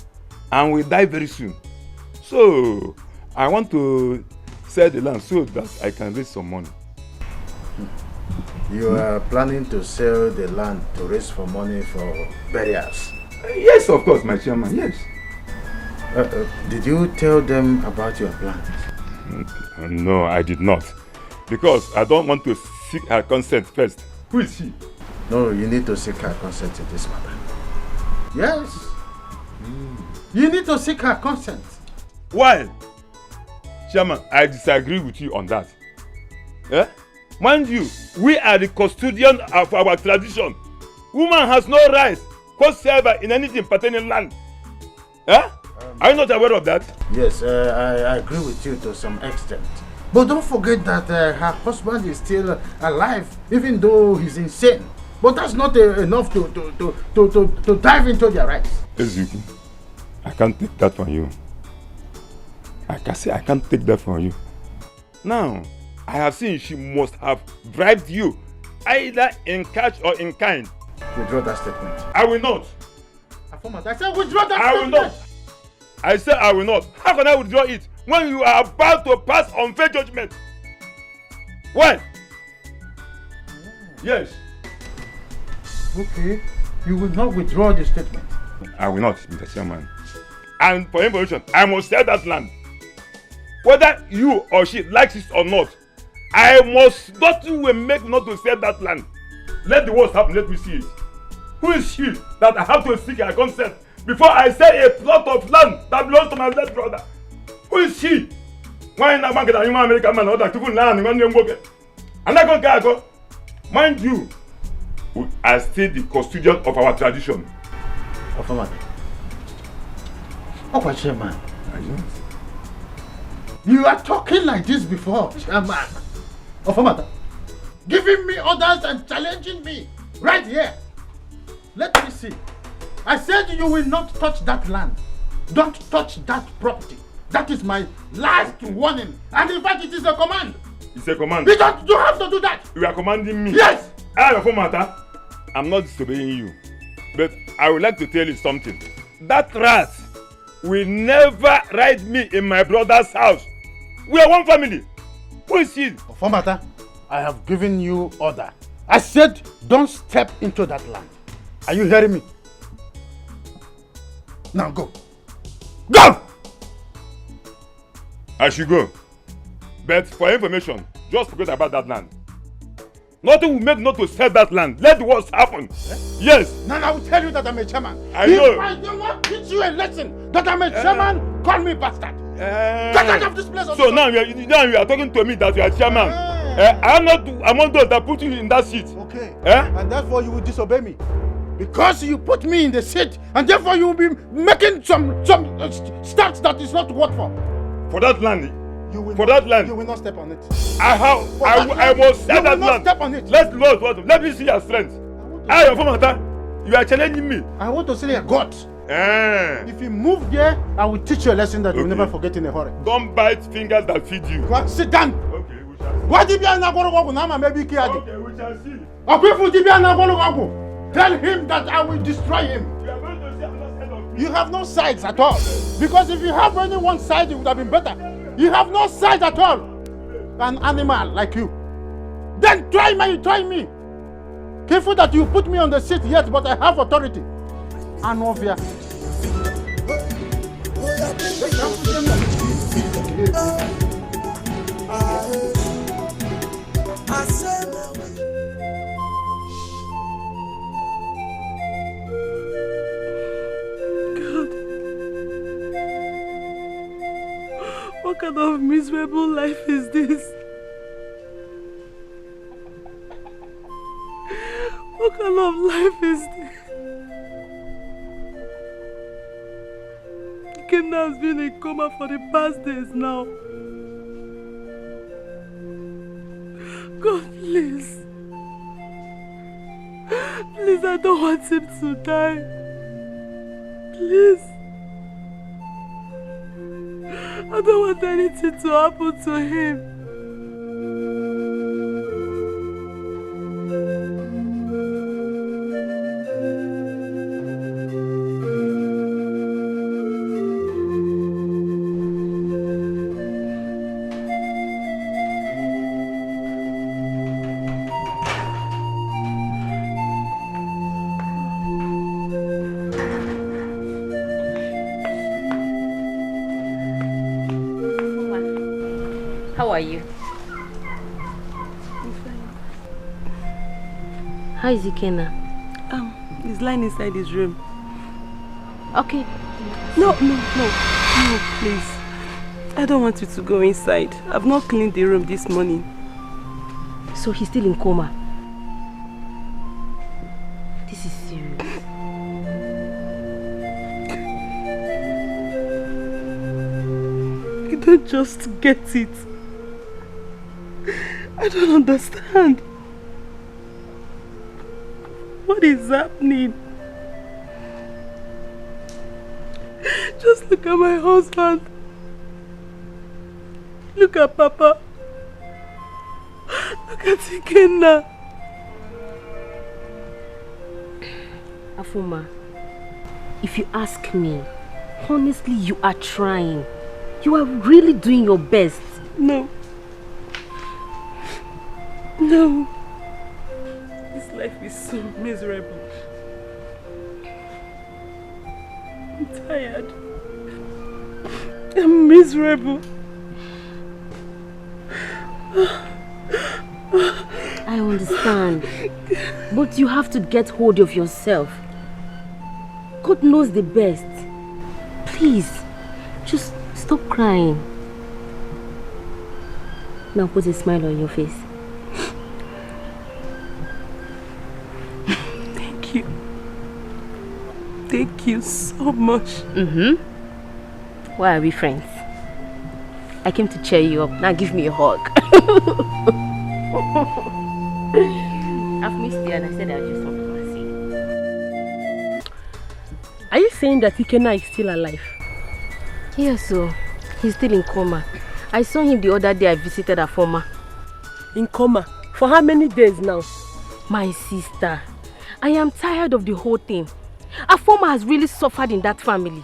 R: and will die very soon. So, I want to sell the land so that I can raise some money.
U: You are planning to sell the land to raise for money for burials?
R: Yes, of course, my chairman, yes.
U: Did you tell them about your plans?
R: No, I did not. Because I don't want to seek her consent first. Who is she?
U: No, you need to seek her consent in this matter. Yes. You need to seek her consent.
R: Why? Chairman, I disagree with you on that. Eh? Mind you, we are the custodian of our tradition. Woman has no rights whatsoever in anything pertaining land. Eh? Are you not aware of that?
U: Yes, I agree with you to some extent. But don't forget that her husband is still alive, even though he's insane. But that's not enough to dive into their rights.
R: Ezuki, I can't take that from you. I can't take that from you. Now, I have seen she must have bribed you, either in cash or in kind.
U: Withdraw that statement.
R: I will not.
U: I said withdraw that
R: statement. I will not. I said I will not. How can I withdraw it when you are about to pass unfair judgment? Why? Yes.
U: Okay. You will not withdraw the statement.
R: I will not, Mr. Chairman. And for information, I must sell that land. Whether you or she likes it or not, I must not even make not to sell that land. Let the worst happen, let me see it. Who is she that I have to seek her consent before I sell a plot of land that belongs to my late brother? Who is she? Why not market a human American man or that people land in one name worker? And I can't go. Mind you, we are still the custodian of our tradition.
U: Chairman. You are talking like this before, Chairman. Giving me orders and challenging me right here. Let me see. I said you will not touch that land. Don't touch that property. That is my last warning. And in fact, it is a command.
R: It's a command.
U: You don't have to do that.
R: You are commanding me.
U: Yes.
R: I'm not disobeying you. But I would like to tell you something. That rat will never ride me in my brother's house. We are one family. Who is he?
U: Ofamata, I have given you order. I said don't step into that land. Are you hearing me? Now go. Go!
R: I should go. But for information, just forget about that land. Nothing will make not to sell that land. Let the worst happen. Yes.
U: Now I will tell you that I'm a chairman.
R: I know.
U: If I do not teach you a lesson that I'm a chairman, call me bastard. Get out of this place.
R: So now you are talking to me that you are chairman. I am not among those that put you in that seat.
U: Okay. And therefore you will disobey me. Because you put me in the seat, and therefore you will be making some steps that is not worth for.
R: For that land.
U: You will not step on it.
R: I must sell that land.
U: Step on it.
R: Let me see your strength. You are challenging me.
U: I want to see your guts. If you move there, I will teach you a lesson that you will never forget in a hurry.
R: Don't bite fingers that feed you.
U: Go sit down.
R: Okay, we shall see.
U: What if you are not going to go now? Maybe
R: okay, we shall see.
U: Tell him that I will destroy him.
R: You are going to see another side of me.
U: You have no sides at all. Because if you have only one side, it would have been better. You have no side at all. An animal like you. Then try me. Careful that you put me on the seat, yes, but I have authority. Anovia.
G: What kind of miserable life is this? What kind of life is this? Ikenna has been in coma for the past days now. God, please. Please, I don't want him to die. Please. I don't want anything to happen to him.
H: How are you?
G: I'm fine.
H: How is Ikenna?
G: He's lying inside his room.
H: Okay.
G: No, please. I don't want you to go inside. I've not cleaned the room this morning.
H: So he's still in coma? This is serious.
G: You don't just get it. I don't understand. What is happening? Just look at my husband. Look at Papa. Look at Ikenna.
H: Afoma, if you ask me, honestly, you are trying. You are really doing your best.
G: No. No. This life is so miserable. I'm tired. I'm miserable.
H: I understand. But you have to get hold of yourself. God knows the best. Please, just stop crying. Now put a smile on your face.
G: Thank you. Thank you so much.
H: Why are we friends? I came to cheer you up. Now give me a hug. I've missed you and I said I'll just want to see you.
G: Are you saying that Ikenna is still alive?
H: Yes, so he's still in coma. I saw him the other day I visited Afoma.
G: In coma? For how many days now?
H: My sister, I am tired of the whole thing. Afoma has really suffered in that family.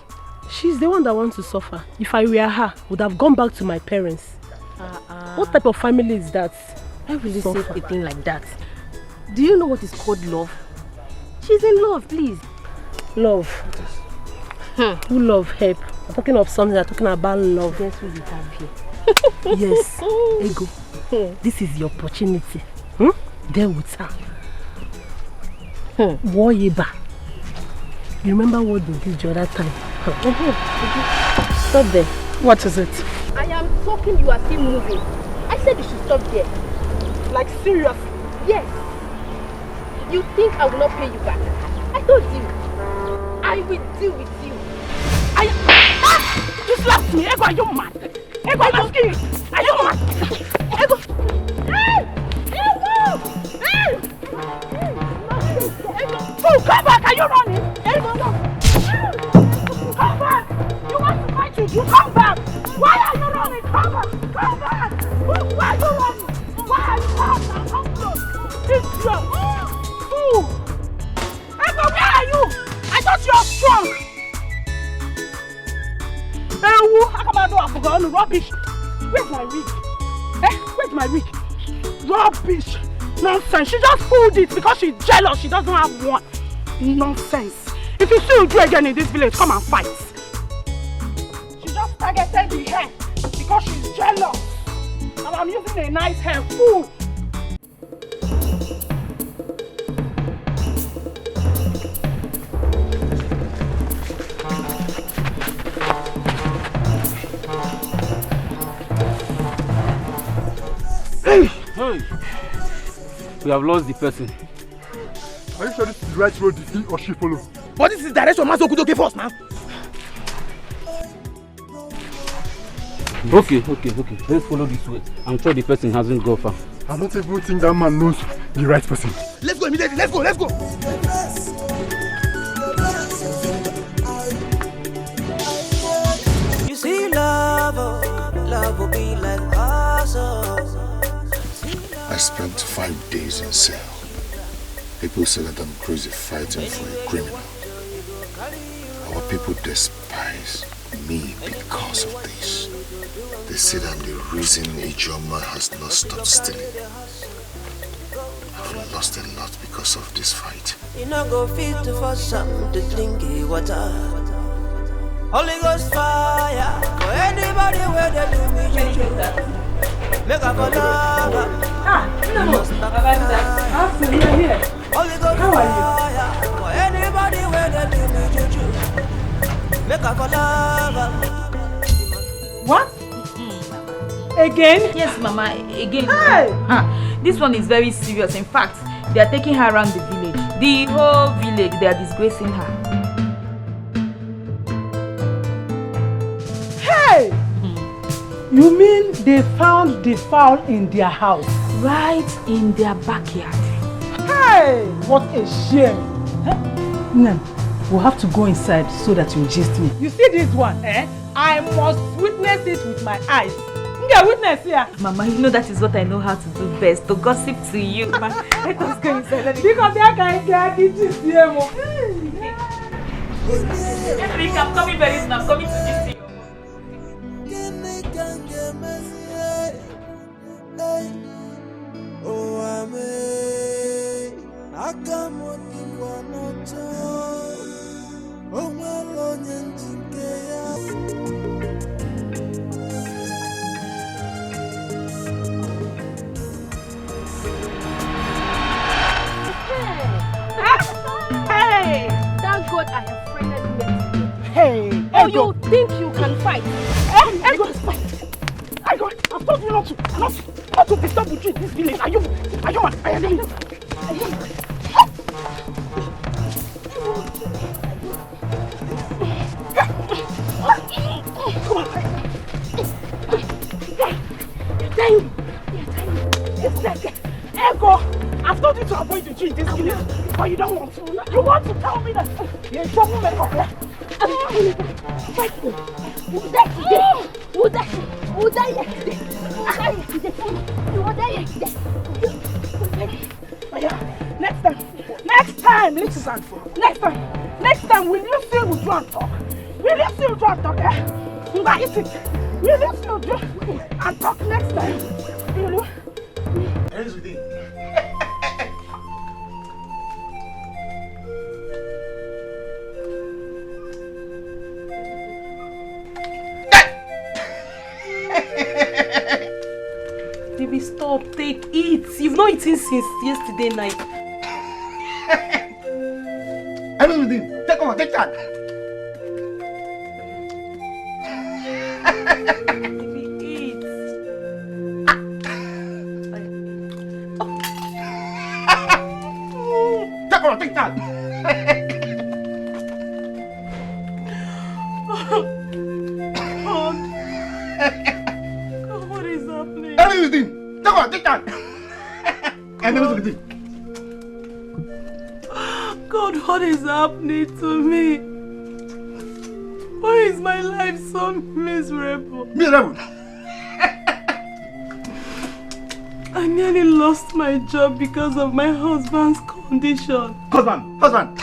G: She's the one that wants to suffer. If I were her, I would have gone back to my parents. What type of family is that?
H: I really say a thing like that. Do you know what is called love? She's in love, please.
G: Love? Who love help? We're talking of something, we're talking about love.
H: Guess who we have here?
G: Yes, Ego. This is your opportunity. There with her. Woyeba. You remember what we did the other time?
H: Stop there.
G: What is it?
H: I am talking, you are still moving. I said you should stop there.
G: Like seriously?
H: Yes. You think I will not pay you back? I told you. I will deal with you.
G: You slapped me! Ego, are you mad? Ego, I'm asking you! Are you mad? Ego! Oh, come back! Are you running? Ego, no! Come back! You want to fight you? You come back! Why are you running? Come back! Come back! Why are you running? Why are you running? Come close! This strong! Fool! Ego, where are you? I thought you were strong! I forgot rubbish. Where's my wig? Where's my wig? Rubbish. Nonsense. She just pulled it because she's jealous. She doesn't have one. Nonsense. If you still do again in this village, come and fight. She just targeted the hair because she's jealous. And I'm using a nice hair. Fool.
O: Hey! We have lost the person.
J: Are you sure this is the right road he or she follow?
E: But this is the direction Mazokudo gave us, man.
O: Okay. Let's follow this way. I'm sure the person hasn't gone far.
J: I don't even think that man knows the right person.
E: Let's go immediately. Let's go.
C: You see, love will be like us.
A: I spent 5 days in cell. People say that I'm crazy fighting for a criminal. Our people despise me because of this. They say that I'm the reason Ijoma has not stopped stealing. I've lost a lot because of this fight.
C: You know go fit for something to drink water. Holy Ghost fire for anybody where they do me juju. Make up for love.
G: You're here.
C: Holy Ghost fire for anybody where they do me juju. Make up for love.
G: What? Again?
T: Yes, Mama, again.
G: Hey!
T: This one is very serious. In fact, they are taking her around the village. The whole village, they are disgracing her.
G: Hey! You mean they found the fowl in their house?
T: Right in their backyard.
G: Hey! What a shame. Nan, we'll have to go inside so that you gist me. You see this one, I must witness it with my eyes. Get witness here.
T: Mama, you know that is what I know how to do best, to gossip to you. Let us go inside.
G: Because I can't get it.
T: I'm coming very soon. I'm coming to this thing.
P: Hey! Thank God I have finally met you.
G: Hey!
P: Oh, you think you can fight?
G: I got to fight. I've told you not to disturb with you in this village. Are you mad? Are you mad? Come on. It's like Ego. I've told you to avoid the tree in this village, but you don't want to. You want to tell me that you're a troublemaker.
P: Who died yesterday? You were there yesterday.
G: Next time, listen. Next time, will you sit with you and talk? Will you sit with you and talk, eh? Will you sit with you and talk next time? Will you?
T: Baby, stop. Take it. You've not eaten since yesterday night.
E: Everything. Take over. Take that.
T: Baby, eat.
E: Take over. Take that.
T: What is happening?
E: Everything. Take over. Take that.
T: God, what is happening to me? Why is my life so miserable?
E: Miserable?
T: I nearly lost my job because of my husband's condition.
E: Husband.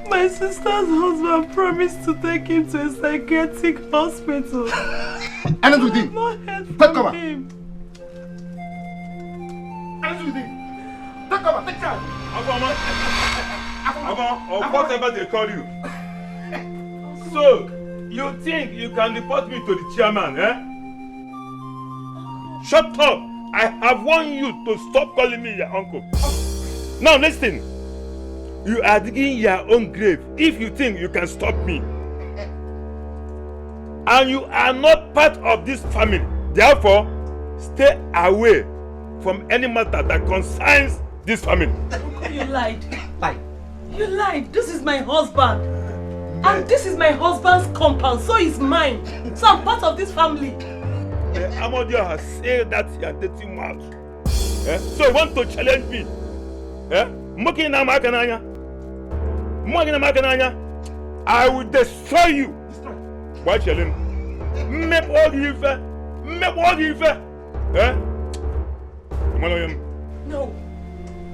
T: My sister's husband promised to take him to a psychiatric hospital.
E: And with him.
T: Not heard
E: Take
T: from
E: over.
T: him.
E: And with him. Take over. Take charge.
R: Or whatever they call you. So, you think you can report me to the chairman, eh? Shut up! I have warned you to stop calling me your uncle. Now listen. You are digging your own grave if you think you can stop me. And you are not part of this family. Therefore, stay away from any matter that concerns this family.
T: You lied. You lied. This is my husband. And this is my husband's compound, so it's mine. So I'm part of this family.
R: Amodio has said that you are dating mouth. So you want to challenge me? I will destroy you. Why challenge?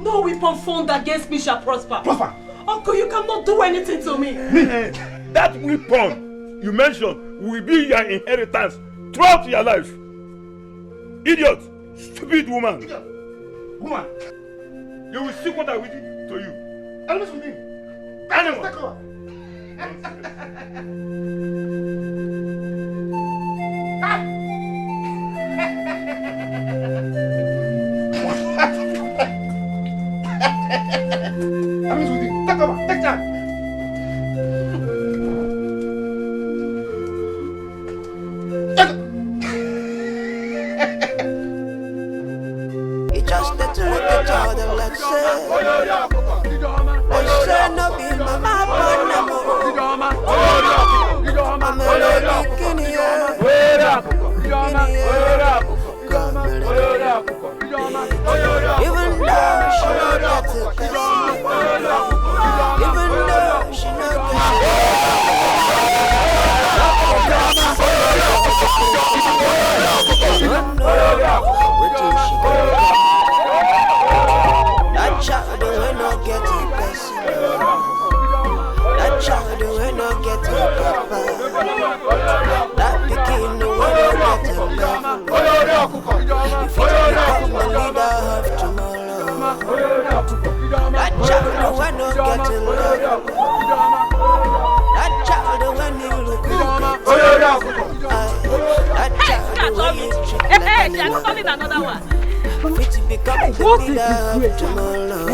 T: No weapon formed against me shall prosper. Uncle, you cannot do anything to me.
R: That weapon you mentioned will be your inheritance throughout your life. Idiot! Stupid woman!
E: Woman!
R: You will see what I will do to you.
E: Animals with him.
R: Animal!
E: Animals with him. Take over. Take charge.
C: That child will not get a person. That child will not get a papa. That pikin will not get a love. If it become the leader of tomorrow, that child will not get a love. That child when you look at that child when you treat like another one. If it becomes the leader of tomorrow,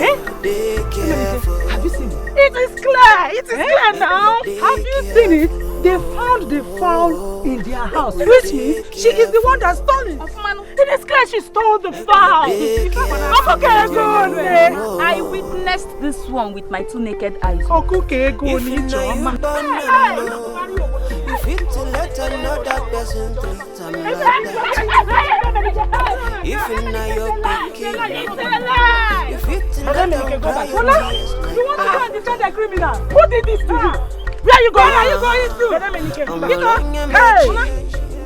C: they careful.
I: Have you seen it? It is clear. It is clear now. Have you seen it? They found the fowl in their house, which means she is the one that stole it. It is clear she stole the fowl.
T: I witnessed this one with my 2 naked eyes.
C: If it to let another person treat them like that. If you know you're picking, if it to let them cry your tears like
I: you want to go and defend the criminal? Who did this to you? Where are you going? Where are you going to?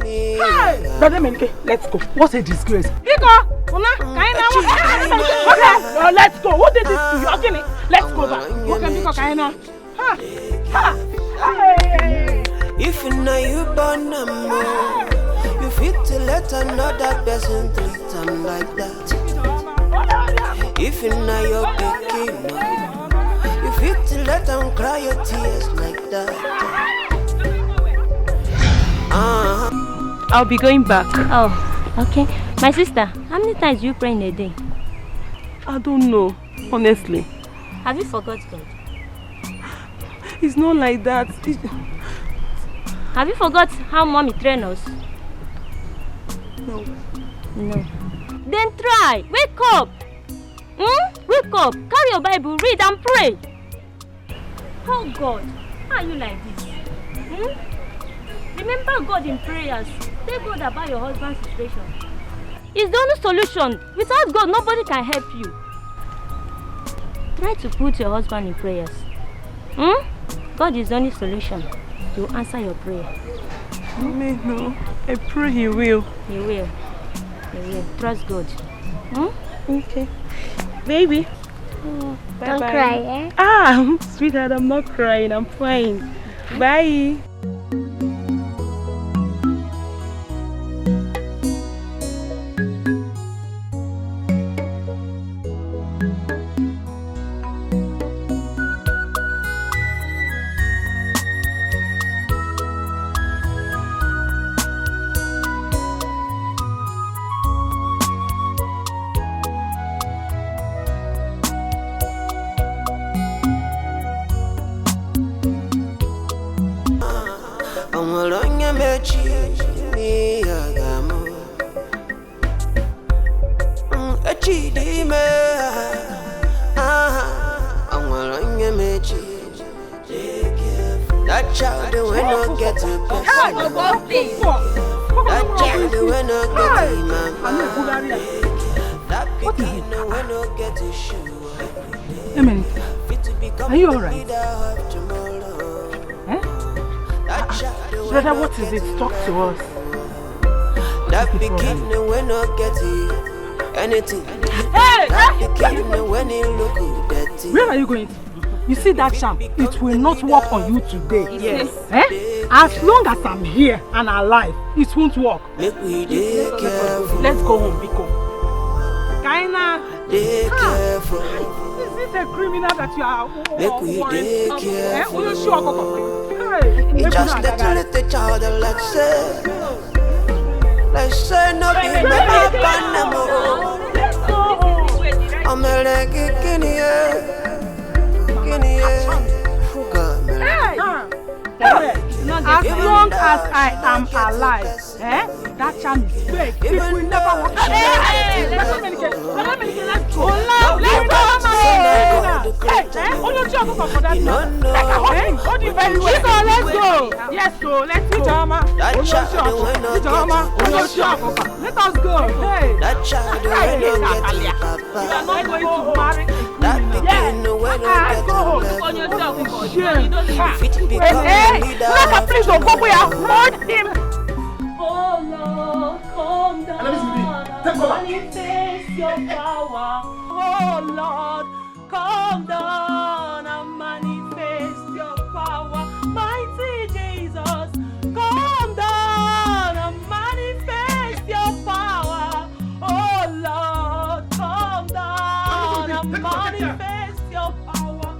I: Hey! Brother Menike, let's go. What a disgrace. Iko! Okay, no, let's go. Who did this to you? Okay, let's go back.
C: If you know you born a more, you fit to let another person treat them like that. If you know you're picking up, you fit to let them cry your tears like that.
H: I'll be going back. Oh, okay. My sister, how many times do you pray in a day?
I: I don't know, honestly.
H: Have you forgot God?
I: It's not like that.
H: Have you forgot how mommy trained us?
I: No.
H: No. Then try. Wake up. Wake up. Carry your Bible, read and pray. Oh God, how are you like this? Remember God in prayers. Tell God about your husband's situation. It's the only solution. Without God, nobody can help you. Try to put your husband in prayers. God is the only solution. He will answer your prayer.
I: No. I pray He will.
H: He will. He will. Trust God.
I: Okay. Baby.
N: Don't cry, eh?
I: Sweetheart, I'm not crying. I'm fine. Bye.
C: That child will not get a person. That child will not get a mama. That pikin will not get a shoe.
I: Amen. Are you alright? Brother, what is it? Talk to us.
C: That pikin will not get anything. That pikin when he look dirty.
I: Where are you going? You see that charm? It will not work on you today.
C: Yes.
I: As long as I'm here and alive, it won't work.
C: Make we dey careful.
I: Let's go home, Biko. Kaina.
C: Dey careful.
I: Is it a criminal that you are?
C: Make we dey careful.
I: It's
C: just little child like say no be my papa. I'm like
I: as long as I am alive, that charm is fake. It will never work. Let's go. Let's go. Yes, so let's go. Let us go. Hey.
C: That child
I: you are not going to marry.
C: That begin when you get
T: on yourself.
I: Please don't go where I hold him.
T: Oh Lord, calm down.
G: manifest your power. Oh Lord, come down and manifest your power. Mighty Jesus, come down and manifest your power. Oh Lord, come down and manifest your power.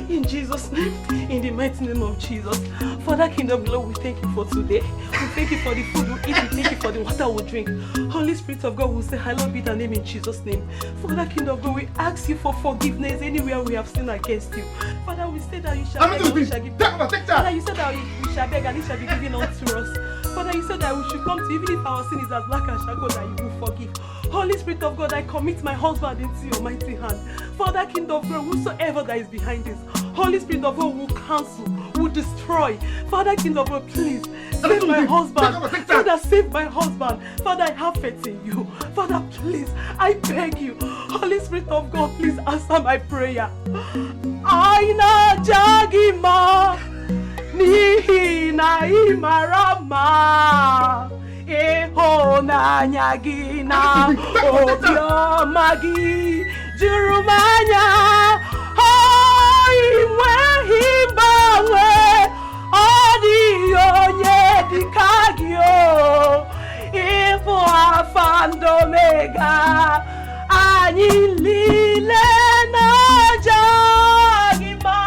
G: In Jesus' name, in the mighty name of Jesus. Father, King of Glory, we thank you for today. We thank you for the food we eat. We thank you for the water we drink. Holy Spirit of God, we say, hallowed be thy name in Jesus' name. Father, King of Glory, we ask you for forgiveness anywhere we have sinned against you. Father, we say that you shall beg and we shall give. Father, you said that we shall beg and it shall be given unto us. Father, you said that we should come to you, even if our sin is as black as charcoal, that you will forgive. Holy Spirit of God, I commit my husband into your mighty hand. Father, King of Glory, whosoever that is behind this, Holy Spirit of God will cancel, will destroy. Father, King of God, please save my husband. Father, save my husband. Father, I have faith in you. Father, please, I beg you. Holy Spirit of God, please answer my prayer. Aina jagima nihi na imarama eho na nyagina obiomagi jurumanya iwe himbawe odionye dikagio ifo afando mega anyilile na jagima.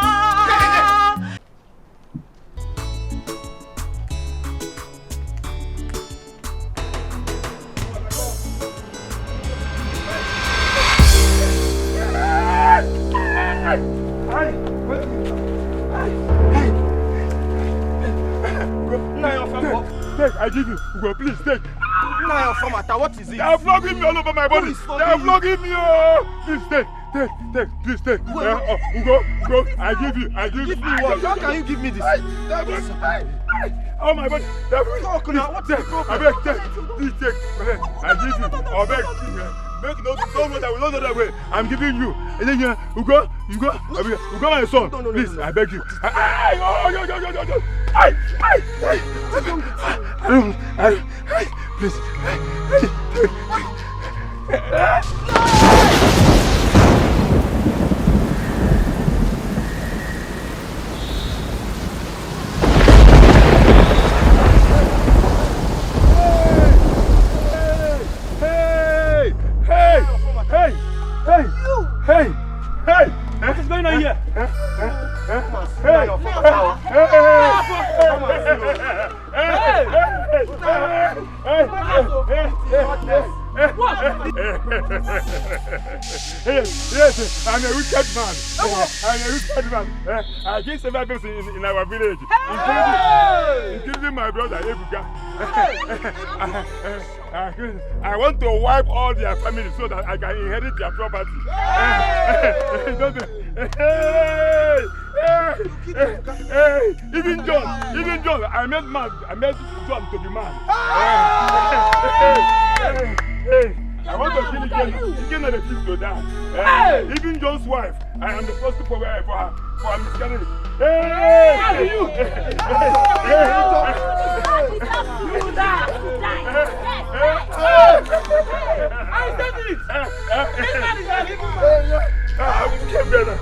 J: Take, I give you. Ugo, please take.
E: Now, what is it?
J: They are flogging me all over my body. They are flogging me. Oh. Please take, please take. Ugo, I give you.
E: Give me what? How can you give me this?
J: Oh my body.
E: Talk now. What's the problem?
J: I beg, take. Please take. I give you. I beg. Make no don't know that we don't know that way. I'm giving you. And then Ugo, my son. Please, I beg you. Please. Hey! What is going on here? Yes, I'm a wicked man. I gave several people in our village, including my brother Ebuka. I want to wipe all their family so that I can inherit their property. Even John, I made John to be man. I want to kill Ike and refuse to die. Even John's wife, I am the first to provide for her miscarriage.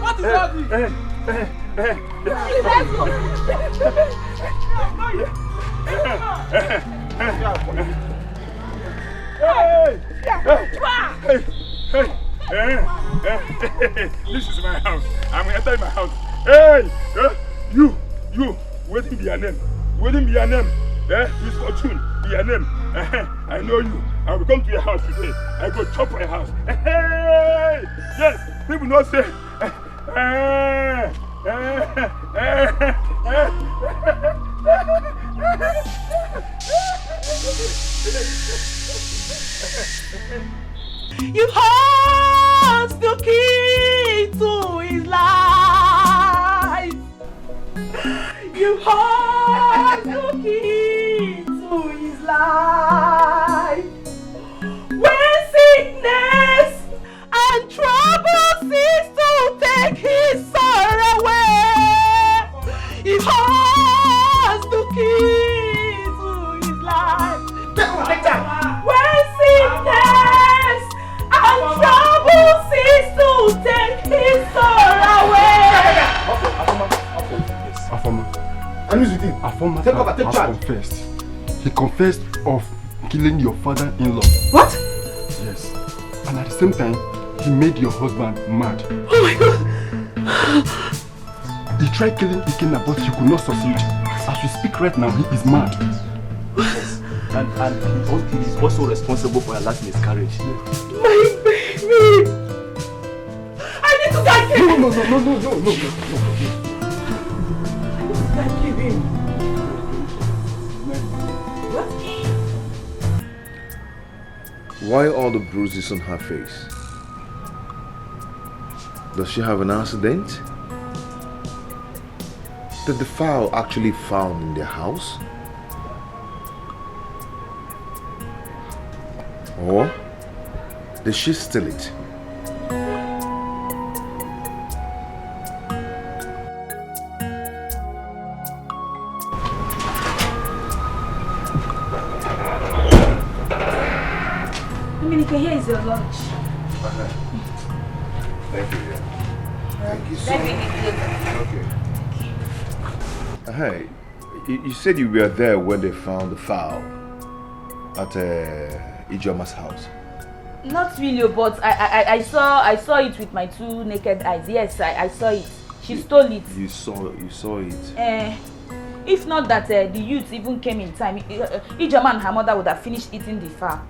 K: What is happening?
J: This is my house. I'm entering my house. Hey, you, waiting be your name. Miss Fortune, be your name. I know you. I will come to your house today. I go chop your house. Hey, yes, people not say.
G: You hold the key to his life. You hold the key to his life. When sickness and trouble cease to take his soul away, he holds the key to his life. When sickness
B: former
E: Take over,
B: son
E: take
B: has
E: charge.
B: confessed. He confessed of killing your father-in-law.
I: What?
B: Yes. And at the same time, he made your husband mad.
I: Oh my God!
B: He tried killing Ikenna, but he could not succeed. As we speak right now, he is mad.
J: Yes. And he is also responsible for her last miscarriage.
I: My baby! I need to get him!
B: No.
I: Get him!
A: Why all the bruises on her face? Does she have an accident? Did the fowl actually found in their house? Or did she steal it?
T: Dominica, here is your lunch.
A: Thank you. Thank you so
T: Let me
A: much.
T: eat later.
A: Okay. Hey, you said you were there when they found the fowl at Ijoma's house.
T: Not really, but I saw it with my two naked eyes. Yes, I saw it. She stole it.
A: You saw it.
T: If not that the youth even came in time, Ijoma and her mother would have finished eating the fowl.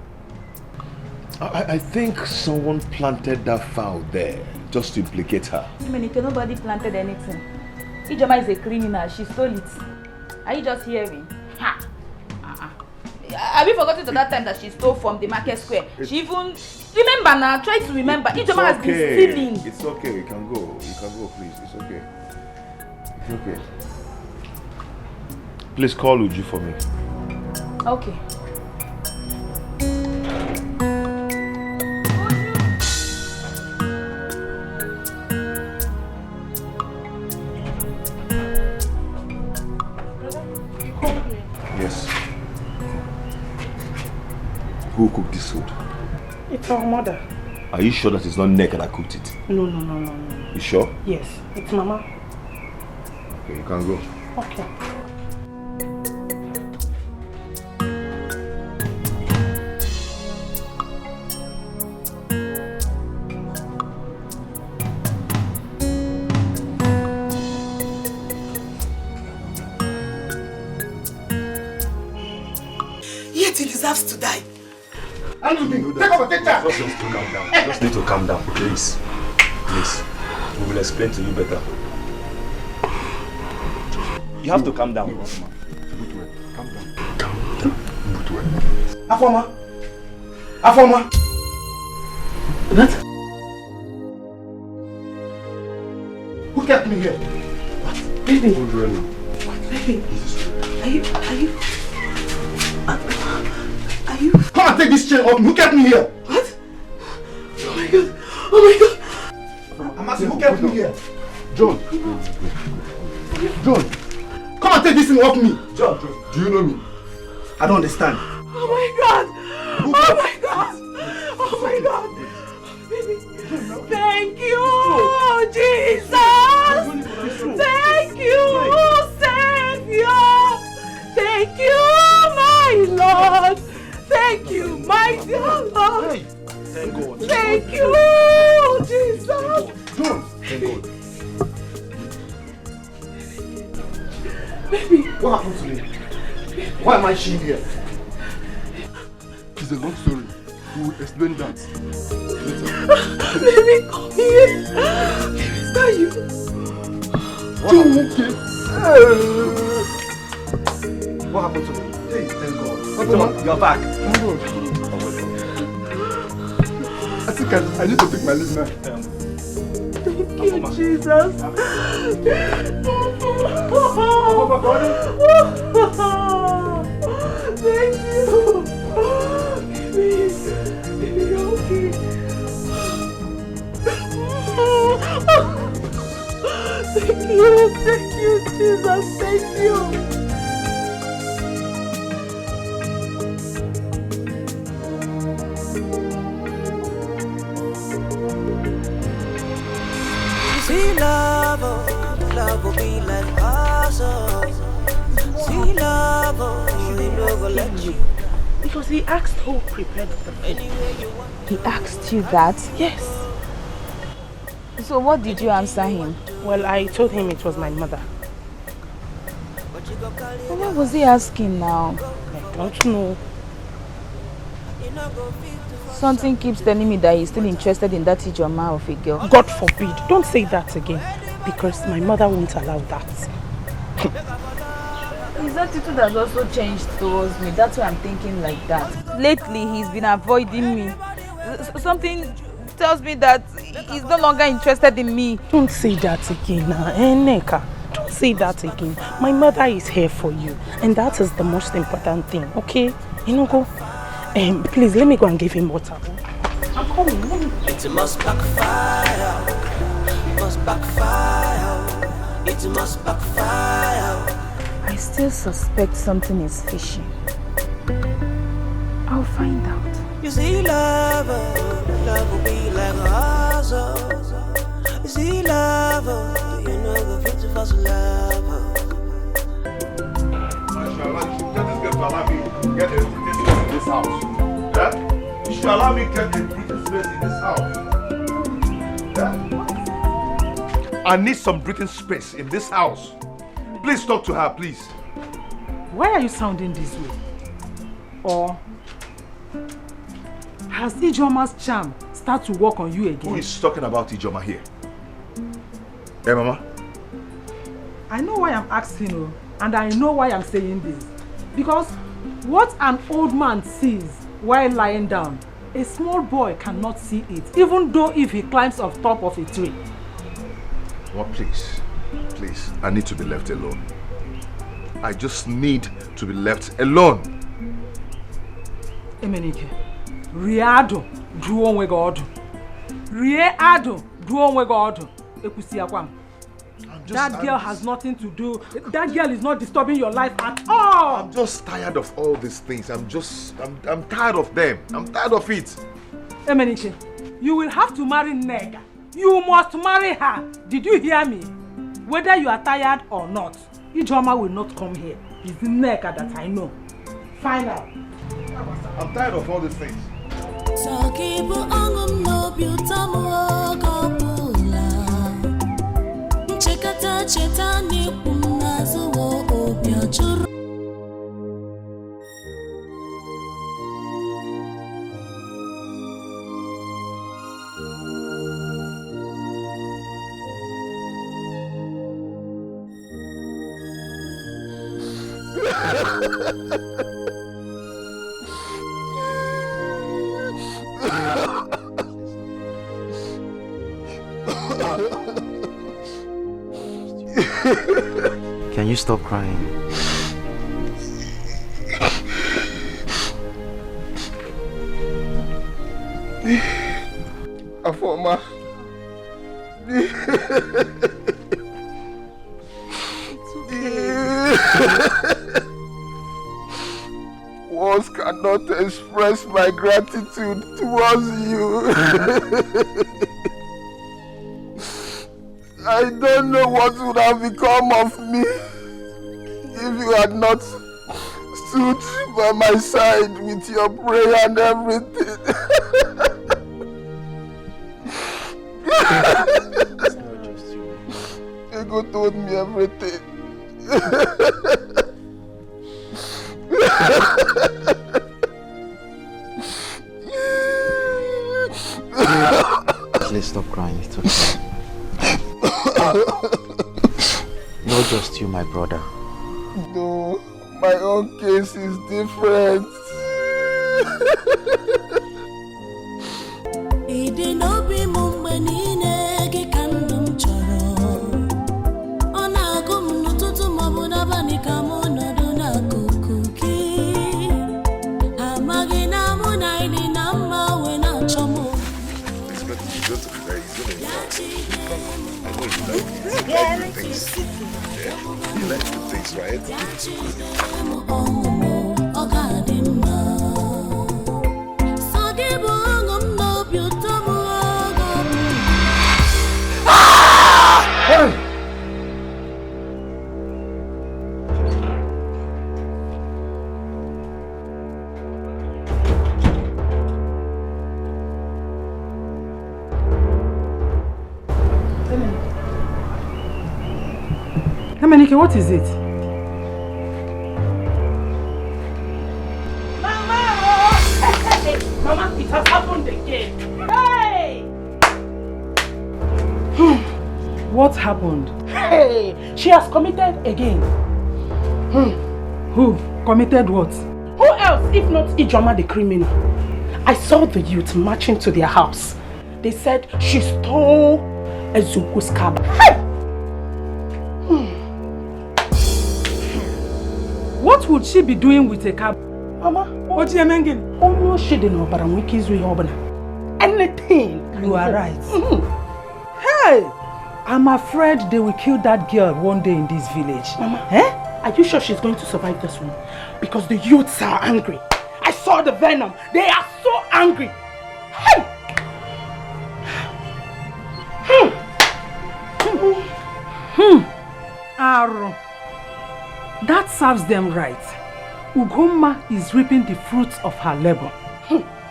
A: I think someone planted that fowl there just to implicate her.
T: Dominica, nobody planted anything. Ijoma is a criminal. She stole it. Are you just hearing? Ha! Have you forgotten to that time that she stole from the market square? She even remember now. Try to remember. Ijoma has been stealing.
A: It's okay. You can go. Please. It's okay. It's okay. Please call Uju for me.
T: Okay.
A: Yes. Who cooked this food?
I: It's our mother.
A: Are you sure that it's not Nneka that cooked it?
I: No.
A: You sure?
I: Yes, it's Mama.
A: Okay, you can go.
I: Okay.
P: Yet he deserves to die.
E: Take over, take charge.
J: Just need to calm down. Just need to calm down, please. Please. We will explain to you better. You have to calm down.
B: Calm down.
E: Afoma.
I: What?
E: Who kept me here?
I: Baby.
B: Baby.
I: Are you?
E: Come and take this chain off me. Who kept me here?
I: What? Oh my God. Oh my God.
E: I'm asking, who kept me here?
B: John.
E: Come and take this thing off me.
J: John,
B: do you know me?
E: I don't understand.
I: Oh my God. Oh my God. Oh my God. Baby. Thank you, Jesus. Thank you, Savior. Thank you, my Lord. Thank you, my dear Lord.
J: thank God.
I: Thank you, Jesus.
J: Thank God.
I: Baby.
E: What happened to me? Why am I shame here?
B: It's a long story. We will explain that later.
I: Baby, come here. Is that you?
E: What happened to me? Hey, thank God.
J: John, you're back.
B: I think I need to take my leave now.
I: Thank you, Jesus. Thank you. Baby, you're okay. Thank you, Jesus. Thank you.
C: See love will be like awesome. see love, he never let you.
G: Because he asked who prepared the food.
T: He asked you that?
G: Yes.
T: So what did you answer him?
G: Well, I told him it was my mother.
T: Well, what was he asking now?
G: I don't know.
T: Something keeps telling me that he's still interested in that Ijoma of a girl.
G: God forbid. Don't say that again. Because my mother won't allow that.
T: His attitude has also changed towards me. That's why I'm thinking like that. Lately, he's been avoiding me. Something tells me that he's no longer interested in me.
G: Don't say that again, Neka. Don't say that again. My mother is here for you. And that is the most important thing, okay? Go. Please, let me go and give him water. I'm coming.
C: It must backfire. Must backfire. It must backfire.
T: I still suspect something is fishy. I'll find out.
C: You see, love will be like a hustle. You see, love, you know the future for love.
A: Mashallah, you should tell this girl to allow me get a breathing space in this house. Yeah? You should allow me get a breathing space in this house. Yeah? I need some breathing space in this house. Please talk to her, please.
I: Why are you sounding this way? Or has Ijoma's charm started to work on you again?
A: Who is talking about Ijoma here? Hey, Mama?
I: I know why I'm asking you, and I know why I'm saying this. Because what an old man sees while lying down, a small boy cannot see it, even though if he climbs off top of a tree.
A: Well, please, I need to be left alone. I just need to be left alone.
I: Emenike, Riado, do onwe God. Riado, do onwe God. That girl has nothing to do. That girl is not disturbing your life at all.
A: I'm just tired of all these things. I'm tired of them. I'm tired of it.
I: Emenike, you will have to marry Nega. You must marry her. Did you hear me? Whether you are tired or not, Ijoma will not come here. It's Nega that I know. Find out.
A: I'm tired of all these things.
S: Can you stop crying?
A: Afoma. Words cannot express my gratitude towards you. I don't know what would have become of me if you had not stood by my side with your prayer and everything.
S: It's not just you.
A: Ego told me everything.
S: Please stop crying, it's okay. Not just you, my brother.
A: No, my own case is different.
C: Yeah, I like it.
A: You like the things, right?
I: Emenike, what is it?
G: Mama, it has happened again. Hey!
I: What happened?
G: Hey! She has committed again.
I: Who? Committed what?
G: Who else if not Ijoma the criminal? I saw the youth marching to their house. They said she stole Ezuku's cab. Hey!
I: What would she be doing with a cab?
G: Mama,
I: what do you mean?
G: Anything.
I: You are right. Hey! I'm afraid they will kill that girl one day in this village.
G: Mama, are you sure she's going to survive this one? Because the youths are angry. I saw the venom. They are so angry. Hey!
I: Aro. That serves them right. Ugoma is reaping the fruits of her labor.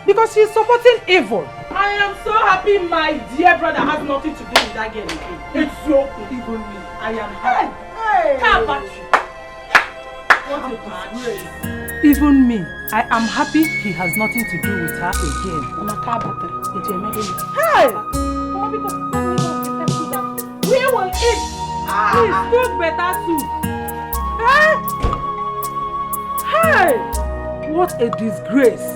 I: Because she is supporting evil.
G: I am so happy my dear brother has nothing to do with that girl again. It's so good. Even me. I am happy. How about you? What a disgrace.
I: Even me, I am happy he has nothing to do with her again.
G: Hey! We will eat.
I: Please cook better soup. Hey! What a disgrace.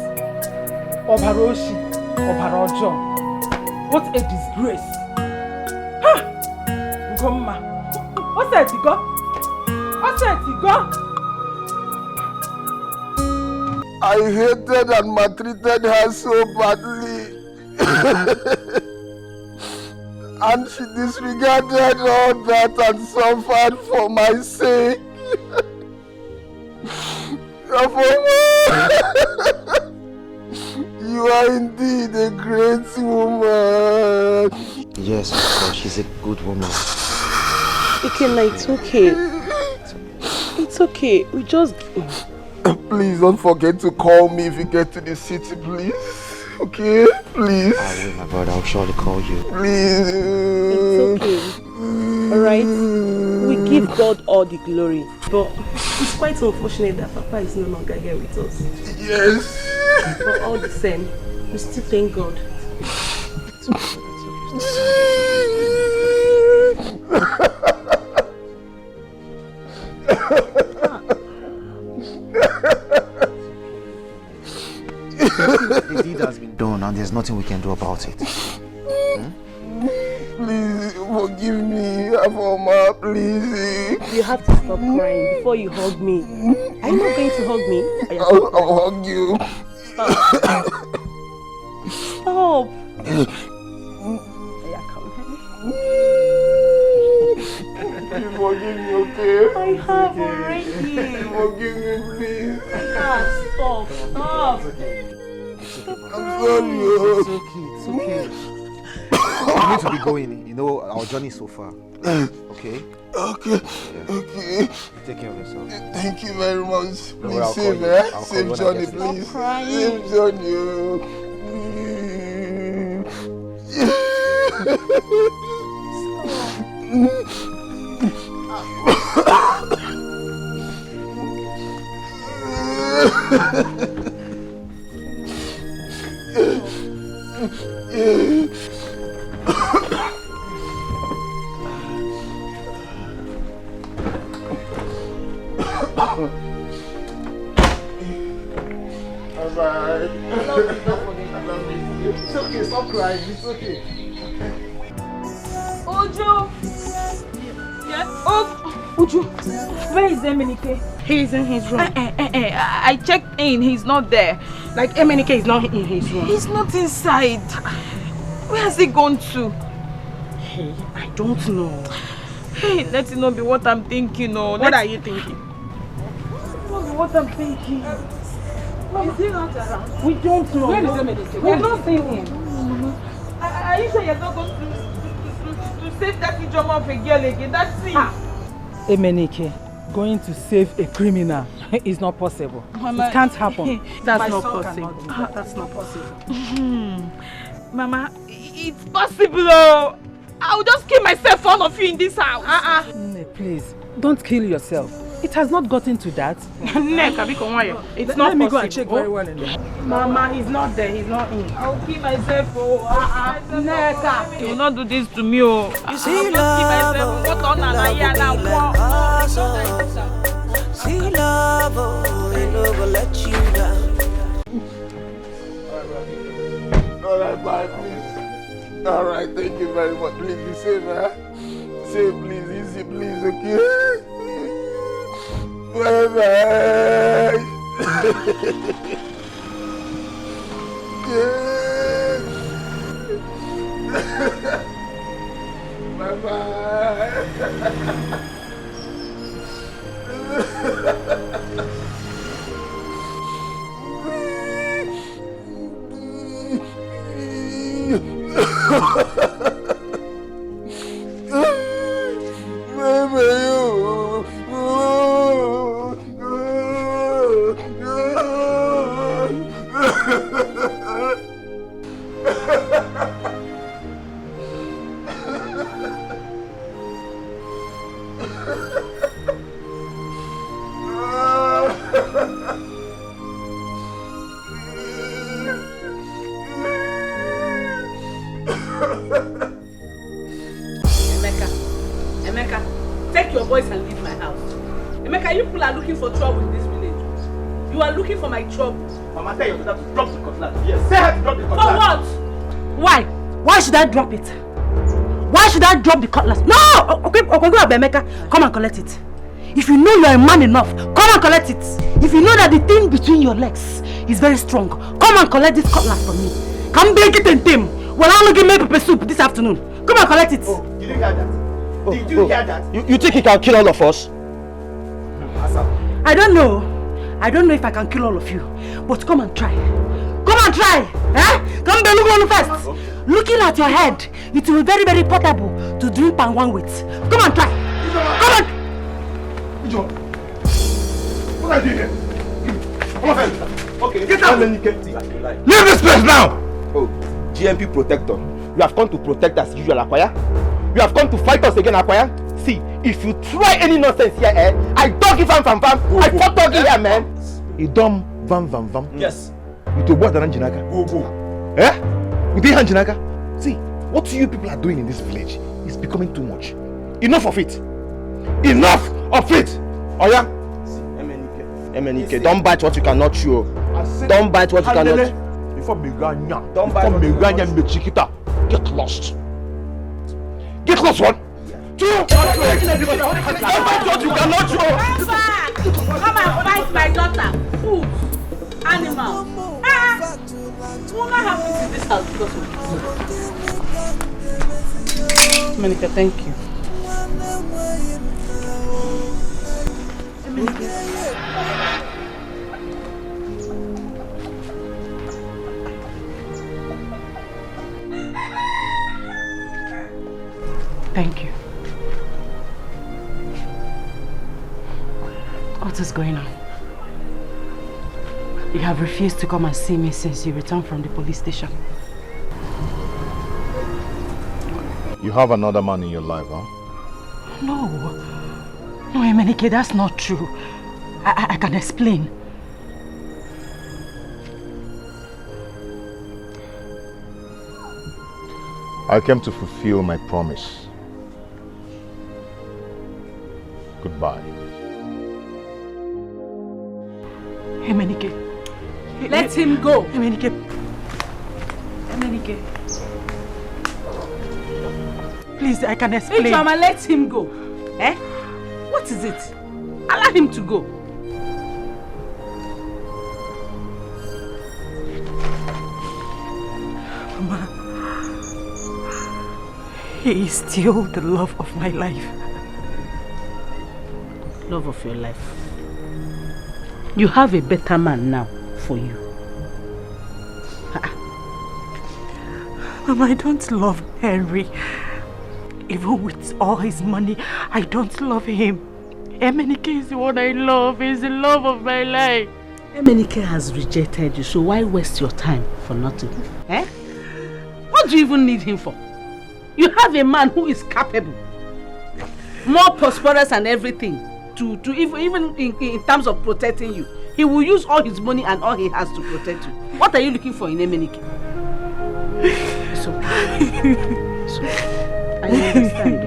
I: Obaroshi, Obarojo. What a disgrace. Ugoma. What's that, Tigo? What's that, Tigo?
E: I hated and maltreated her so badly. And she disregarded all that and suffered for my sake. You are indeed a great woman.
S: Yes, of course, she's a good woman.
H: Ikenna, it's okay. It's okay. We just...
E: Please don't forget to call me if you get to the city, please. Okay? Please.
S: I will, my brother. I'll surely call you.
E: Please.
H: It's okay. Alright? We give God all the glory. But it's quite unfortunate that Papa is no longer here with us.
E: Yes.
H: But all the same, we still thank God.
S: The deed has been done and there's nothing we can do about it.
E: Please forgive me, Afoma, please.
H: You have to stop crying before you hug me. Are you not going to hug me?
E: I'll hug you.
H: Stop. Stop.
E: You forgive me, okay?
H: I have already.
E: Forgive me, please.
H: Stop. Stop.
E: I'm sorry.
S: It's okay. We need to be going. You know, our journey so far. Okay?
E: Okay.
S: Yeah.
E: Okay.
S: Take care of yourself.
E: Thank you very much.
S: No,
E: Please save, Save Johnny, please. Save Johnny. Bye-bye. I love you. It's okay, stop crying. It's okay.
T: Ojo! Yes? Oh! Ojo! Where is Emenike?
G: He's in his room.
T: I checked in, he's not there.
G: Like Emenike is not in his room.
T: He's not inside. Where has he gone to?
G: Hey, I don't know.
T: Hey, let it not be what I'm thinking.
G: What are you thinking?
T: Not be what I'm thinking. Is he not around?
G: We don't know.
T: Where is Emenike?
G: We've not seen him.
T: Are you sure you're not going to save that Ijoma of a girl again? That's it.
I: Emenike, going to save a criminal is not possible.
T: Mama,
I: it can't happen.
G: That's not possible. That's not possible.
T: Mama, it's possible. I'll just kill myself, all of you in this house.
I: Please, Don't kill yourself. It has not gotten to that.
G: It's not
I: Let me
G: possible.
I: go and check very well in there.
G: Mama, he's not there. He's not in. I'll kill myself. Neka. You will not do this to me. Oh.
C: You see love, see love, it never let you down.
A: Alright, bye, please. Alright, thank you very much. Please be safe, huh? Safe, please. Easy, please, okay? Bye-bye.
G: Emeka, take your boys and leave my house. Emeka, you people are looking for trouble in this village. You are looking for my trouble.
J: Mama, tell your daughter to drop the cutlass. Yes, say her to drop the cutlass.
G: For what?
P: Why? Why should I drop it? Why should I drop the cutlass? No! Okay, Emeka, come and collect it. If you know you are a man enough, come and collect it. If you know that the thing between your legs is very strong, come and collect this cutlass from me. Come bake it and tame. Well, I'm looking at pepper soup this afternoon. Come and collect it.
J: Oh, you didn't hear that? Did you hear that?
E: You think he can kill all of us?
P: I don't know. I don't know if I can kill all of you. But come and try. Come and try. Eh? Come and look on first. Okay. Looking at your head, it will be very, very portable to drink pan one with. Come and try. Come on.
A: What are you doing here? Come on, friend.
J: Okay.
A: Get out.
J: Leave
A: this place now.
E: Oh, GMP protector. You have come to protect us usual, Akwaya? You have come to fight us again, Akwaya? See, if you try any nonsense here, I dog you vam. I fought dog here, man. You dumb vam.
J: Yes.
A: You to what Jinaka? Go. Eh? You did Jinaka? See, what you people are doing in this village is becoming too much. Enough of it. Enough of it. Oh yeah?
E: MNK, don't bite what you cannot chew. Don't bite what you cannot chew.
A: Before Meganya, get lost. Get lost, one. Two. Don't bite what you cannot chew.
G: Come and fight my daughter. Fool. Animal. What happens in this house because of this? Monica, thank you.
P: Thank you. What is going on? You have refused to come and see me since you returned from the police station.
A: You have another man in your life, huh?
P: No, Emenike, that's not true. I can explain.
A: I came to fulfill my promise. Goodbye.
P: Emenike.
G: Let him go.
P: Emenike. Please, I can explain.
G: Hey, Chama, let him go. Eh? What is it? Allow him to go.
P: Mama, he is still the love of my life.
G: Love of your life. You have a better man now for you.
P: Mama, I don't love Henry. Even with all his money, I don't love him. Emenike is the one I love. He's the love of my life.
G: Emenike has rejected you, so why waste your time for nothing? Eh? What do you even need him for? You have a man who is capable. more prosperous and everything, to even in terms of protecting you. He will use all his money and all he has to protect you. What are you looking for in Emenike? It's okay. It's okay. I understand,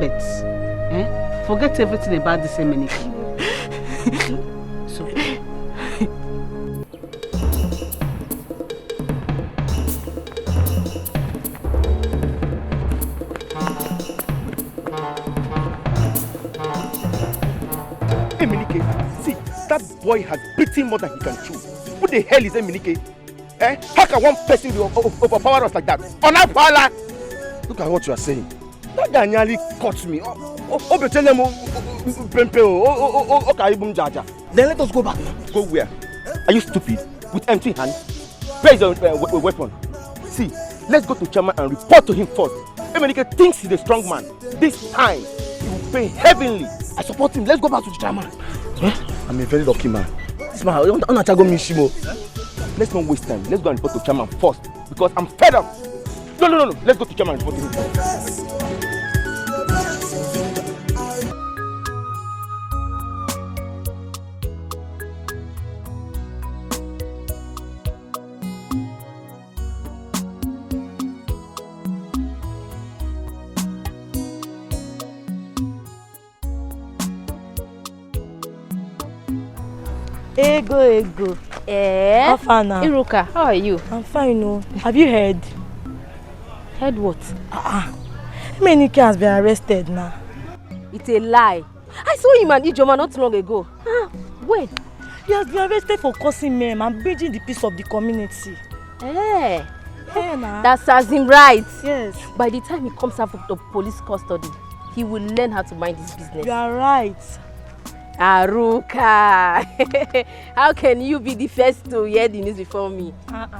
G: but forget everything about this Emenike. It's okay.
J: Emenike, see, that boy has beaten more than he can chew. What the hell is Emenike? How can one person overpower us like that? Look at what you are saying. That guy nearly caught me. Then let us go back. Go where? Are you stupid? With empty hands? Where is your weapon? See, let's go to Chairman and report to him first. Emenike thinks he's a strong man. This time, he will pay heavenly. I support him. Let's go back to the Chairman. I'm a very lucky man. This man, let's not waste time. Let's go and report to Chairman first. Because I'm fed up. No. Let's go to Chairman and report to him first.
Q: Ego.
H: How
Q: far now?
H: Iruka, how are you?
Q: I'm fine, no. Have you heard?
H: Heard what?
Q: Emenike has been arrested now.
H: It's a lie. I saw him and Ijoma not long ago. When?
Q: He has been arrested for causing mayhem and breaching the peace of the community.
H: That serves him right.
Q: Yes.
H: By the time he comes out of the police custody, he will learn how to mind his business.
Q: You are right.
H: Aruka, how can you be the first to hear the news before me?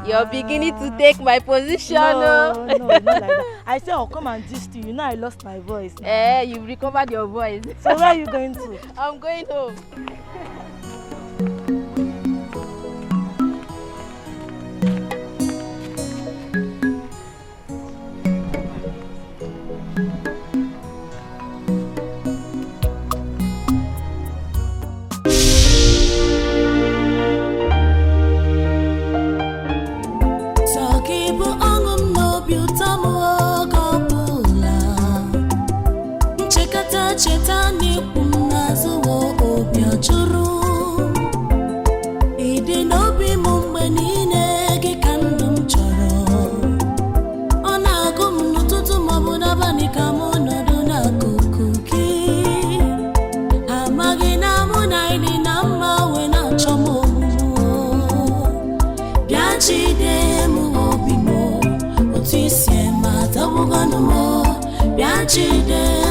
H: You're beginning to take my position.
Q: No, not like that. I said I'll come and gist you. You know I lost my voice.
H: You've recovered your voice.
Q: So where are you going to?
H: I'm going home.
V: Chetani kumnazo obi ajuru Ide nobi mumbe nine ge kandum choro Ona agum nututu mabuna bani kamono duna kukuki Amagina muna ini nama wena chomo Biachi de mu obi mo Otisye mata wuganu mo Biachi de